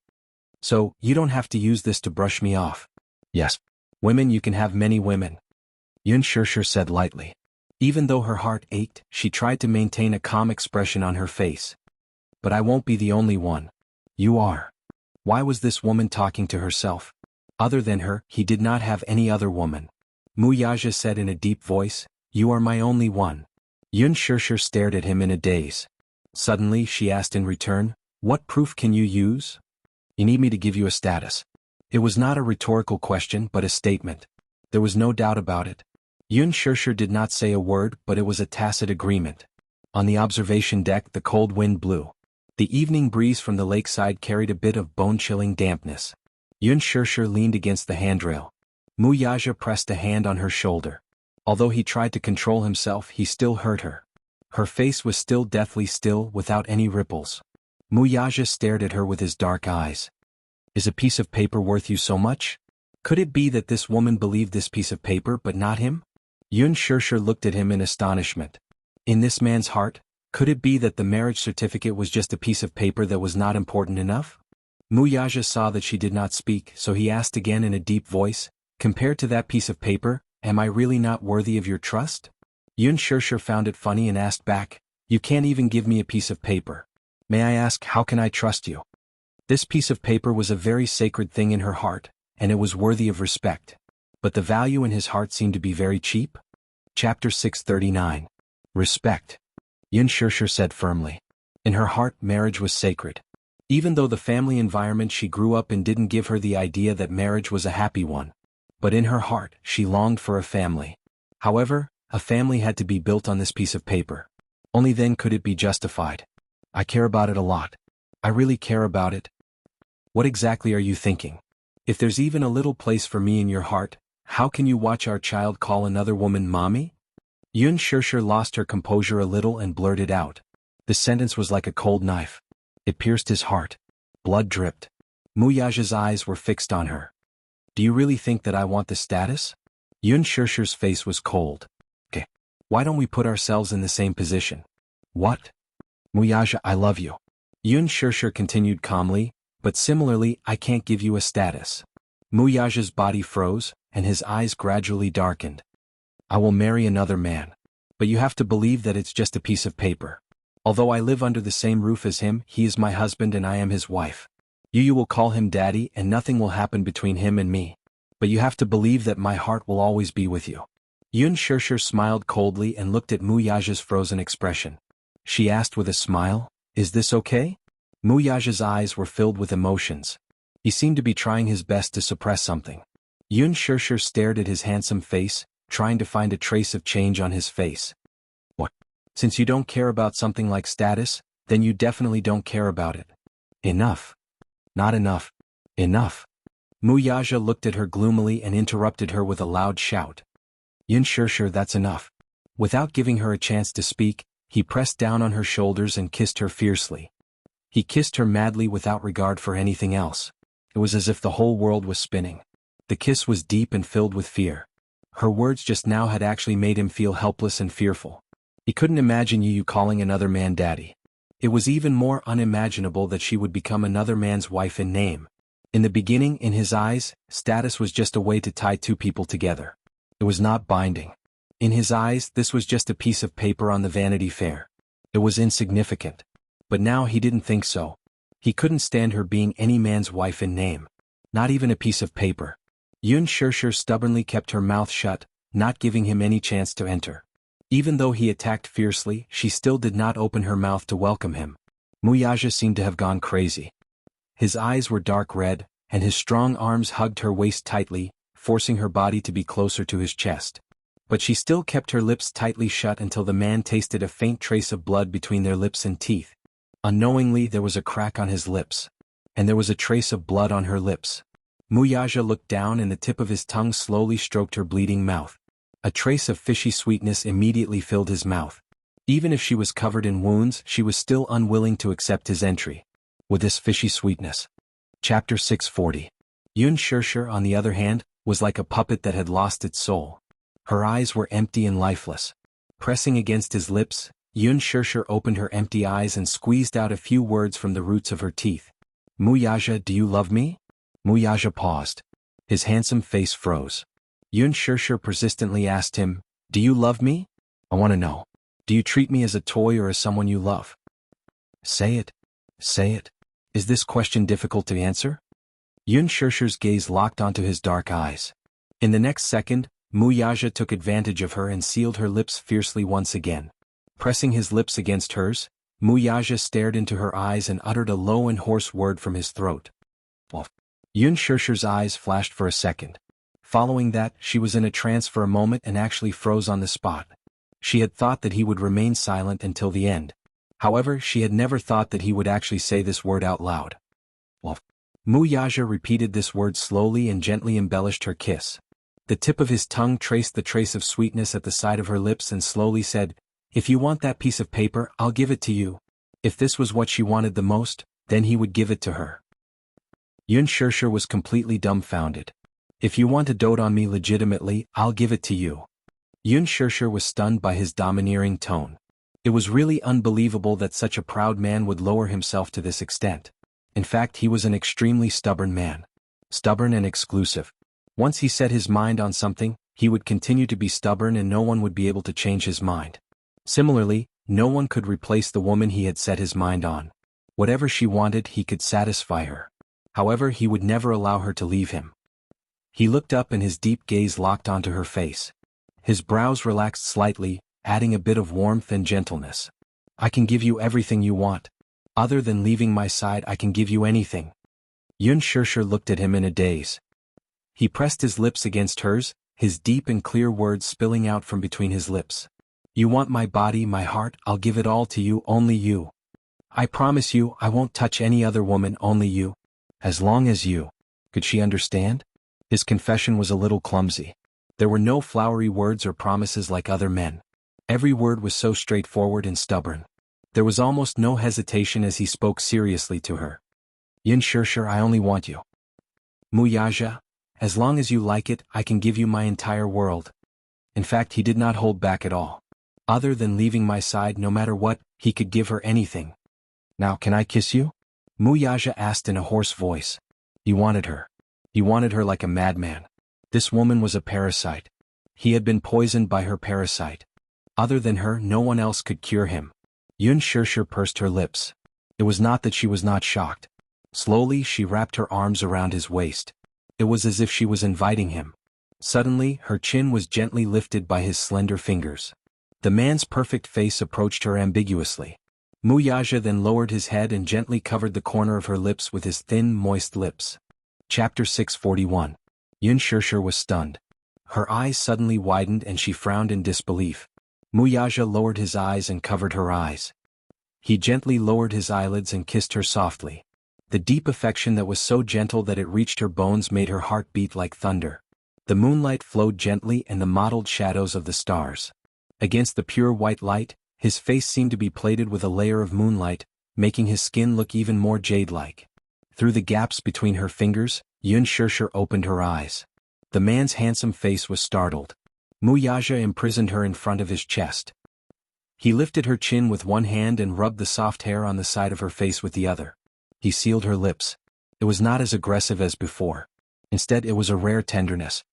So, you don't have to use this to brush me off. Yes. Women, you can have many women. Yun Shirshir said lightly. Even though her heart ached, she tried to maintain a calm expression on her face. But I won't be the only one. You are. Why was this woman talking to herself? Other than her, he did not have any other woman. Muyaja said in a deep voice, You are my only one. Yun Shirshir stared at him in a daze. Suddenly, she asked in return, What proof can you use? You need me to give you a status. It was not a rhetorical question but a statement. There was no doubt about it. Yun Shirshir did not say a word, but it was a tacit agreement. On the observation deck the cold wind blew. The evening breeze from the lakeside carried a bit of bone-chilling dampness. Yun Shirshir leaned against the handrail. Muyaja pressed a hand on her shoulder. Although he tried to control himself, he still hurt her. Her face was still deathly still, without any ripples. Muyaja stared at her with his dark eyes. Is a piece of paper worth you so much? Could it be that this woman believed this piece of paper but not him? Yun Shirshir looked at him in astonishment. In this man's heart, could it be that the marriage certificate was just a piece of paper that was not important enough? Muyaja saw that she did not speak, so he asked again in a deep voice, Compared to that piece of paper, am I really not worthy of your trust? Yun Shirshir found it funny and asked back, You can't even give me a piece of paper. May I ask, how can I trust you? This piece of paper was a very sacred thing in her heart, and it was worthy of respect. But the value in his heart seemed to be very cheap. Chapter 639. Respect. Yun Shirshir said firmly. In her heart, marriage was sacred. Even though the family environment she grew up in didn't give her the idea that marriage was a happy one. But in her heart, she longed for a family. However, a family had to be built on this piece of paper. Only then could it be justified. I care about it a lot. I really care about it. What exactly are you thinking? If there's even a little place for me in your heart, how can you watch our child call another woman mommy? Yun Shirshir lost her composure a little and blurted out. The sentence was like a cold knife. It pierced his heart. Blood dripped. Muyaja's eyes were fixed on her. Do you really think that I want the status? Yun Shirshir's face was cold. Okay. Why don't we put ourselves in the same position? What? Muyaja, I love you. Yun Shirshir continued calmly, but similarly, I can't give you a status. Muyaja's body froze, and his eyes gradually darkened. I will marry another man. But you have to believe that it's just a piece of paper. Although I live under the same roof as him, he is my husband and I am his wife. You will call him daddy and nothing will happen between him and me. But you have to believe that my heart will always be with you. Yun Shirshir smiled coldly and looked at Muyaja's frozen expression. She asked with a smile, Is this okay? Muyaja's eyes were filled with emotions. He seemed to be trying his best to suppress something. Yun Shirshir stared at his handsome face, trying to find a trace of change on his face. What? Since you don't care about something like status, then you definitely don't care about it. Enough. Not enough. Enough. Muyaja looked at her gloomily and interrupted her with a loud shout. Yun Shirshir, that's enough. Without giving her a chance to speak, he pressed down on her shoulders and kissed her fiercely. He kissed her madly without regard for anything else. It was as if the whole world was spinning. The kiss was deep and filled with fear. Her words just now had actually made him feel helpless and fearful. He couldn't imagine Yu calling another man daddy. It was even more unimaginable that she would become another man's wife in name. In the beginning, in his eyes, status was just a way to tie two people together. It was not binding. In his eyes, this was just a piece of paper on the Vanity Fair. It was insignificant. But now he didn't think so. He couldn't stand her being any man's wife in name. Not even a piece of paper. Yun Shirshir stubbornly kept her mouth shut, not giving him any chance to enter. Even though he attacked fiercely, she still did not open her mouth to welcome him. Muyaja seemed to have gone crazy. His eyes were dark red, and his strong arms hugged her waist tightly, forcing her body to be closer to his chest. But she still kept her lips tightly shut until the man tasted a faint trace of blood between their lips and teeth. Unknowingly, there was a crack on his lips. And there was a trace of blood on her lips. Muyaja looked down and the tip of his tongue slowly stroked her bleeding mouth. A trace of fishy sweetness immediately filled his mouth. Even if she was covered in wounds, she was still unwilling to accept his entry. With this fishy sweetness. Chapter 640. Yun Shirshir, on the other hand, was like a puppet that had lost its soul. Her eyes were empty and lifeless. Pressing against his lips, Yun Shirshir opened her empty eyes and squeezed out a few words from the roots of her teeth. Muyaja, do you love me? Muyaja paused. His handsome face froze. Yun Shirshir persistently asked him, do you love me? I want to know. Do you treat me as a toy or as someone you love? Say it. Say it. Is this question difficult to answer? Yun Shirshir's gaze locked onto his dark eyes. In the next second, Muyaja took advantage of her and sealed her lips fiercely once again. Pressing his lips against hers, Muyaja stared into her eyes and uttered a low and hoarse word from his throat. Well, Yun Shirshir's eyes flashed for a second. Following that, she was in a trance for a moment and actually froze on the spot. She had thought that he would remain silent until the end. However, she had never thought that he would actually say this word out loud. Well, Muyaja repeated this word slowly and gently embellished her kiss. The tip of his tongue traced the trace of sweetness at the side of her lips and slowly said, if you want that piece of paper, I'll give it to you. If this was what she wanted the most, then he would give it to her. Yun Shirshir was completely dumbfounded. If you want to dote on me legitimately, I'll give it to you. Yun Shirshir was stunned by his domineering tone. It was really unbelievable that such a proud man would lower himself to this extent. In fact, he was an extremely stubborn man. Stubborn and exclusive. Once he set his mind on something, he would continue to be stubborn and no one would be able to change his mind. Similarly, no one could replace the woman he had set his mind on. Whatever she wanted, he could satisfy her. However, he would never allow her to leave him. He looked up and his deep gaze locked onto her face. His brows relaxed slightly, adding a bit of warmth and gentleness. I can give you everything you want. Other than leaving my side, I can give you anything. Yun Shirshir looked at him in a daze. He pressed his lips against hers, his deep and clear words spilling out from between his lips. You want my body, my heart, I'll give it all to you, only you. I promise you, I won't touch any other woman, only you. As long as you. Could she understand? His confession was a little clumsy. There were no flowery words or promises like other men. Every word was so straightforward and stubborn. There was almost no hesitation as he spoke seriously to her. Yun Shirshir, I only want you. Muyaja, as long as you like it, I can give you my entire world. In fact, he did not hold back at all. Other than leaving my side no matter what, he could give her anything. Now can I kiss you? Muyaja asked in a hoarse voice. He wanted her. He wanted her like a madman. This woman was a parasite. He had been poisoned by her parasite. Other than her, no one else could cure him. Yun Shirshir pursed her lips. It was not that she was not shocked. Slowly, she wrapped her arms around his waist. It was as if she was inviting him. Suddenly, her chin was gently lifted by his slender fingers. The man's perfect face approached her ambiguously. Muyaja then lowered his head and gently covered the corner of her lips with his thin, moist lips. Chapter 641. Yun Shirshir was stunned. Her eyes suddenly widened and she frowned in disbelief. Muyaja lowered his eyes and covered her eyes. He gently lowered his eyelids and kissed her softly. The deep affection that was so gentle that it reached her bones made her heart beat like thunder. The moonlight flowed gently and the mottled shadows of the stars. Against the pure white light, his face seemed to be plated with a layer of moonlight, making his skin look even more jade-like. Through the gaps between her fingers, Yun Shirshir opened her eyes. The man's handsome face was startled. Mu Yaja imprisoned her in front of his chest. He lifted her chin with one hand and rubbed the soft hair on the side of her face with the other. He sealed her lips. It was not as aggressive as before. Instead, it was a rare tenderness.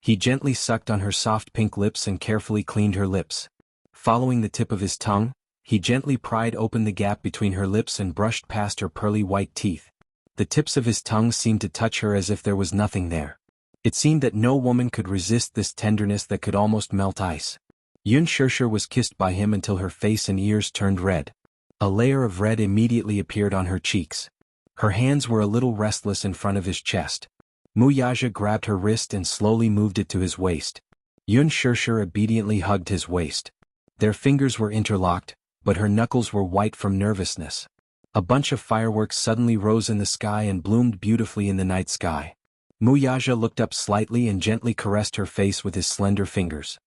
He gently sucked on her soft pink lips and carefully cleaned her lips. Following the tip of his tongue, he gently pried open the gap between her lips and brushed past her pearly white teeth. The tips of his tongue seemed to touch her as if there was nothing there. It seemed that no woman could resist this tenderness that could almost melt ice. Yun Shirshir was kissed by him until her face and ears turned red. A layer of red immediately appeared on her cheeks. Her hands were a little restless in front of his chest. Mu Yaja grabbed her wrist and slowly moved it to his waist. Yun Shirshir obediently hugged his waist. Their fingers were interlocked, but her knuckles were white from nervousness. A bunch of fireworks suddenly rose in the sky and bloomed beautifully in the night sky. Mu Yaja looked up slightly and gently caressed her face with his slender fingers.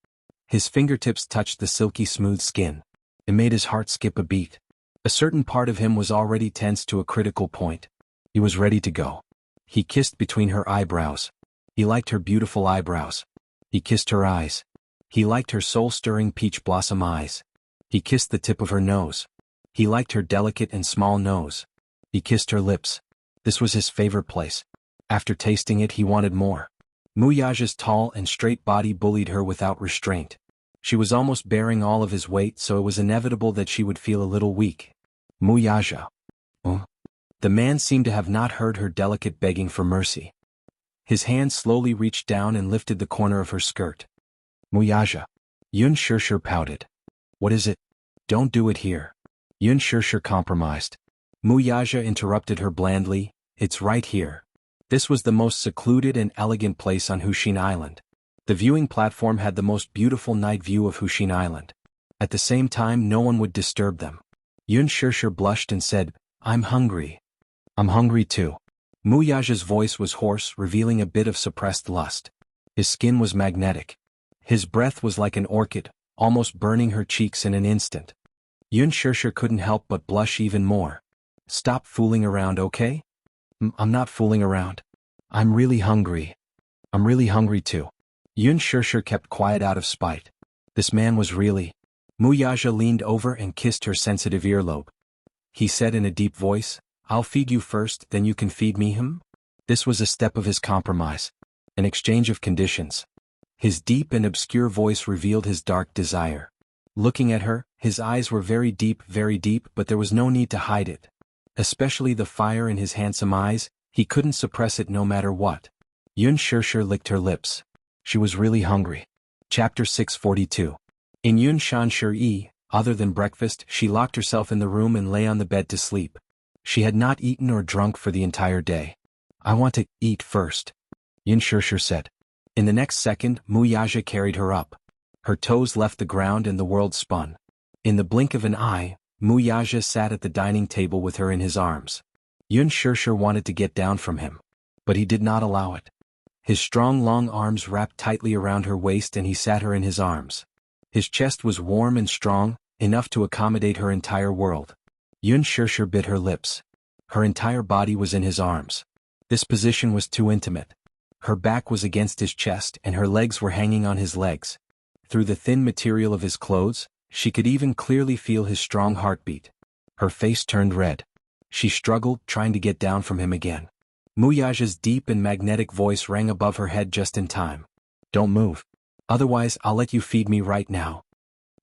His fingertips touched the silky smooth skin. It made his heart skip a beat. A certain part of him was already tense to a critical point. He was ready to go. He kissed between her eyebrows. He liked her beautiful eyebrows. He kissed her eyes. He liked her soul-stirring peach blossom eyes. He kissed the tip of her nose. He liked her delicate and small nose. He kissed her lips. This was his favorite place. After tasting it, he wanted more. Mu Yaja's tall and straight body bullied her without restraint. She was almost bearing all of his weight, so it was inevitable that she would feel a little weak. Mu Yaja. The man seemed to have not heard her delicate begging for mercy. His hand slowly reached down and lifted the corner of her skirt. Mu Yaja. Yun Shirshir pouted. What is it? Don't do it here. Yun Shirshir compromised. Mu Yaja interrupted her blandly. It's right here. This was the most secluded and elegant place on Hushin Island. The viewing platform had the most beautiful night view of Hushin Island. At the same time, no one would disturb them. Yun Shirshir blushed and said, I'm hungry. I'm hungry too. Mu Yaja's voice was hoarse, revealing a bit of suppressed lust. His skin was magnetic. His breath was like an orchid, almost burning her cheeks in an instant. Yun Shirshir couldn't help but blush even more. Stop fooling around, okay? I'm not fooling around. I'm really hungry. I'm really hungry too. Yun Shirshir kept quiet out of spite. This man was really... Mu Yaja leaned over and kissed her sensitive earlobe. He said in a deep voice, I'll feed you first, then you can feed me him? This was a step of his compromise. An exchange of conditions. His deep and obscure voice revealed his dark desire. Looking at her, his eyes were very deep, but there was no need to hide it. Especially the fire in his handsome eyes, he couldn't suppress it no matter what. Yun Shirshir licked her lips. She was really hungry. Chapter 642. In Yun Shanshir, other than breakfast, she locked herself in the room and lay on the bed to sleep. She had not eaten or drunk for the entire day. I want to eat first, Yun Shirshir said. In the next second, Mu Yaja carried her up. Her toes left the ground and the world spun. In the blink of an eye, Mu Yaja sat at the dining table with her in his arms. Yun Shirshir wanted to get down from him, but he did not allow it. His strong long arms wrapped tightly around her waist and he sat her in his arms. His chest was warm and strong, enough to accommodate her entire world. Yun Shirshir bit her lips. Her entire body was in his arms. This position was too intimate. Her back was against his chest and her legs were hanging on his legs. Through the thin material of his clothes, she could even clearly feel his strong heartbeat. Her face turned red. She struggled, trying to get down from him again. Mu Yaja's deep and magnetic voice rang above her head just in time. Don't move. Otherwise, I'll let you feed me right now.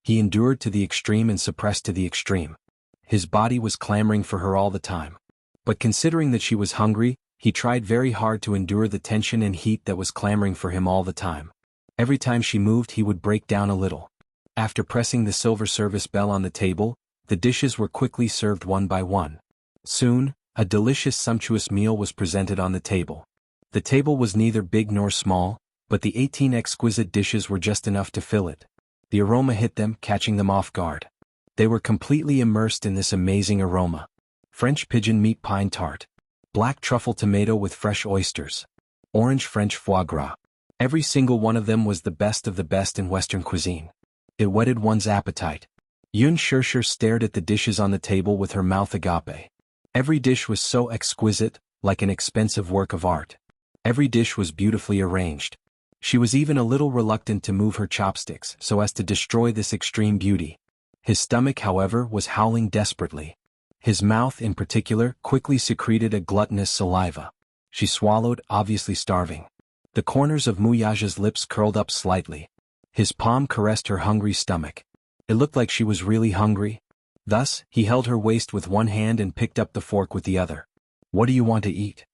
He endured to the extreme and suppressed to the extreme. His body was clamoring for her all the time. But considering that she was hungry, he tried very hard to endure the tension and heat that was clamoring for him all the time. Every time she moved, he would break down a little. After pressing the silver service bell on the table, the dishes were quickly served one by one. Soon, a delicious sumptuous meal was presented on the table. The table was neither big nor small, but the 18 exquisite dishes were just enough to fill it. The aroma hit them, catching them off guard. They were completely immersed in this amazing aroma. French pigeon meat pine tart. Black truffle tomato with fresh oysters. Orange French foie gras. Every single one of them was the best of the best in Western cuisine. It whetted one's appetite. Yun Shirshir stared at the dishes on the table with her mouth agape. Every dish was so exquisite, like an expensive work of art. Every dish was beautifully arranged. She was even a little reluctant to move her chopsticks so as to destroy this extreme beauty. His stomach, however, was howling desperately. His mouth, in particular, quickly secreted a gluttonous saliva. She swallowed, obviously starving. The corners of Muyaja's lips curled up slightly. His palm caressed her hungry stomach. It looked like she was really hungry. Thus, he held her waist with one hand and picked up the fork with the other. "What do you want to eat?"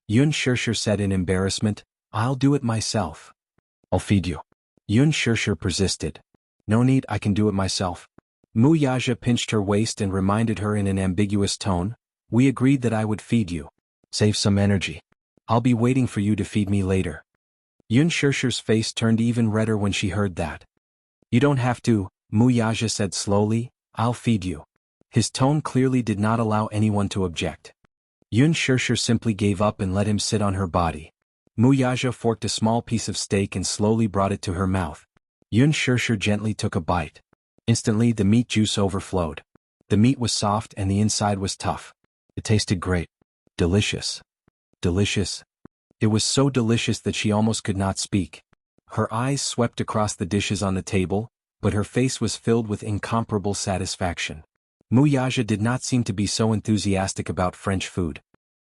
Yun Shirshir said in embarrassment. "I'll do it myself." "I'll feed you." Yun Shirshir persisted. "No need, I can do it myself." Muyaja pinched her waist and reminded her in an ambiguous tone, "We agreed that I would feed you. Save some energy. I'll be waiting for you to feed me later." Yun Shirshir's face turned even redder when she heard that. "You don't have to," Muyaja said slowly, "I'll feed you." His tone clearly did not allow anyone to object. Yun Shirshir simply gave up and let him sit on her body. Muyaja forked a small piece of steak and slowly brought it to her mouth. Yun Shirshir gently took a bite. Instantly the meat juice overflowed. The meat was soft and the inside was tough. It tasted great. Delicious. Delicious. It was so delicious that she almost could not speak. Her eyes swept across the dishes on the table, but her face was filled with incomparable satisfaction. Muyaja did not seem to be so enthusiastic about French food.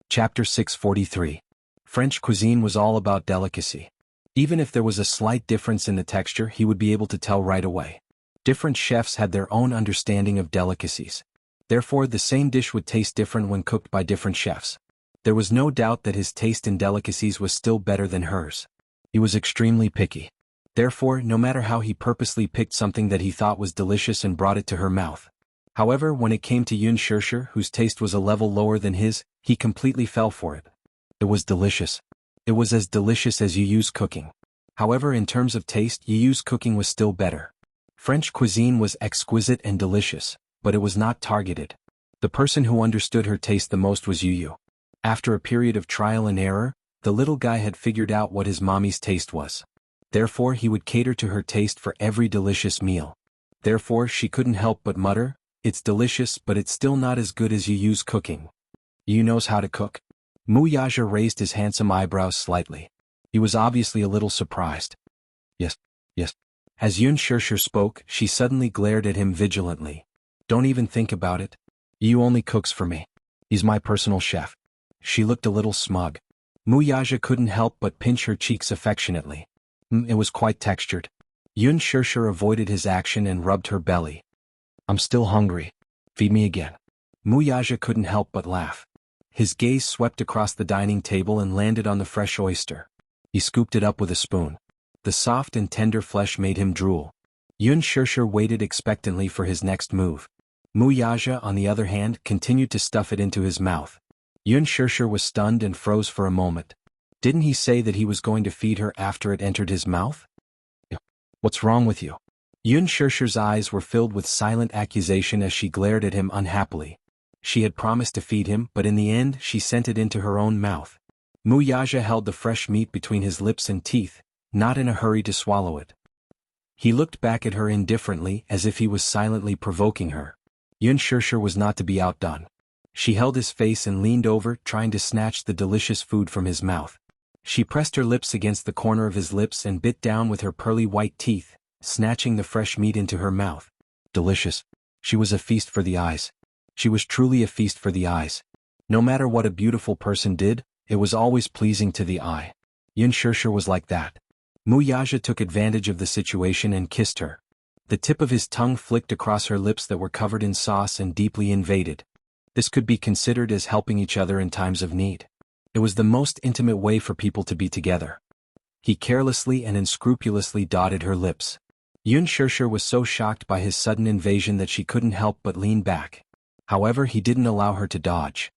Chapter 643. French cuisine was all about delicacy. Even if there was a slight difference in the texture, he would be able to tell right away. Different chefs had their own understanding of delicacies. Therefore, the same dish would taste different when cooked by different chefs. There was no doubt that his taste in delicacies was still better than hers. He was extremely picky. Therefore, no matter how he purposely picked something that he thought was delicious and brought it to her mouth. However, when it came to Yun Shirshir, whose taste was a level lower than his, he completely fell for it. It was delicious. It was as delicious as Yu's cooking. However, in terms of taste, Yu's cooking was still better. French cuisine was exquisite and delicious, but it was not targeted. The person who understood her taste the most was Yu. After a period of trial and error, the little guy had figured out what his mommy's taste was. Therefore, he would cater to her taste for every delicious meal. Therefore, she couldn't help but mutter, "It's delicious, but it's still not as good as Yu's cooking." "Yu knows how to cook?" Muyaja raised his handsome eyebrows slightly. He was obviously a little surprised. Yes. As Yun Shirshir spoke, she suddenly glared at him vigilantly. "Don't even think about it. Yu only cooks for me. He's my personal chef." She looked a little smug. Muyaja couldn't help but pinch her cheeks affectionately. It was quite textured. Yun Shirshir avoided his action and rubbed her belly. "I'm still hungry. Feed me again." Muyaja couldn't help but laugh. His gaze swept across the dining table and landed on the fresh oyster. He scooped it up with a spoon. The soft and tender flesh made him drool. Yun Shirshir waited expectantly for his next move. Muyaja, on the other hand, continued to stuff it into his mouth. Yun Shirshir was stunned and froze for a moment. Didn't he say that he was going to feed her after it entered his mouth? "What's wrong with you?" Yun Shirshir's eyes were filled with silent accusation as she glared at him unhappily. She had promised to feed him, but in the end she sent it into her own mouth. Muyaja held the fresh meat between his lips and teeth, not in a hurry to swallow it. He looked back at her indifferently as if he was silently provoking her. Yun Shirshir was not to be outdone. She held his face and leaned over, trying to snatch the delicious food from his mouth. She pressed her lips against the corner of his lips and bit down with her pearly white teeth, snatching the fresh meat into her mouth. Delicious. She was a feast for the eyes. She was truly a feast for the eyes. No matter what a beautiful person did, it was always pleasing to the eye. Yun Shirshir was like that. Muyaja took advantage of the situation and kissed her. The tip of his tongue flicked across her lips that were covered in sauce and deeply invaded. This could be considered as helping each other in times of need. It was the most intimate way for people to be together. He carelessly and unscrupulously dotted her lips. Yun Shirshir was so shocked by his sudden invasion that she couldn't help but lean back. However, he didn't allow her to dodge.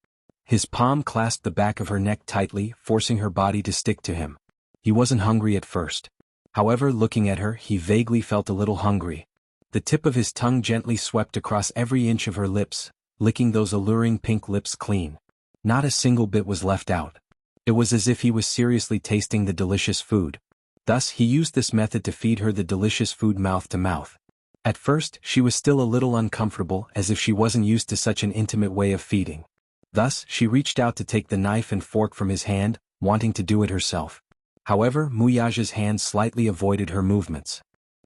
His palm clasped the back of her neck tightly, forcing her body to stick to him. He wasn't hungry at first. However, looking at her, he vaguely felt a little hungry. The tip of his tongue gently swept across every inch of her lips, licking those alluring pink lips clean. Not a single bit was left out. It was as if he was seriously tasting the delicious food. Thus, he used this method to feed her the delicious food mouth to mouth. At first, she was still a little uncomfortable, as if she wasn't used to such an intimate way of feeding. Thus, she reached out to take the knife and fork from his hand, wanting to do it herself. However, Muyaja's hand slightly avoided her movements.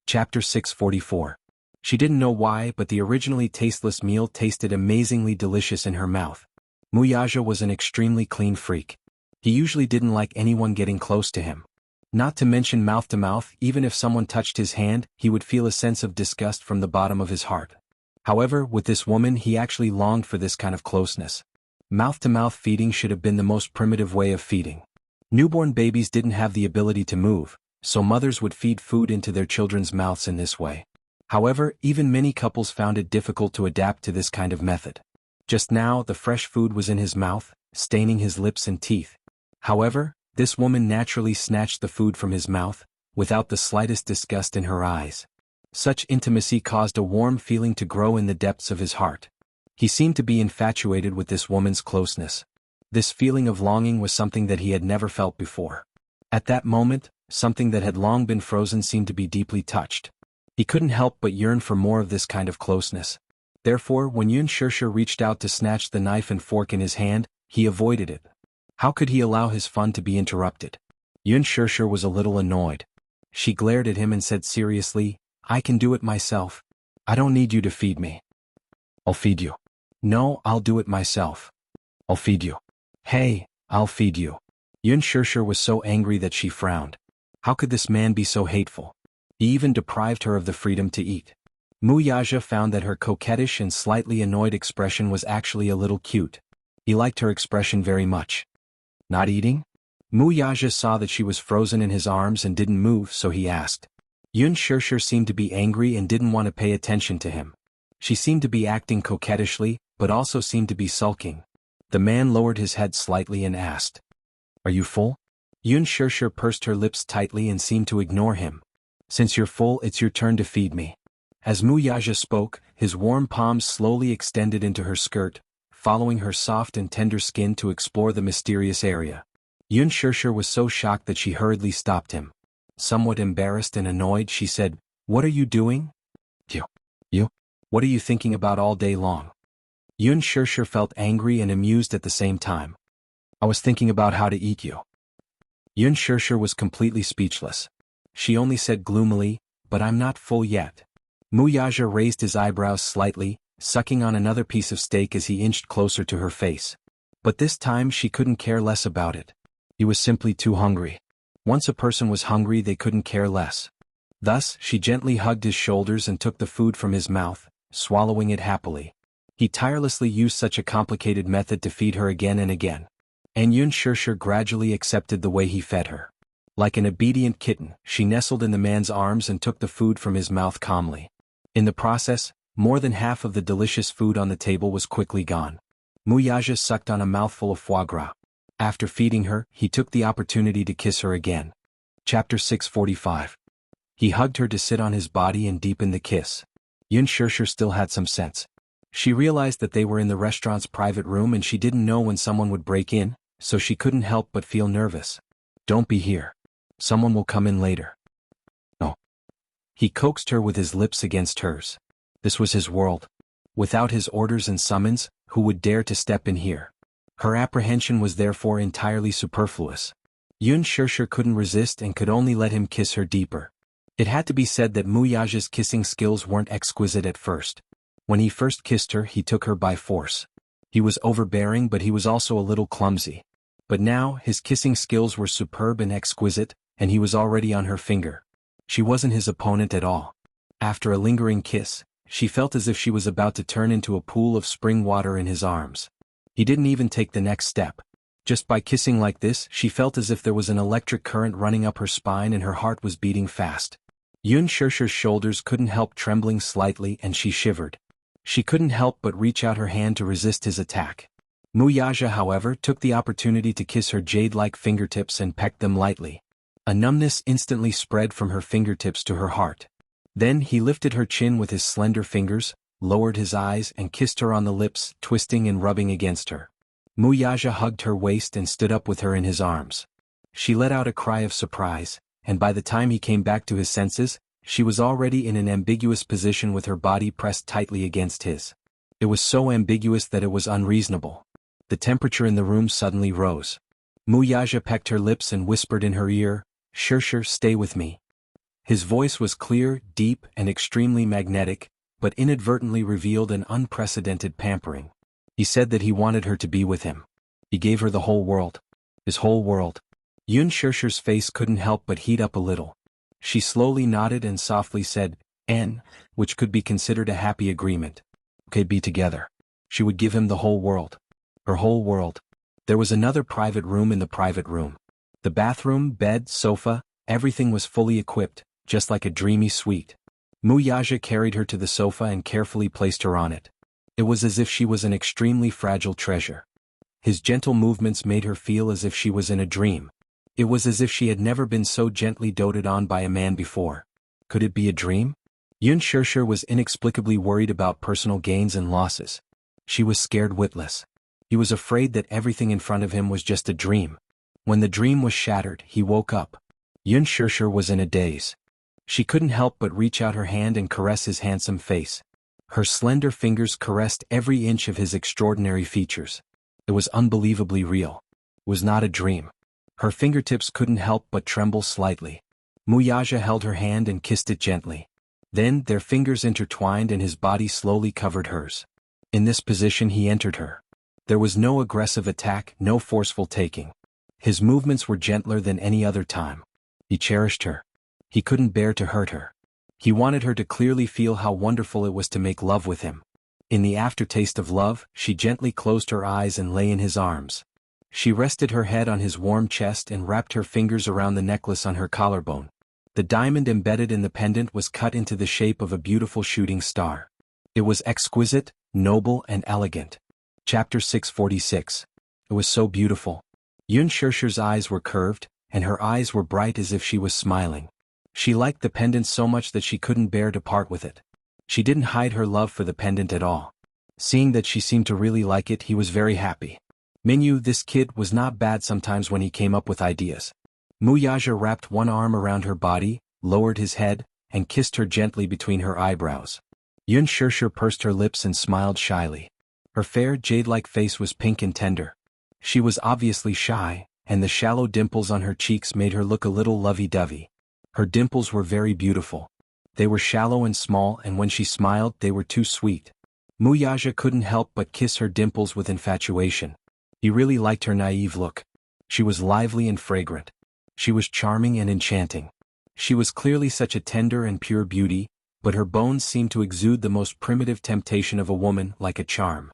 Chapter 644. She didn't know why, but the originally tasteless meal tasted amazingly delicious in her mouth. Muyaja was an extremely clean freak. He usually didn't like anyone getting close to him. Not to mention mouth to mouth, even if someone touched his hand, he would feel a sense of disgust from the bottom of his heart. However, with this woman he actually longed for this kind of closeness. Mouth-to-mouth feeding should have been the most primitive way of feeding. Newborn babies didn't have the ability to move, so mothers would feed food into their children's mouths in this way. However, even many couples found it difficult to adapt to this kind of method. Just now, the fresh food was in his mouth, staining his lips and teeth. However, this woman naturally snatched the food from his mouth, without the slightest disgust in her eyes. Such intimacy caused a warm feeling to grow in the depths of his heart. He seemed to be infatuated with this woman's closeness. This feeling of longing was something that he had never felt before. At that moment, something that had long been frozen seemed to be deeply touched. He couldn't help but yearn for more of this kind of closeness. Therefore, when Yun Shusher reached out to snatch the knife and fork in his hand, he avoided it. How could he allow his fun to be interrupted? Yun Shusher was a little annoyed. She glared at him and said seriously, "I can do it myself. I don't need you to feed me." "I'll feed you." "No, I'll do it myself." "I'll feed you." "Hey, I'll feed you." Yun Shusher was so angry that she frowned. How could this man be so hateful? He even deprived her of the freedom to eat. Muyaja found that her coquettish and slightly annoyed expression was actually a little cute. He liked her expression very much. "Not eating?" Muyaja saw that she was frozen in his arms and didn't move, so he asked. Yun Shusher seemed to be angry and didn't want to pay attention to him. She seemed to be acting coquettishly, but also seemed to be sulking. The man lowered his head slightly and asked, "Are you full?" Yun Shusher pursed her lips tightly and seemed to ignore him. "Since you're full, it's your turn to feed me." As Muyaja spoke, his warm palms slowly extended into her skirt, following her soft and tender skin to explore the mysterious area. Yun Shusher was so shocked that she hurriedly stopped him. Somewhat embarrassed and annoyed, she said, "What are you doing?" You? What are you thinking about all day long?" Yun Shusher felt angry and amused at the same time. "I was thinking about how to eat you." Yun Shusher was completely speechless. She only said gloomily, "But I'm not full yet." Muyaja raised his eyebrows slightly, sucking on another piece of steak as he inched closer to her face. But this time she couldn't care less about it. He was simply too hungry. Once a person was hungry, they couldn't care less. Thus, she gently hugged his shoulders and took the food from his mouth, swallowing it happily. He tirelessly used such a complicated method to feed her again and again. And Yun Shusher gradually accepted the way he fed her. Like an obedient kitten, she nestled in the man's arms and took the food from his mouth calmly. In the process, more than half of the delicious food on the table was quickly gone. Muyaja sucked on a mouthful of foie gras. After feeding her, he took the opportunity to kiss her again. Chapter 645. He hugged her to sit on his body and deepened the kiss. Yun Shusher still had some sense. She realized that they were in the restaurant's private room and she didn't know when someone would break in, so she couldn't help but feel nervous. "Don't be here. Someone will come in later." "No." He coaxed her with his lips against hers. This was his world. Without his orders and summons, who would dare to step in here? Her apprehension was therefore entirely superfluous. Yun Shusher couldn't resist and could only let him kiss her deeper. It had to be said that Muyaja's kissing skills weren't exquisite at first. When he first kissed her, he took her by force. He was overbearing, but he was also a little clumsy. But now, his kissing skills were superb and exquisite, and he was already on her finger. She wasn't his opponent at all. After a lingering kiss, she felt as if she was about to turn into a pool of spring water in his arms. He didn't even take the next step. Just by kissing like this, she felt as if there was an electric current running up her spine and her heart was beating fast. Yun Shusher's shoulders couldn't help trembling slightly and she shivered. She couldn't help but reach out her hand to resist his attack. Muyaja, however, took the opportunity to kiss her jade-like fingertips and pecked them lightly. A numbness instantly spread from her fingertips to her heart. Then he lifted her chin with his slender fingers, lowered his eyes and kissed her on the lips, twisting and rubbing against her. Muyaja hugged her waist and stood up with her in his arms. She let out a cry of surprise, and by the time he came back to his senses, she was already in an ambiguous position with her body pressed tightly against his. It was so ambiguous that it was unreasonable. The temperature in the room suddenly rose. Muyaja pecked her lips and whispered in her ear, "Shir, stay with me." His voice was clear, deep, and extremely magnetic, but inadvertently revealed an unprecedented pampering. He said that he wanted her to be with him. He gave her the whole world. His whole world. Yun Shirshir's face couldn't help but heat up a little. She slowly nodded and softly said, "N," which could be considered a happy agreement. Okay, be together. She would give him the whole world. Her whole world. There was another private room in the private room. The bathroom, bed, sofa, everything was fully equipped, just like a dreamy suite. Muyaja carried her to the sofa and carefully placed her on it. It was as if she was an extremely fragile treasure. His gentle movements made her feel as if she was in a dream. It was as if she had never been so gently doted on by a man before. Could it be a dream? Yun Shirshir was inexplicably worried about personal gains and losses. She was scared witless. He was afraid that everything in front of him was just a dream. When the dream was shattered, he woke up. Yun Shirshir was in a daze. She couldn't help but reach out her hand and caress his handsome face. Her slender fingers caressed every inch of his extraordinary features. It was unbelievably real. It was not a dream. Her fingertips couldn't help but tremble slightly. Muyaja held her hand and kissed it gently. Then their fingers intertwined and his body slowly covered hers. In this position he entered her. There was no aggressive attack, no forceful taking. His movements were gentler than any other time. He cherished her. He couldn't bear to hurt her. He wanted her to clearly feel how wonderful it was to make love with him. In the aftertaste of love, she gently closed her eyes and lay in his arms. She rested her head on his warm chest and wrapped her fingers around the necklace on her collarbone. The diamond embedded in the pendant was cut into the shape of a beautiful shooting star. It was exquisite, noble, and elegant. Chapter 646. It was so beautiful. Yun Shirshir's eyes were curved, and her eyes were bright as if she was smiling. She liked the pendant so much that she couldn't bear to part with it. She didn't hide her love for the pendant at all. Seeing that she seemed to really like it, he was very happy. Minyu, this kid, was not bad sometimes when he came up with ideas. Muyaja wrapped one arm around her body, lowered his head, and kissed her gently between her eyebrows. Yun Shirshir pursed her lips and smiled shyly. Her fair, jade-like face was pink and tender. She was obviously shy, and the shallow dimples on her cheeks made her look a little lovey-dovey. Her dimples were very beautiful. They were shallow and small, and when she smiled, they were too sweet. Muyaja couldn't help but kiss her dimples with infatuation. He really liked her naive look. She was lively and fragrant. She was charming and enchanting. She was clearly such a tender and pure beauty, but her bones seemed to exude the most primitive temptation of a woman, like a charm.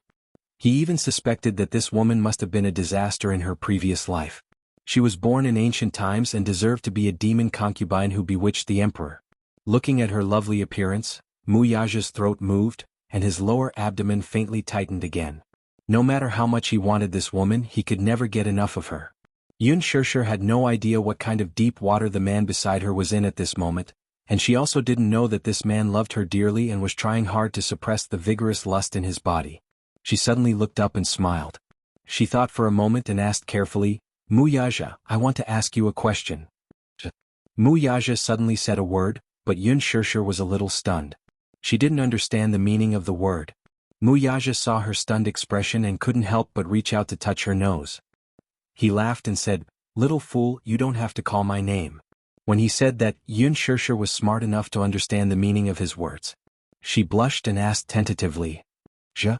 He even suspected that this woman must have been a disaster in her previous life. She was born in ancient times and deserved to be a demon concubine who bewitched the emperor. Looking at her lovely appearance, Muyaja's throat moved, and his lower abdomen faintly tightened again. No matter how much he wanted this woman, he could never get enough of her. Yun Shirshir had no idea what kind of deep water the man beside her was in at this moment, and she also didn't know that this man loved her dearly and was trying hard to suppress the vigorous lust in his body. She suddenly looked up and smiled. She thought for a moment and asked carefully, "Muyaja, I want to ask you a question." Muyaja suddenly said a word, but Yun Shirshir was a little stunned. She didn't understand the meaning of the word. Muyaja saw her stunned expression and couldn't help but reach out to touch her nose. He laughed and said, "Little fool, you don't have to call my name." When he said that, Yun Shirshir was smart enough to understand the meaning of his words. She blushed and asked tentatively, "Je?"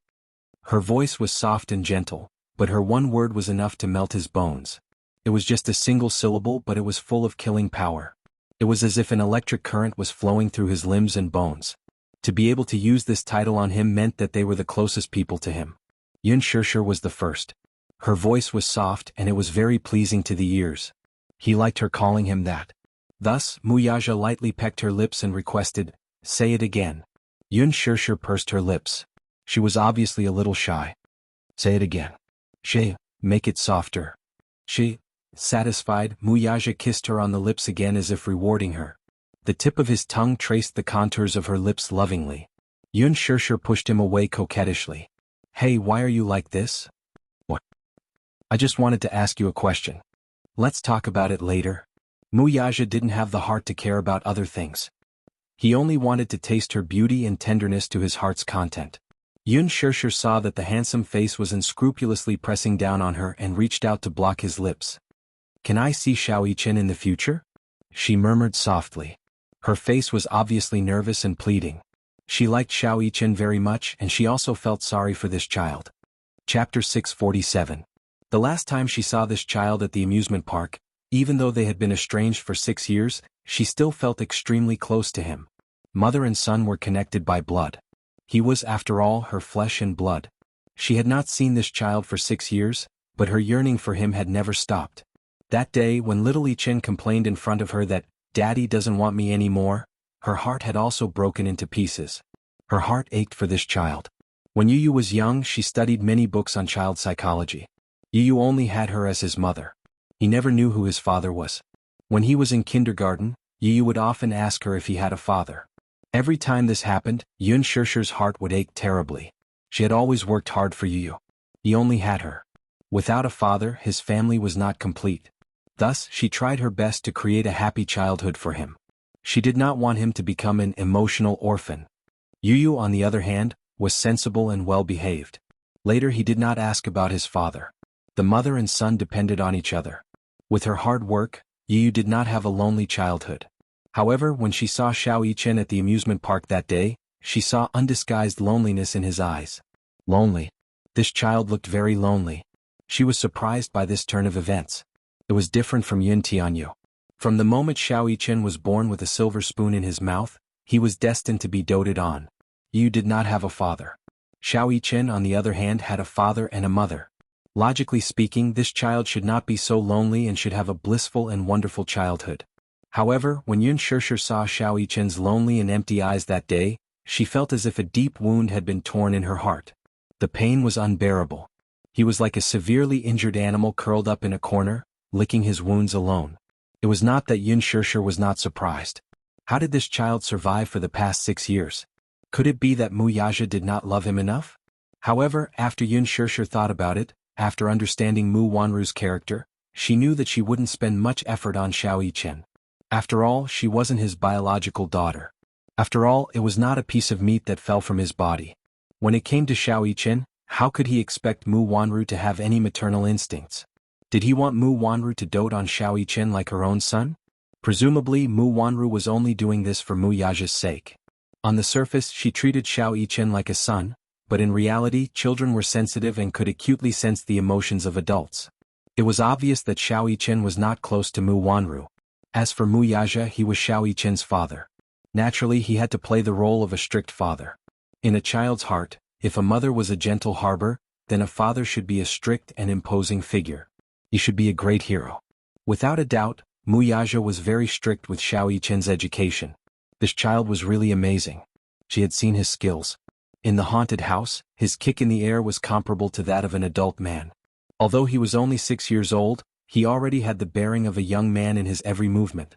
Her voice was soft and gentle, but her one word was enough to melt his bones. It was just a single syllable, but it was full of killing power. It was as if an electric current was flowing through his limbs and bones. To be able to use this title on him meant that they were the closest people to him. Yun Shirshir was the first. Her voice was soft and it was very pleasing to the ears. He liked her calling him that. Thus, Muyaja lightly pecked her lips and requested, "Say it again." Yun Shirshir pursed her lips. She was obviously a little shy. "Say it again." "She, make it softer." She, satisfied, Muyaja kissed her on the lips again as if rewarding her. The tip of his tongue traced the contours of her lips lovingly. Yun Shirshir pushed him away coquettishly. "Hey, why are you like this?" "What?" "I just wanted to ask you a question. Let's talk about it later." Muyaja didn't have the heart to care about other things. He only wanted to taste her beauty and tenderness to his heart's content. Yun Shirshir saw that the handsome face was unscrupulously pressing down on her and reached out to block his lips. "Can I see Xiao Yichen in the future?" she murmured softly. Her face was obviously nervous and pleading. She liked Xiao Yichen very much and she also felt sorry for this child. Chapter 647. The last time she saw this child at the amusement park, even though they had been estranged for 6 years, she still felt extremely close to him. Mother and son were connected by blood. He was, after all, her flesh and blood. She had not seen this child for 6 years, but her yearning for him had never stopped. That day when little Yichen complained in front of her that, "Daddy doesn't want me anymore," her heart had also broken into pieces. Her heart ached for this child. When Yu was young, she studied many books on child psychology. Yu only had her as his mother. He never knew who his father was. When he was in kindergarten, Yu would often ask her if he had a father. Every time this happened, Yun Shirshir's heart would ache terribly. She had always worked hard for Yu. He only had her. Without a father, his family was not complete. Thus, she tried her best to create a happy childhood for him. She did not want him to become an emotional orphan. Yu, on the other hand, was sensible and well-behaved. Later he did not ask about his father. The mother and son depended on each other. With her hard work, Yu did not have a lonely childhood. However, when she saw Xiao Yichen at the amusement park that day, she saw undisguised loneliness in his eyes. Lonely. This child looked very lonely. She was surprised by this turn of events. It was different from Yun Tianyu. From the moment Xiao Yichen was born with a silver spoon in his mouth, he was destined to be doted on. Yu did not have a father. Xiao Yichen, on the other hand, had a father and a mother. Logically speaking, this child should not be so lonely and should have a blissful and wonderful childhood. However, when Yun Shirshir saw Xiao Yichen's lonely and empty eyes that day, she felt as if a deep wound had been torn in her heart. The pain was unbearable. He was like a severely injured animal curled up in a corner, licking his wounds alone. It was not that Yun Shirshir was not surprised. How did this child survive for the past 6 years? Could it be that Mu Yaja did not love him enough? However, after Yun Shirshir thought about it, after understanding Mu Wanru's character, she knew that she wouldn't spend much effort on Xiao Yichen. After all, she wasn't his biological daughter. After all, it was not a piece of meat that fell from his body. When it came to Xiao Yichen, how could he expect Mu Wanru to have any maternal instincts? Did he want Mu Wanru to dote on Xiao Yichen like her own son? Presumably, Mu Wanru was only doing this for Mu Yaja's sake. On the surface, she treated Xiao Yichen like a son, but in reality, children were sensitive and could acutely sense the emotions of adults. It was obvious that Xiao Yichen was not close to Mu Wanru. As for Mu Yaja, he was Xiao Yichen's father. Naturally, he had to play the role of a strict father. In a child's heart, if a mother was a gentle harbor, then a father should be a strict and imposing figure. He should be a great hero. Without a doubt, Mu Yaja was very strict with Xiao Yichen's education. This child was really amazing. She had seen his skills. In the haunted house, his kick in the air was comparable to that of an adult man. Although he was only 6 years old, he already had the bearing of a young man in his every movement.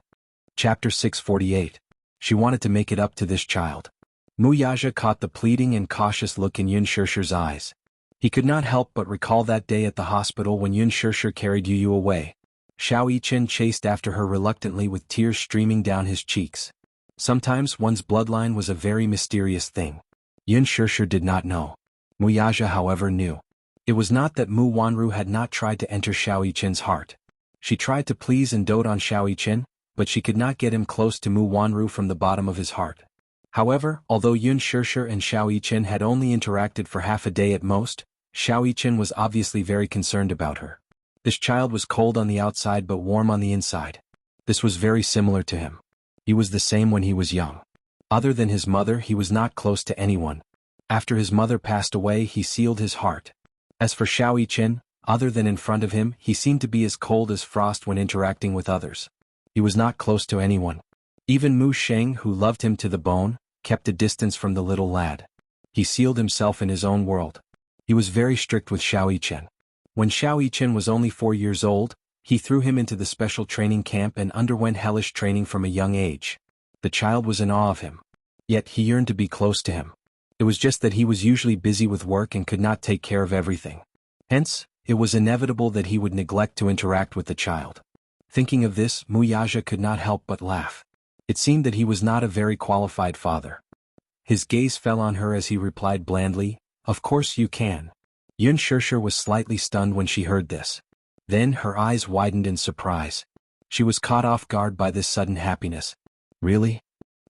Chapter 648. She wanted to make it up to this child. Mu Yaja caught the pleading and cautious look in Yun Shirshir's eyes. He could not help but recall that day at the hospital when Yun Shirshir carried Yu away. Xiao Yichen chased after her reluctantly with tears streaming down his cheeks. Sometimes one's bloodline was a very mysterious thing. Yun Shirshir did not know. Mu Yaja, however, knew. It was not that Mu Wanru had not tried to enter Xiao Yichen's heart. She tried to please and dote on Xiao Yichen, but she could not get him close to Mu Wanru from the bottom of his heart. However, although Yun Shirshir and Xiao Yichen had only interacted for half a day at most, Xiao Yichen was obviously very concerned about her. This child was cold on the outside but warm on the inside. This was very similar to him. He was the same when he was young. Other than his mother, he was not close to anyone. After his mother passed away, he sealed his heart. As for Xiao Yichen, other than in front of him, he seemed to be as cold as frost when interacting with others. He was not close to anyone. Even Mu Sheng, who loved him to the bone, kept a distance from the little lad. He sealed himself in his own world. He was very strict with Xiao Yichen. When Xiao Yichen was only 4 years old, he threw him into the special training camp and underwent hellish training from a young age. The child was in awe of him. Yet he yearned to be close to him. It was just that he was usually busy with work and could not take care of everything. Hence, it was inevitable that he would neglect to interact with the child. Thinking of this, Mu Yaja could not help but laugh. It seemed that he was not a very qualified father. His gaze fell on her as he replied blandly, Of course you can. Yun Shirshir was slightly stunned when she heard this. Then her eyes widened in surprise. She was caught off guard by this sudden happiness. Really?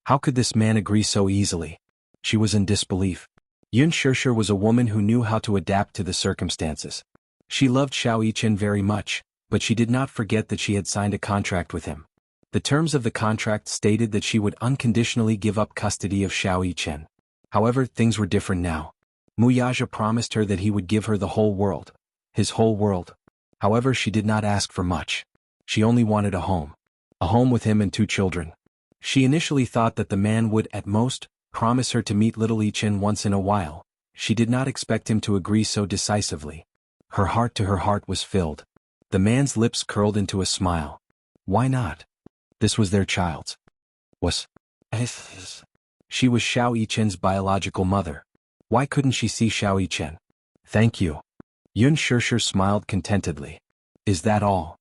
How could this man agree so easily? She was in disbelief. Yun Shirshir was a woman who knew how to adapt to the circumstances. She loved Xiao Yichen very much, but she did not forget that she had signed a contract with him. The terms of the contract stated that she would unconditionally give up custody of Xiao Yichen. However, things were different now. Muyaja promised her that he would give her the whole world. His whole world. However, she did not ask for much. She only wanted a home. A home with him and 2 children. She initially thought that the man would, at most, promise her to meet little Yichen once in a while. She did not expect him to agree so decisively. Her heart was filled. The man's lips curled into a smile. Why not? This was their child's. She was Xiao Yichen's biological mother. Why couldn't she see Xiao Yichen? Thank you. Yun Shirshir smiled contentedly. Is that all?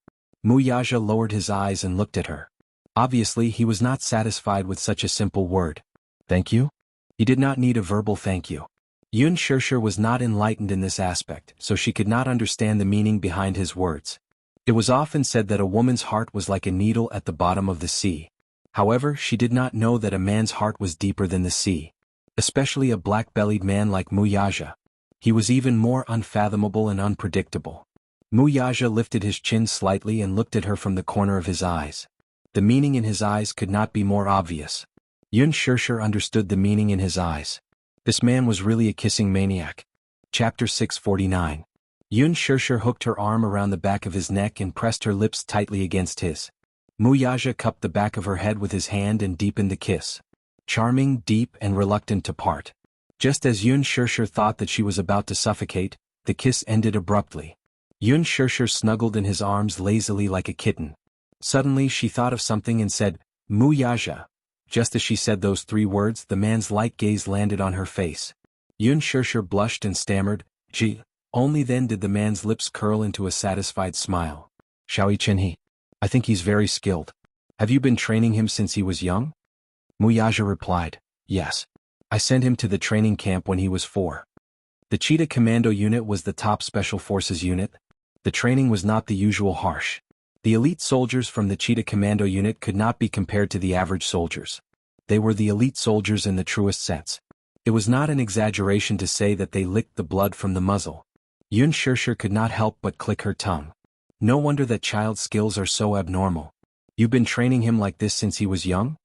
Muyaja lowered his eyes and looked at her. Obviously he was not satisfied with such a simple word. Thank you? He did not need a verbal thank you. Yun Shirshir was not enlightened in this aspect, so she could not understand the meaning behind his words. It was often said that a woman's heart was like a needle at the bottom of the sea. However, she did not know that a man's heart was deeper than the sea. Especially a black-bellied man like Muyaja. He was even more unfathomable and unpredictable. Muyaja lifted his chin slightly and looked at her from the corner of his eyes. The meaning in his eyes could not be more obvious. Yun Shirshir understood the meaning in his eyes. This man was really a kissing maniac. Chapter 649. Yun Shirshir hooked her arm around the back of his neck and pressed her lips tightly against his. Muyaja cupped the back of her head with his hand and deepened the kiss. Charming, deep, and reluctant to part. Just as Yun Shirshir thought that she was about to suffocate, the kiss ended abruptly. Yun Shirshir snuggled in his arms lazily like a kitten. Suddenly she thought of something and said, Muyaja. Just as she said those 3 words, the man's light gaze landed on her face. Yun Shirshir blushed and stammered, Gee. Only then did the man's lips curl into a satisfied smile. Xiao Yichen I think he's very skilled. Have you been training him since he was young? Muyaja replied, Yes. I sent him to the training camp when he was 4. The Cheetah Commando unit was the top special forces unit. The training was not the usual harsh. The elite soldiers from the Cheetah Commando unit could not be compared to the average soldiers. They were the elite soldiers in the truest sense. It was not an exaggeration to say that they licked the blood from the muzzle. Yun Shirshir could not help but click her tongue. No wonder that child's skills are so abnormal. You've been training him like this since he was young?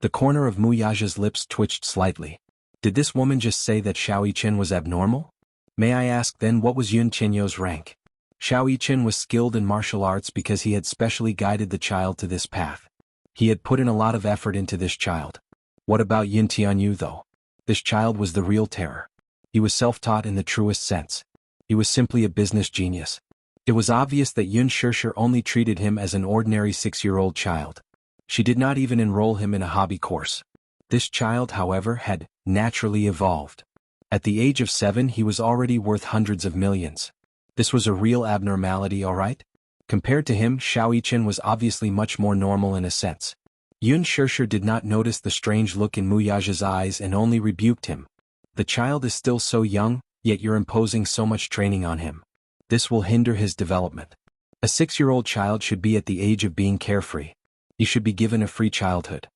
The corner of Muyaja's lips twitched slightly. Did this woman just say that Xiao Yichen was abnormal? May I ask then what was Yun Tianyo's rank? Xiao Yichen was skilled in martial arts because he had specially guided the child to this path. He had put in a lot of effort into this child. What about Yun Tianyu though? This child was the real terror. He was self-taught in the truest sense. He was simply a business genius. It was obvious that Yun Shirshir only treated him as an ordinary 6-year-old child. She did not even enroll him in a hobby course. This child, however, had naturally evolved. At the age of 7 he was already worth hundreds of millions. This was a real abnormality, alright? Compared to him, Xiao Yichen was obviously much more normal in a sense. Yun Shirshir did not notice the strange look in Muyaja's eyes and only rebuked him. The child is still so young, yet you're imposing so much training on him. This will hinder his development. A 6-year-old child should be at the age of being carefree. He should be given a free childhood.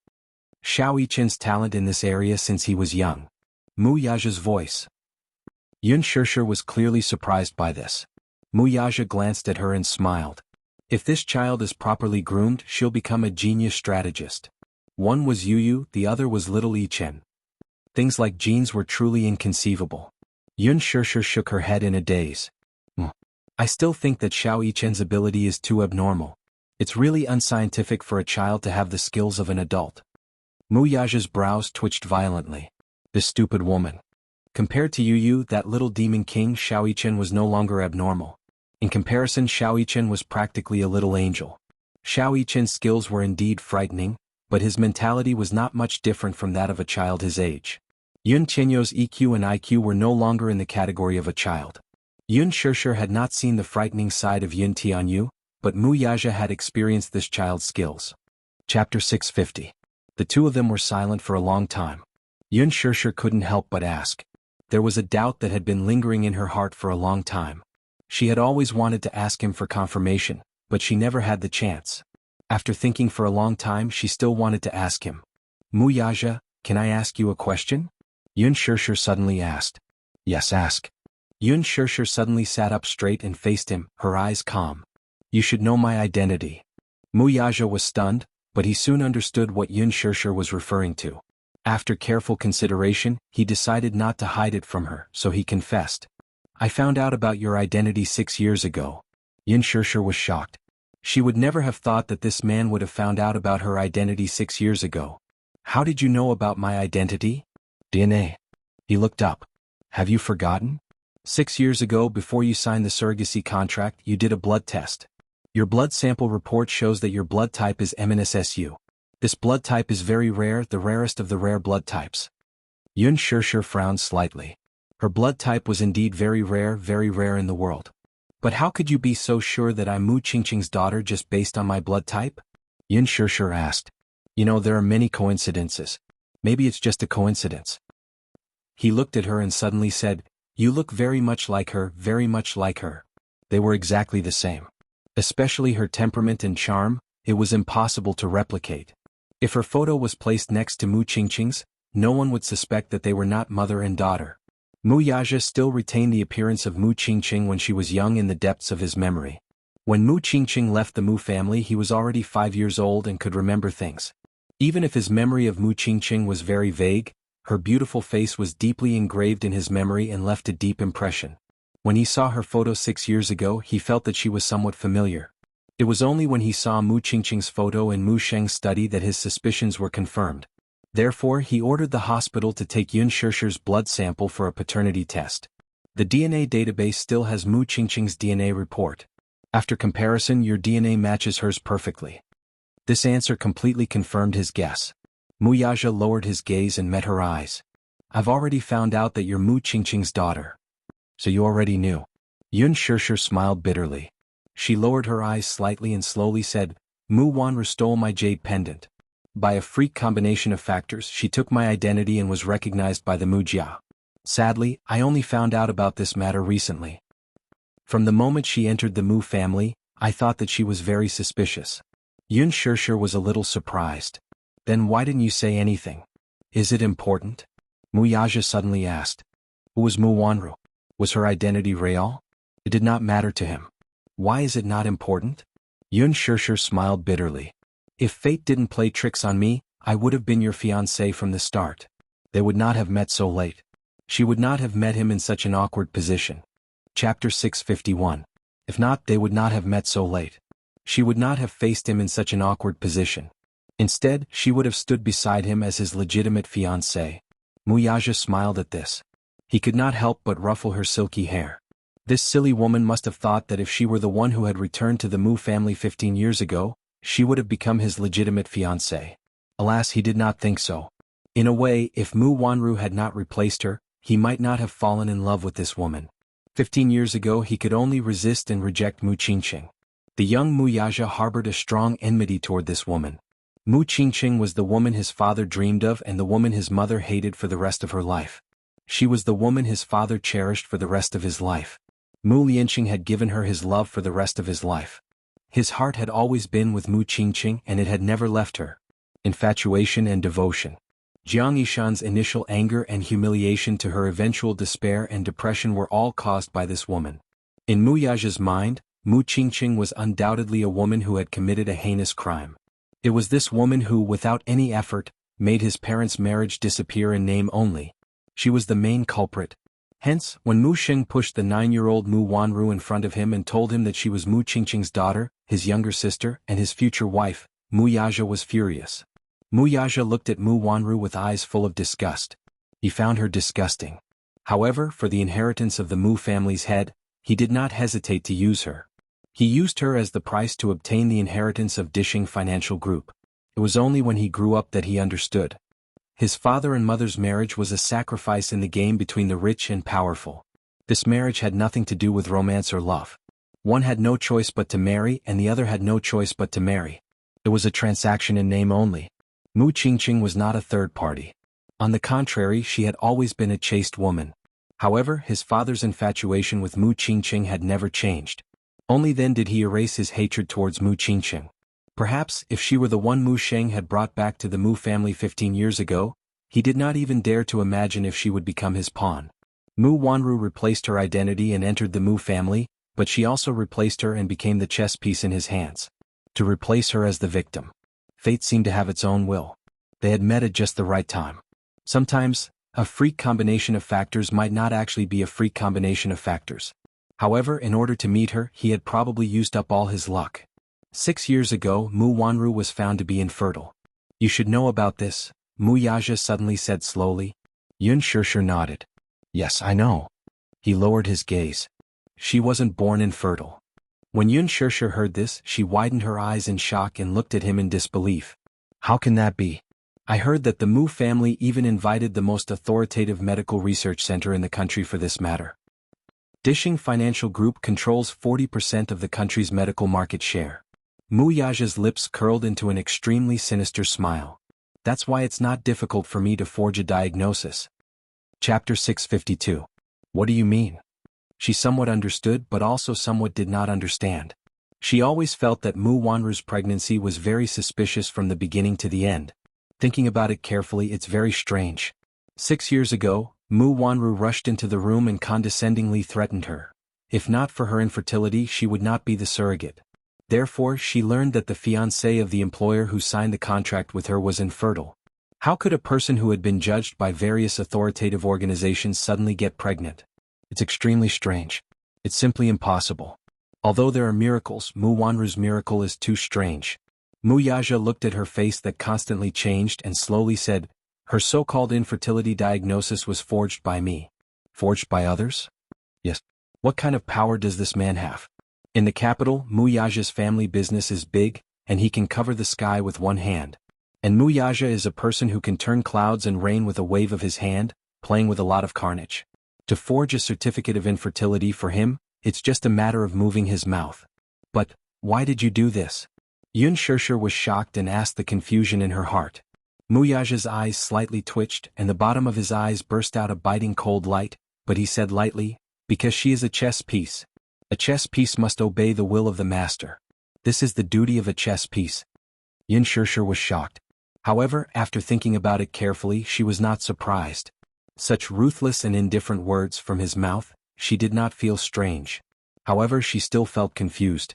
Xiao Yichen's talent in this area since he was young. Muyaja's voice. Yun Shirshir was clearly surprised by this. Muyaja glanced at her and smiled. If this child is properly groomed, she'll become a genius strategist. One was Yu, the other was little Yichen. Things like genes were truly inconceivable. Yun Shirshir shook her head in a daze. I still think that Xiao Yichen's ability is too abnormal. It's really unscientific for a child to have the skills of an adult. Muyaja's brows twitched violently. This stupid woman. Compared to Yu, that little demon king, Xiao Yichen was no longer abnormal. In comparison, Xiao Yichen was practically a little angel. Xiao Yichen's skills were indeed frightening, but his mentality was not much different from that of a child his age. Yun Tianyo's EQ and IQ were no longer in the category of a child. Yun Shirshir had not seen the frightening side of Yun Tianyu, but Muyaja had experienced this child's skills. Chapter 650. The two of them were silent for a long time. Yun Shirshir couldn't help but ask. There was a doubt that had been lingering in her heart for a long time. She had always wanted to ask him for confirmation, but she never had the chance. After thinking for a long time, she still wanted to ask him. Mu Yaja, can I ask you a question? Yun Shirshir suddenly asked. Yes, ask. Yun Shirshir suddenly sat up straight and faced him, her eyes calm. You should know my identity. Mu Yaja was stunned, but he soon understood what Yun Shirshir was referring to. After careful consideration, he decided not to hide it from her, so he confessed. I found out about your identity 6 years ago. Yun Shirshir was shocked. She would never have thought that this man would have found out about her identity 6 years ago. How did you know about my identity? DNA. He looked up. Have you forgotten? 6 years ago, before you signed the surrogacy contract, you did a blood test. Your blood sample report shows that your blood type is MNSSU. This blood type is very rare, the rarest of the rare blood types. Yun Shirshir frowned slightly. Her blood type was indeed very rare in the world. But how could you be so sure that I'm Mu Qingqing's daughter just based on my blood type? Yun Shirshir asked. You know, there are many coincidences. Maybe it's just a coincidence. He looked at her and suddenly said, You look very much like her, very much like her. They were exactly the same. Especially her temperament and charm, it was impossible to replicate. If her photo was placed next to Mu Qingqing's, no one would suspect that they were not mother and daughter. Mu Yaja still retained the appearance of Mu Qingqing when she was young in the depths of his memory. When Mu Qingqing left the Mu family, he was already 5 years old and could remember things. Even if his memory of Mu Qingqing was very vague, her beautiful face was deeply engraved in his memory and left a deep impression. When he saw her photo 6 years ago, he felt that she was somewhat familiar. It was only when he saw Mu Qingqing's photo in Mu Sheng's study that his suspicions were confirmed. Therefore, he ordered the hospital to take Yun Shirshir's blood sample for a paternity test. The DNA database still has Mu Qingqing's DNA report. After comparison, your DNA matches hers perfectly. This answer completely confirmed his guess. Mu Yaja lowered his gaze and met her eyes. I've already found out that you're Mu Qingqing's daughter. So you already knew. Yun Shirshir smiled bitterly. She lowered her eyes slightly and slowly said, Mu Wanru stole my jade pendant. By a freak combination of factors, she took my identity and was recognized by the Mu Jia. Sadly, I only found out about this matter recently. From the moment she entered the Mu family, I thought that she was very suspicious. Yun Shirshir was a little surprised. Then why didn't you say anything? Is it important? Mu Yaja suddenly asked. Who was Mu Wanru? Was her identity real? It did not matter to him. Why is it not important? Yun Shirshir smiled bitterly. If fate didn't play tricks on me, I would have been your fiancé from the start. They would not have met so late. She would not have met him in such an awkward position. Chapter 651. If not, they would not have met so late. She would not have faced him in such an awkward position. Instead, she would have stood beside him as his legitimate fiancé. Mu Yaja smiled at this. He could not help but ruffle her silky hair. This silly woman must have thought that if she were the one who had returned to the Mu family 15 years ago, she would have become his legitimate fiancé. Alas, he did not think so. In a way, if Mu Wanru had not replaced her, he might not have fallen in love with this woman. 15 years ago he could only resist and reject Mu Qingqing. The young Mu Yaja harbored a strong enmity toward this woman. Mu Qingqing was the woman his father dreamed of and the woman his mother hated for the rest of her life. She was the woman his father cherished for the rest of his life. Mu Lianqing had given her his love for the rest of his life. His heart had always been with Mu Qingqing and it had never left her. Infatuation and devotion. Jiang Yishan's initial anger and humiliation to her eventual despair and depression were all caused by this woman. In Mu Yaja's mind, Mu Qingqing was undoubtedly a woman who had committed a heinous crime. It was this woman who, without any effort, made his parents' marriage disappear in name only. She was the main culprit. Hence, when Mu Sheng pushed the 9-year-old Mu Wanru in front of him and told him that she was Mu Qingqing's daughter, his younger sister, and his future wife, Mu Yaja was furious. Mu Yaja looked at Mu Wanru with eyes full of disgust. He found her disgusting. However, for the inheritance of the Mu family's head, he did not hesitate to use her. He used her as the price to obtain the inheritance of Dishing Financial Group. It was only when he grew up that he understood. His father and mother's marriage was a sacrifice in the game between the rich and powerful. This marriage had nothing to do with romance or love. One had no choice but to marry and the other had no choice but to marry. It was a transaction in name only. Mu Qingqing was not a third party. On the contrary, she had always been a chaste woman. However, his father's infatuation with Mu Qingqing had never changed. Only then did he erase his hatred towards Mu Qingqing. Perhaps, if she were the one Mu Sheng had brought back to the Mu family 15 years ago, he did not even dare to imagine if she would become his pawn. Mu Wanru replaced her identity and entered the Mu family, but she also replaced her and became the chess piece in his hands. To replace her as the victim. Fate seemed to have its own will. They had met at just the right time. Sometimes, a freak combination of factors might not actually be a freak combination of factors. However, in order to meet her, he had probably used up all his luck. 6 years ago, Mu Wanru was found to be infertile. You should know about this, Mu Yaja suddenly said slowly. Yun Shishir nodded. Yes, I know. He lowered his gaze. She wasn't born infertile. When Yun Shishir heard this, she widened her eyes in shock and looked at him in disbelief. How can that be? I heard that the Mu family even invited the most authoritative medical research center in the country for this matter. Dishing Financial Group controls 40% of the country's medical market share. Mu Yaja's lips curled into an extremely sinister smile. That's why it's not difficult for me to forge a diagnosis. Chapter 652. What do you mean? She somewhat understood but also somewhat did not understand. She always felt that Mu Wanru's pregnancy was very suspicious from the beginning to the end. Thinking about it carefully, it's very strange. 6 years ago, Mu Wanru rushed into the room and condescendingly threatened her. If not for her infertility, she would not be the surrogate. Therefore, she learned that the fiancé of the employer who signed the contract with her was infertile. How could a person who had been judged by various authoritative organizations suddenly get pregnant? It's extremely strange. It's simply impossible. Although there are miracles, Mu Wanru's miracle is too strange. Mu Yaja looked at her face that constantly changed and slowly said, her so-called infertility diagnosis was forged by me. Forged by others? Yes. What kind of power does this man have? In the capital, Mu Yaja's family business is big, and he can cover the sky with one hand. And Mu Yaja is a person who can turn clouds and rain with a wave of his hand, playing with a lot of carnage. To forge a certificate of infertility for him, it's just a matter of moving his mouth. But, why did you do this? Yun Shishir was shocked and asked the confusion in her heart. Mu Yaja's eyes slightly twitched and the bottom of his eyes burst out a biting cold light, but he said lightly, because she is a chess piece. A chess piece must obey the will of the master. This is the duty of a chess piece. Yun Shishir was shocked. However, after thinking about it carefully, she was not surprised. Such ruthless and indifferent words from his mouth, she did not feel strange. However, she still felt confused.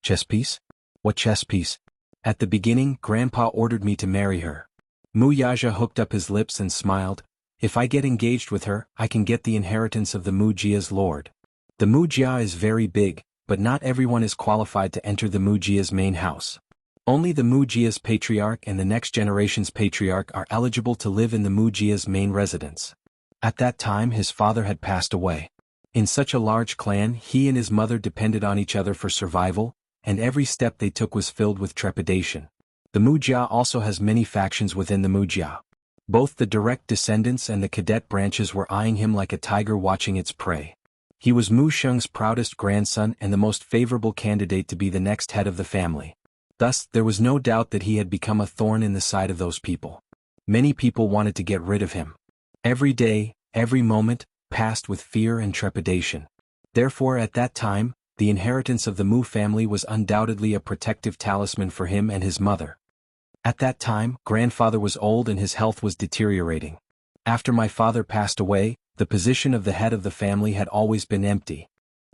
Chess piece? What chess piece? At the beginning, Grandpa ordered me to marry her. Mu Yaja hooked up his lips and smiled. If I get engaged with her, I can get the inheritance of the Mu Jia's lord. The Mu Jia is very big, but not everyone is qualified to enter the Mu Jia's main house. Only the Mu Jia's patriarch and the next generation's patriarch are eligible to live in the Mu Jia's main residence. At that time his father had passed away. In such a large clan, he and his mother depended on each other for survival, and every step they took was filled with trepidation. The Mu Jia also has many factions within the Mu Jia. Both the direct descendants and the cadet branches were eyeing him like a tiger watching its prey. He was Mu Sheng's proudest grandson and the most favorable candidate to be the next head of the family. Thus, there was no doubt that he had become a thorn in the side of those people. Many people wanted to get rid of him. Every day, every moment, passed with fear and trepidation. Therefore, at that time, the inheritance of the Mu family was undoubtedly a protective talisman for him and his mother. At that time, grandfather was old and his health was deteriorating. After my father passed away, the position of the head of the family had always been empty.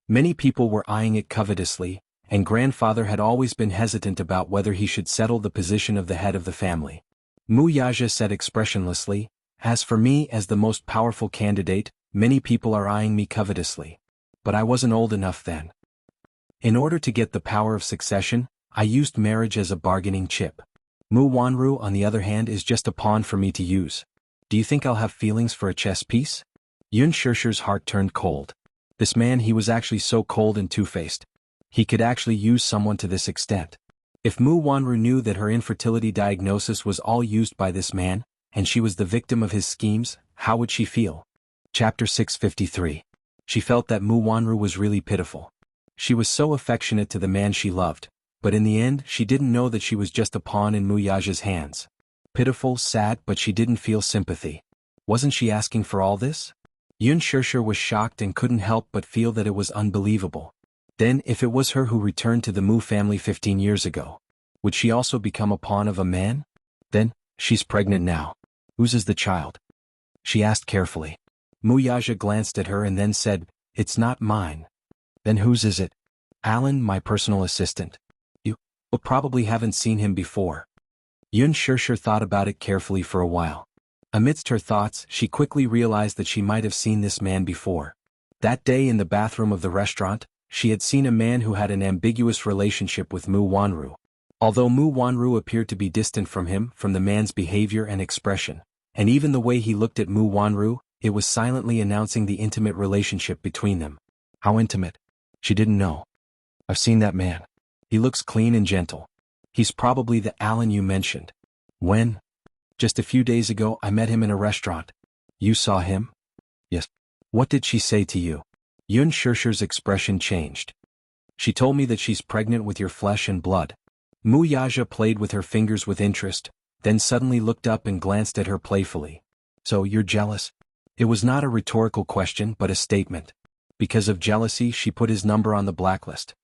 Many people were eyeing it covetously, and grandfather had always been hesitant about whether he should settle the position of the head of the family. Mu Yaja said expressionlessly, as for me as the most powerful candidate, many people are eyeing me covetously. But I wasn't old enough then. In order to get the power of succession, I used marriage as a bargaining chip. Mu Wanru, on the other hand, is just a pawn for me to use. Do you think I'll have feelings for a chess piece? Yun Shishir's heart turned cold. This man, he was actually so cold and two-faced. He could actually use someone to this extent. If Mu Wanru knew that her infertility diagnosis was all used by this man, and she was the victim of his schemes, how would she feel? Chapter 653. She felt that Mu Wanru was really pitiful. She was so affectionate to the man she loved, but in the end she didn't know that she was just a pawn in Mu Yaja's hands. Pitiful, sad, but she didn't feel sympathy. Wasn't she asking for all this? Yun Shirshir was shocked and couldn't help but feel that it was unbelievable. Then, if it was her who returned to the Mu family 15 years ago, would she also become a pawn of a man? Then, she's pregnant now. Whose is the child? She asked carefully. Mu Yaja glanced at her and then said, "It's not mine." Then whose is it? Alan, my personal assistant. You probably haven't seen him before. Yun Shirshir thought about it carefully for a while. Amidst her thoughts, she quickly realized that she might have seen this man before. That day in the bathroom of the restaurant, she had seen a man who had an ambiguous relationship with Mu Wanru. Although Mu Wanru appeared to be distant from him from the man's behavior and expression, and even the way he looked at Mu Wanru, it was silently announcing the intimate relationship between them. How intimate? She didn't know. I've seen that man. He looks clean and gentle. He's probably the Alan you mentioned. When? Just a few days ago I met him in a restaurant. You saw him? Yes. What did she say to you? Yun Shirshir's expression changed. She told me that she's pregnant with your flesh and blood. Mu Yaja played with her fingers with interest, then suddenly looked up and glanced at her playfully. So you're jealous? It was not a rhetorical question but a statement. Because of jealousy she put his number on the blacklist.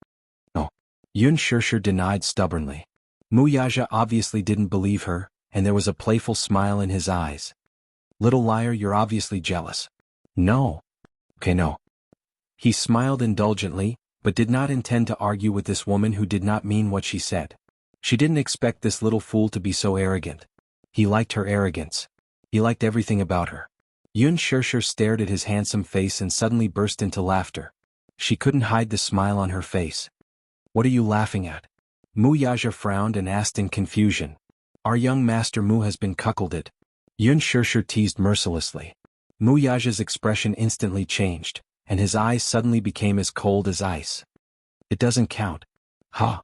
No. Yun Shirshir denied stubbornly. Mu Yaja obviously didn't believe her, and there was a playful smile in his eyes. Little liar, you're obviously jealous. No. Okay, no. He smiled indulgently, but did not intend to argue with this woman who did not mean what she said. She didn't expect this little fool to be so arrogant. He liked her arrogance. He liked everything about her. Yun Shirshir stared at his handsome face and suddenly burst into laughter. She couldn't hide the smile on her face. What are you laughing at? Mu Yaja frowned and asked in confusion. Our young master Mu has been cuckolded. Yun Shirshir teased mercilessly. Mu Yaja's expression instantly changed, and his eyes suddenly became as cold as ice. It doesn't count. Ha!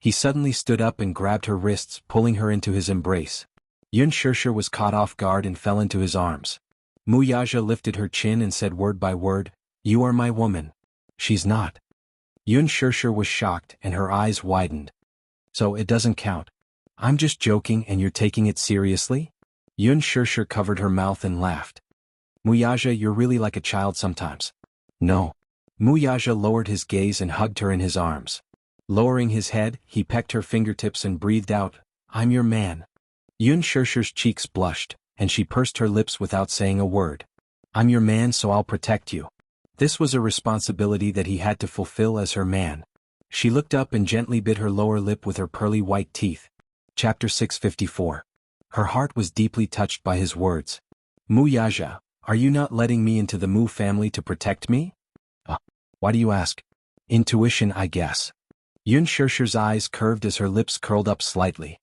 He suddenly stood up and grabbed her wrists, pulling her into his embrace. Yun Shirshir was caught off guard and fell into his arms. Mu Yaja lifted her chin and said word by word, "You are my woman." She's not. Yun Shirshir was shocked and her eyes widened. So it doesn't count. I'm just joking and you're taking it seriously? Yun Shirshir covered her mouth and laughed. Mu Yaja, you're really like a child sometimes. No. Mu Yaja lowered his gaze and hugged her in his arms. Lowering his head, he pecked her fingertips and breathed out, "I'm your man." Yun Shirshir's cheeks blushed, and she pursed her lips without saying a word. I'm your man, so I'll protect you. This was a responsibility that he had to fulfill as her man. She looked up and gently bit her lower lip with her pearly white teeth. Chapter 654. Her heart was deeply touched by his words. Mu Yaja, are you not letting me into the Mu family to protect me? Why do you ask? Intuition, I guess. Yun Shirshir's eyes curved as her lips curled up slightly.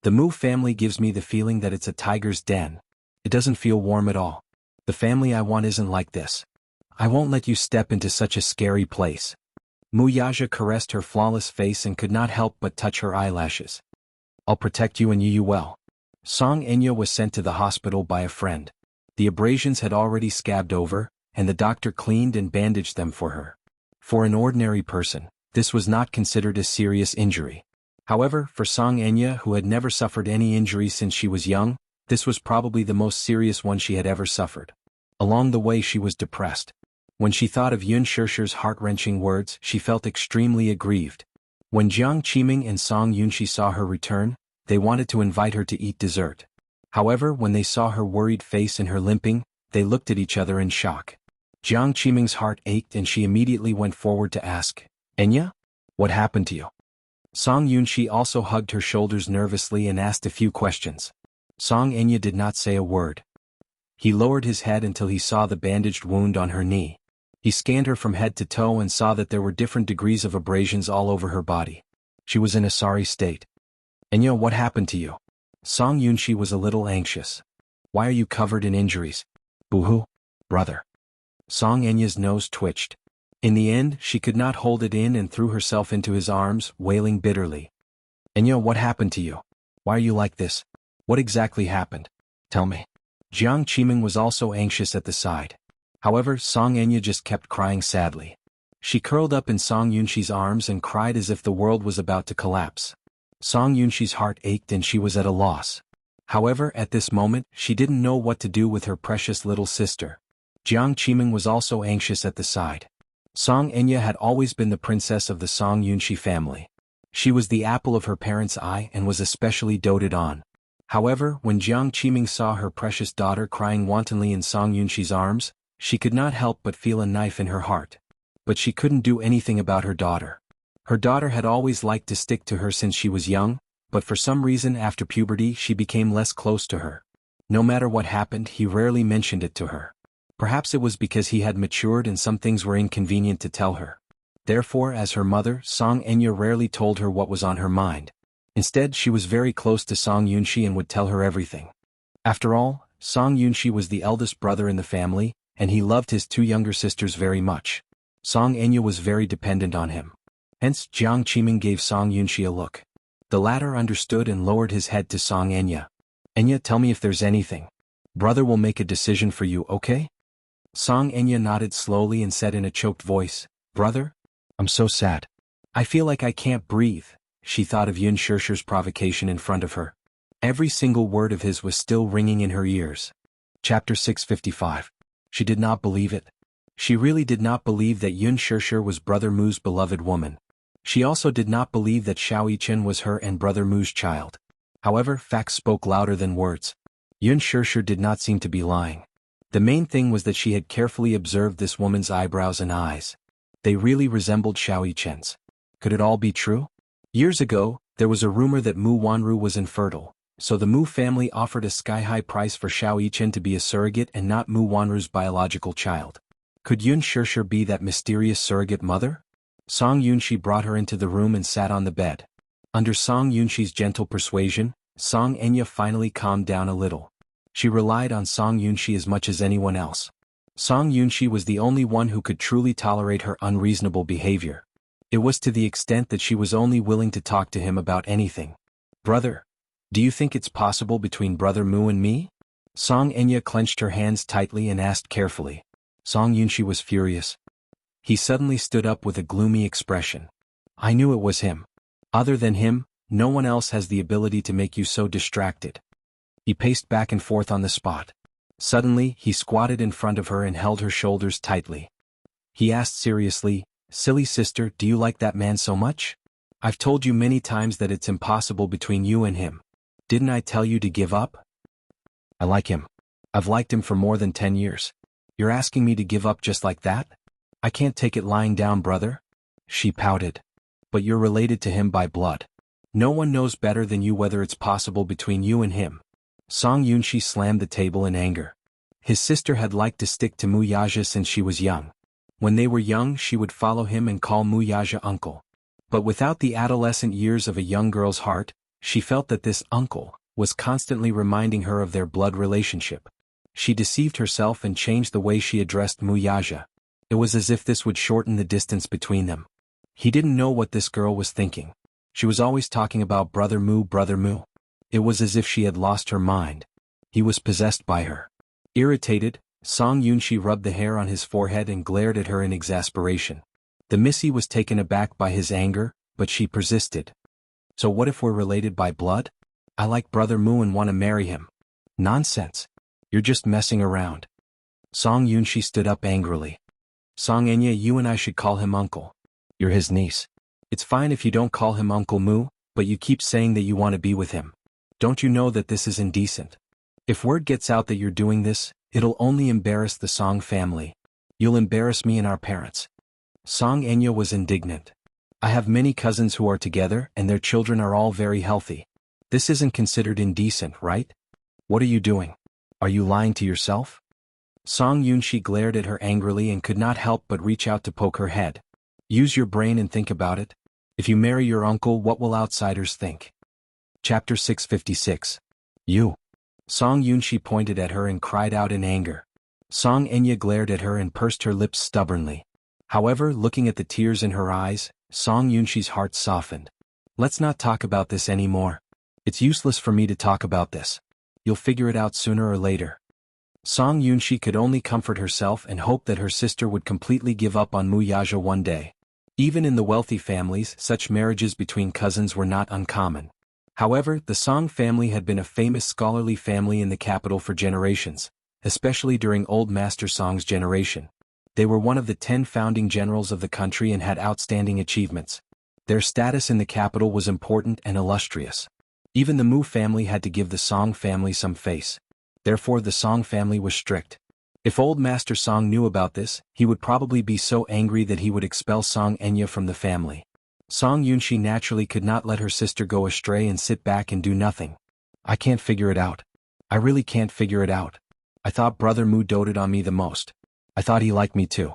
The Mu family gives me the feeling that it's a tiger's den. It doesn't feel warm at all. The family I want isn't like this. I won't let you step into such a scary place. Mu Yaja caressed her flawless face and could not help but touch her eyelashes. I'll protect you and you well. Song Enya was sent to the hospital by a friend. The abrasions had already scabbed over, and the doctor cleaned and bandaged them for her. For an ordinary person, this was not considered a serious injury. However, for Song Enya, who had never suffered any injury since she was young, this was probably the most serious one she had ever suffered. Along the way she was depressed. When she thought of Yun Shirshir's heart-wrenching words, she felt extremely aggrieved. When Jiang Qiming and Song Yunshi saw her return, they wanted to invite her to eat dessert. However, when they saw her worried face and her limping, they looked at each other in shock. Jiang Qiming's heart ached and she immediately went forward to ask, Enya? What happened to you? Song Yunshi also hugged her shoulders nervously and asked a few questions. Song Enya did not say a word. He lowered his head until he saw the bandaged wound on her knee. He scanned her from head to toe and saw that there were different degrees of abrasions all over her body. She was in a sorry state. Enya, what happened to you? Song Yunshi was a little anxious. Why are you covered in injuries? Boo-hoo, brother. Song Enya's nose twitched. In the end, she could not hold it in and threw herself into his arms, wailing bitterly. Enya, what happened to you? Why are you like this? What exactly happened? Tell me. Jiang Qiming was also anxious at the side. However, Song Enya just kept crying sadly. She curled up in Song Yunshi's arms and cried as if the world was about to collapse. Song Yunshi's heart ached and she was at a loss. However, at this moment, she didn't know what to do with her precious little sister. Jiang Qiming was also anxious at the side. Song Enya had always been the princess of the Song Yunshi family. She was the apple of her parents' eye and was especially doted on. However, when Jiang Qiming saw her precious daughter crying wantonly in Song Yunshi's arms, she could not help but feel a knife in her heart. But she couldn't do anything about her daughter. Her daughter had always liked to stick to her since she was young, but for some reason after puberty she became less close to her. No matter what happened, he rarely mentioned it to her. Perhaps it was because he had matured and some things were inconvenient to tell her. Therefore, as her mother, Song Enya rarely told her what was on her mind. Instead, she was very close to Song Yunshi and would tell her everything. After all, Song Yunshi was the eldest brother in the family, and he loved his two younger sisters very much. Song Enya was very dependent on him. Hence, Jiang Qiming gave Song Yunshi a look. The latter understood and lowered his head to Song Enya. Enya, tell me if there's anything. Brother will make a decision for you, okay? Song Enya nodded slowly and said in a choked voice, Brother? I'm so sad. I feel like I can't breathe. She thought of Yun Shishir's provocation in front of her. Every single word of his was still ringing in her ears. Chapter 655. She did not believe it. She really did not believe that Yun Shishir was Brother Mu's beloved woman. She also did not believe that Xiao Yichen was her and Brother Mu's child. However, facts spoke louder than words. Yun Shishir did not seem to be lying. The main thing was that she had carefully observed this woman's eyebrows and eyes. They really resembled Xiao Yichen's. Could it all be true? Years ago, there was a rumor that Mu Wanru was infertile, so the Mu family offered a sky-high price for Xiao Yichen to be a surrogate and not Mu Wanru's biological child. Could Yun Shishir be that mysterious surrogate mother? Song Yunshi brought her into the room and sat on the bed. Under Song Yunshi's gentle persuasion, Song Enya finally calmed down a little. She relied on Song Yunshi as much as anyone else. Song Yunshi was the only one who could truly tolerate her unreasonable behavior. It was to the extent that she was only willing to talk to him about anything. Brother, do you think it's possible between Brother Mu and me? Song Enya clenched her hands tightly and asked carefully. Song Yunshi was furious. He suddenly stood up with a gloomy expression. I knew it was him. Other than him, no one else has the ability to make you so distracted. He paced back and forth on the spot. Suddenly, he squatted in front of her and held her shoulders tightly. He asked seriously, Silly sister, do you like that man so much? I've told you many times that it's impossible between you and him. Didn't I tell you to give up? I like him. I've liked him for more than 10 years. You're asking me to give up just like that? I can't take it lying down, brother. She pouted. But you're related to him by blood. No one knows better than you whether it's possible between you and him. Song Yunshi slammed the table in anger. His sister had liked to stick to Mu Yaja since she was young. When they were young, she would follow him and call Mu Yaja uncle. But without the adolescent years of a young girl's heart, she felt that this uncle was constantly reminding her of their blood relationship. She deceived herself and changed the way she addressed Mu Yaja. It was as if this would shorten the distance between them. He didn't know what this girl was thinking. She was always talking about Brother Mu, Brother Mu. It was as if she had lost her mind. He was possessed by her. Irritated, Song Yunshi rubbed the hair on his forehead and glared at her in exasperation. The Missy was taken aback by his anger, but she persisted. So what if we're related by blood? I like Brother Mu and want to marry him. Nonsense. You're just messing around. Song Yunshi stood up angrily. Song Enya, you and I should call him uncle. You're his niece. It's fine if you don't call him Uncle Mu, but you keep saying that you want to be with him. Don't you know that this is indecent? If word gets out that you're doing this, it'll only embarrass the Song family. You'll embarrass me and our parents. Song Enya was indignant. I have many cousins who are together and their children are all very healthy. This isn't considered indecent, right? What are you doing? Are you lying to yourself? Song Yunshi glared at her angrily and could not help but reach out to poke her head. Use your brain and think about it. If you marry your uncle, what will outsiders think? Chapter 656. You. Song Yunshi pointed at her and cried out in anger. Song Enya glared at her and pursed her lips stubbornly. However, looking at the tears in her eyes, Song Yunshi's heart softened. Let's not talk about this anymore. It's useless for me to talk about this. You'll figure it out sooner or later. Song Yunshi could only comfort herself and hope that her sister would completely give up on Mu Yaja one day. Even in the wealthy families, such marriages between cousins were not uncommon. However, the Song family had been a famous scholarly family in the capital for generations, especially during old Master Song's generation. They were one of the 10 founding generals of the country and had outstanding achievements. Their status in the capital was important and illustrious. Even the Mu family had to give the Song family some face. Therefore the Song family was strict. If old Master Song knew about this, he would probably be so angry that he would expel Song Enya from the family. Song Yunshi naturally could not let her sister go astray and sit back and do nothing. I can't figure it out. I really can't figure it out. I thought Brother Mu doted on me the most. I thought he liked me too.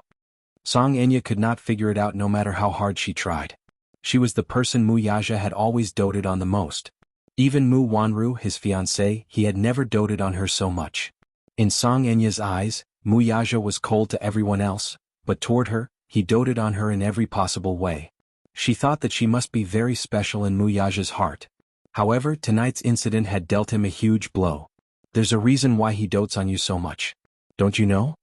Song Enya could not figure it out no matter how hard she tried. She was the person Mu Yaja had always doted on the most. Even Mu Wanru, his fiancée, he had never doted on her so much. In Song Enya's eyes, Mu Yaja was cold to everyone else, but toward her, he doted on her in every possible way. She thought that she must be very special in Mu Yaja's heart. However, tonight's incident had dealt him a huge blow. There's a reason why he dotes on you so much. Don't you know?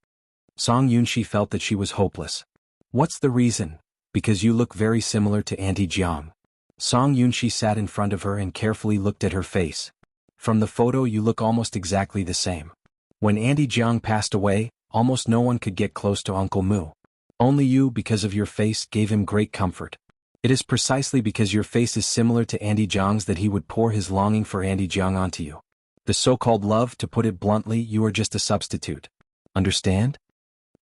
Song Yunshi felt that she was hopeless. What's the reason? Because you look very similar to Auntie Jiang. Song Yunshi sat in front of her and carefully looked at her face. From the photo you look almost exactly the same. When Auntie Jiang passed away, almost no one could get close to Uncle Mu. Only you, because of your face, gave him great comfort. It is precisely because your face is similar to Auntie Jiang's that he would pour his longing for Auntie Jiang onto you. The so-called love, to put it bluntly, you are just a substitute. Understand?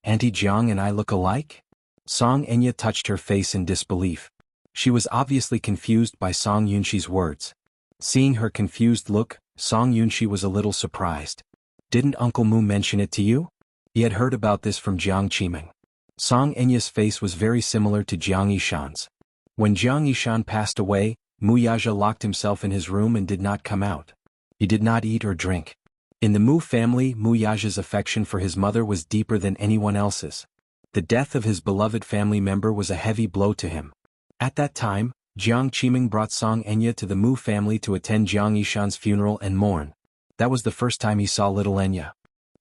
Auntie Jiang and I look alike? Song Enya touched her face in disbelief. She was obviously confused by Song Yunshi's words. Seeing her confused look, Song Yunshi was a little surprised. Didn't Uncle Mu mention it to you? He had heard about this from Jiang Qiming. Song Enya's face was very similar to Jiang Yishan's. When Jiang Yishan passed away, Mu Yaja locked himself in his room and did not come out. He did not eat or drink. In the Mu family, Mu Yaja's affection for his mother was deeper than anyone else's. The death of his beloved family member was a heavy blow to him. At that time, Jiang Qiming brought Song Enya to the Mu family to attend Jiang Yishan's funeral and mourn. That was the first time he saw little Enya.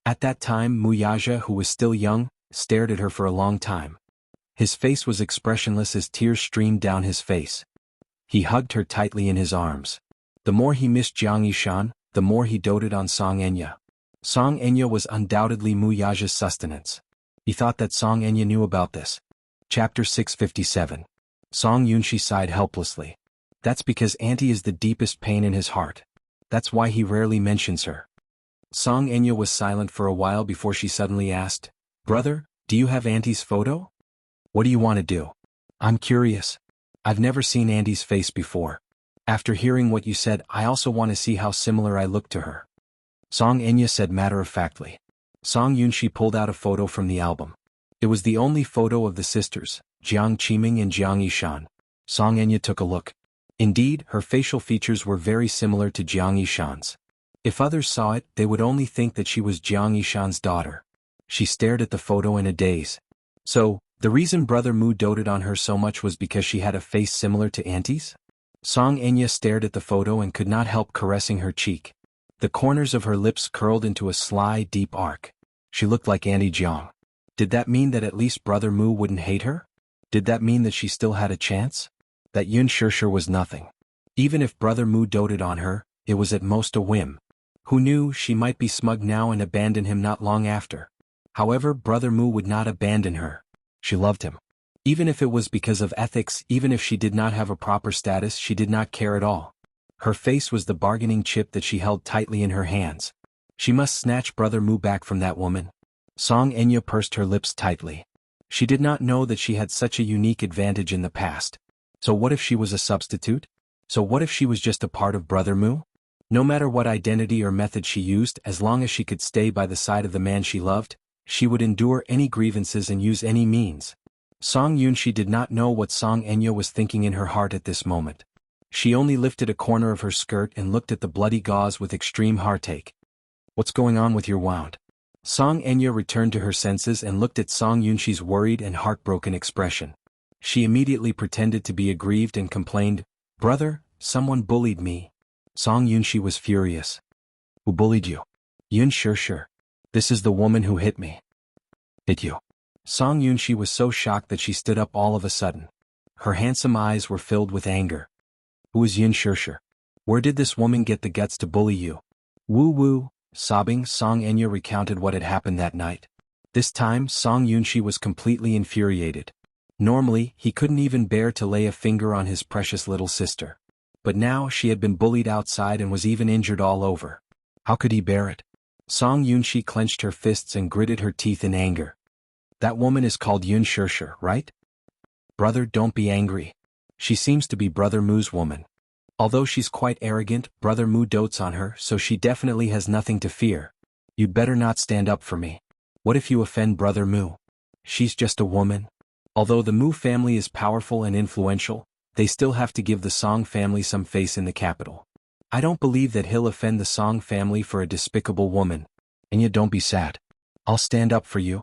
At that time, Mu Yaja, who was still young, stared at her for a long time. His face was expressionless as tears streamed down his face. He hugged her tightly in his arms. The more he missed Jiang Yishan, the more he doted on Song Enya. Song Enya was undoubtedly Mu Yaja's sustenance. He thought that Song Enya knew about this. Chapter 657. Song Yunshi sighed helplessly. That's because Auntie is the deepest pain in his heart. That's why he rarely mentions her. Song Enya was silent for a while before she suddenly asked, Brother, do you have Auntie's photo? What do you want to do? I'm curious. I've never seen Auntie's face before. After hearing what you said, I also want to see how similar I look to her. Song Enya said matter-of-factly. Song Yunshi pulled out a photo from the album. It was the only photo of the sisters, Jiang Qiming and Jiang Yishan. Song Enya took a look. Indeed, her facial features were very similar to Jiang Yishan's. If others saw it, they would only think that she was Jiang Yishan's daughter. She stared at the photo in a daze. So, the reason Brother Mu doted on her so much was because she had a face similar to Auntie's? Song Enya stared at the photo and could not help caressing her cheek. The corners of her lips curled into a sly, deep arc. She looked like Auntie Jiang. Did that mean that at least Brother Mu wouldn't hate her? Did that mean that she still had a chance? That Yun Shishir was nothing. Even if Brother Mu doted on her, it was at most a whim. Who knew, she might be smug now and abandon him not long after. However, Brother Mu would not abandon her. She loved him. Even if it was because of ethics, even if she did not have a proper status, she did not care at all. Her face was the bargaining chip that she held tightly in her hands. She must snatch Brother Mu back from that woman. Song Enya pursed her lips tightly. She did not know that she had such a unique advantage in the past. So what if she was a substitute? So what if she was just a part of Brother Mu? No matter what identity or method she used, as long as she could stay by the side of the man she loved, she would endure any grievances and use any means. Song Yunshi did not know what Song Enya was thinking in her heart at this moment. She only lifted a corner of her skirt and looked at the bloody gauze with extreme heartache. What's going on with your wound? Song Enya returned to her senses and looked at Song Yunshi's worried and heartbroken expression. She immediately pretended to be aggrieved and complained, Brother, someone bullied me. Song Yunshi was furious. Who bullied you? Yun Shishir. This is the woman who hit me. Hit you? Song Yunshi was so shocked that she stood up all of a sudden. Her handsome eyes were filled with anger. Who is Yun Shishir? Where did this woman get the guts to bully you? Woo woo, Sobbing, Song Enya recounted what had happened that night. This time, Song Yunshi was completely infuriated. Normally, he couldn't even bear to lay a finger on his precious little sister. But now she had been bullied outside and was even injured all over. How could he bear it? Song Yunshi clenched her fists and gritted her teeth in anger. That woman is called Yun Shishir, right? Brother, don't be angry. She seems to be Brother Mu's woman. Although she's quite arrogant, Brother Mu dotes on her, so she definitely has nothing to fear. You'd better not stand up for me. What if you offend Brother Mu? She's just a woman. Although the Mu family is powerful and influential, they still have to give the Song family some face in the capital. I don't believe that he'll offend the Song family for a despicable woman. And yet don't be sad. I'll stand up for you.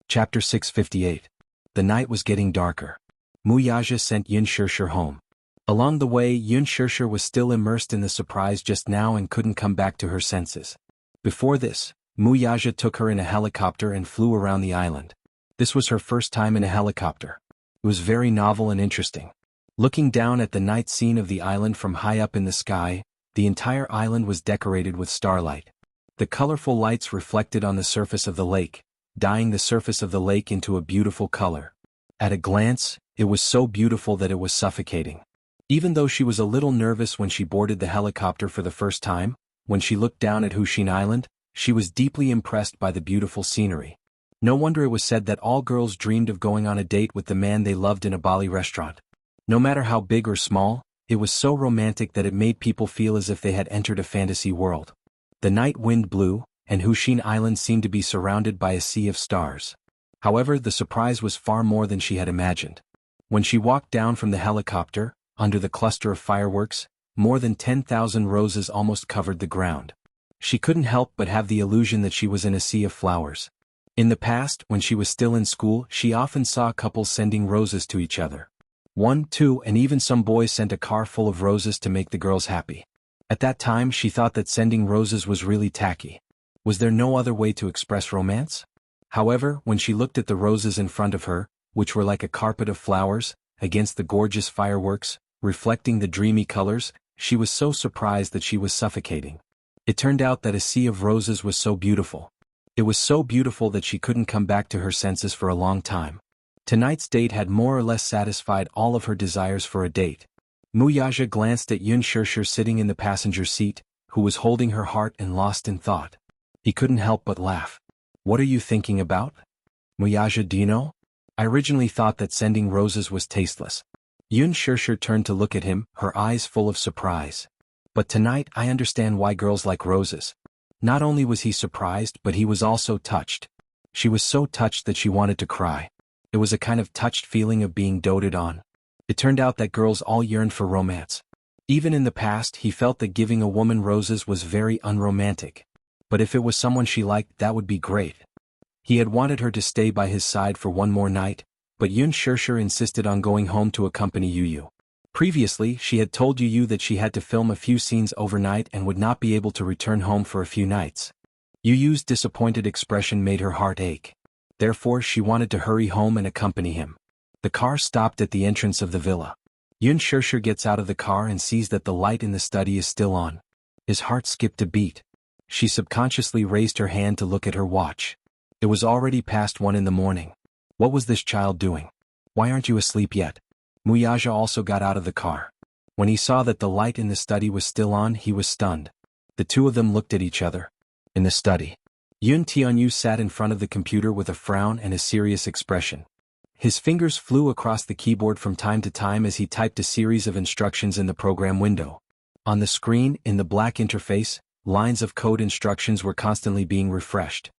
Chapter 658. The night was getting darker. Mu Yaja sent Yun Shishir home. Along the way, Yun Shishir was still immersed in the surprise just now and couldn't come back to her senses. Before this, Mu Yaja took her in a helicopter and flew around the island. This was her first time in a helicopter. It was very novel and interesting. Looking down at the night scene of the island from high up in the sky, the entire island was decorated with starlight. The colorful lights reflected on the surface of the lake, dyeing the surface of the lake into a beautiful color. At a glance, it was so beautiful that it was suffocating. Even though she was a little nervous when she boarded the helicopter for the first time, when she looked down at Hushin Island, she was deeply impressed by the beautiful scenery. No wonder it was said that all girls dreamed of going on a date with the man they loved in a Bali restaurant. No matter how big or small, it was so romantic that it made people feel as if they had entered a fantasy world. The night wind blew, and Hushin Island seemed to be surrounded by a sea of stars. However, the surprise was far more than she had imagined. When she walked down from the helicopter, under the cluster of fireworks, more than 10,000 roses almost covered the ground. She couldn't help but have the illusion that she was in a sea of flowers. In the past, when she was still in school, she often saw couples sending roses to each other. 1, 2, and even some boys sent a car full of roses to make the girls happy. At that time, she thought that sending roses was really tacky. Was there no other way to express romance? However, when she looked at the roses in front of her, which were like a carpet of flowers, against the gorgeous fireworks, reflecting the dreamy colors, she was so surprised that she was suffocating. It turned out that a sea of roses was so beautiful. It was so beautiful that she couldn't come back to her senses for a long time. Tonight's date had more or less satisfied all of her desires for a date. Mu Yaja glanced at Yun Shishir sitting in the passenger seat, who was holding her heart and lost in thought. He couldn't help but laugh. What are you thinking about? Mu Yaja, do you know? I originally thought that sending roses was tasteless. Yun Shishir turned to look at him, her eyes full of surprise. But tonight I understand why girls like roses. Not only was he surprised, but he was also touched. She was so touched that she wanted to cry. It was a kind of touched feeling of being doted on. It turned out that girls all yearned for romance. Even in the past, he felt that giving a woman roses was very unromantic. But if it was someone she liked, that would be great. He had wanted her to stay by his side for one more night, but Yun Shishir insisted on going home to accompany Yu. Previously, she had told Yu that she had to film a few scenes overnight and would not be able to return home for a few nights. Yu's disappointed expression made her heart ache. Therefore, she wanted to hurry home and accompany him. The car stopped at the entrance of the villa. Yun Shishir gets out of the car and sees that the light in the study is still on. His heart skipped a beat. She subconsciously raised her hand to look at her watch. It was already past 1 in the morning. What was this child doing? Why aren't you asleep yet? Mu Yaja also got out of the car. When he saw that the light in the study was still on, he was stunned. The two of them looked at each other. In the study, Yun Tianyu sat in front of the computer with a frown and a serious expression. His fingers flew across the keyboard from time to time as he typed a series of instructions in the program window. On the screen, in the black interface, lines of code instructions were constantly being refreshed.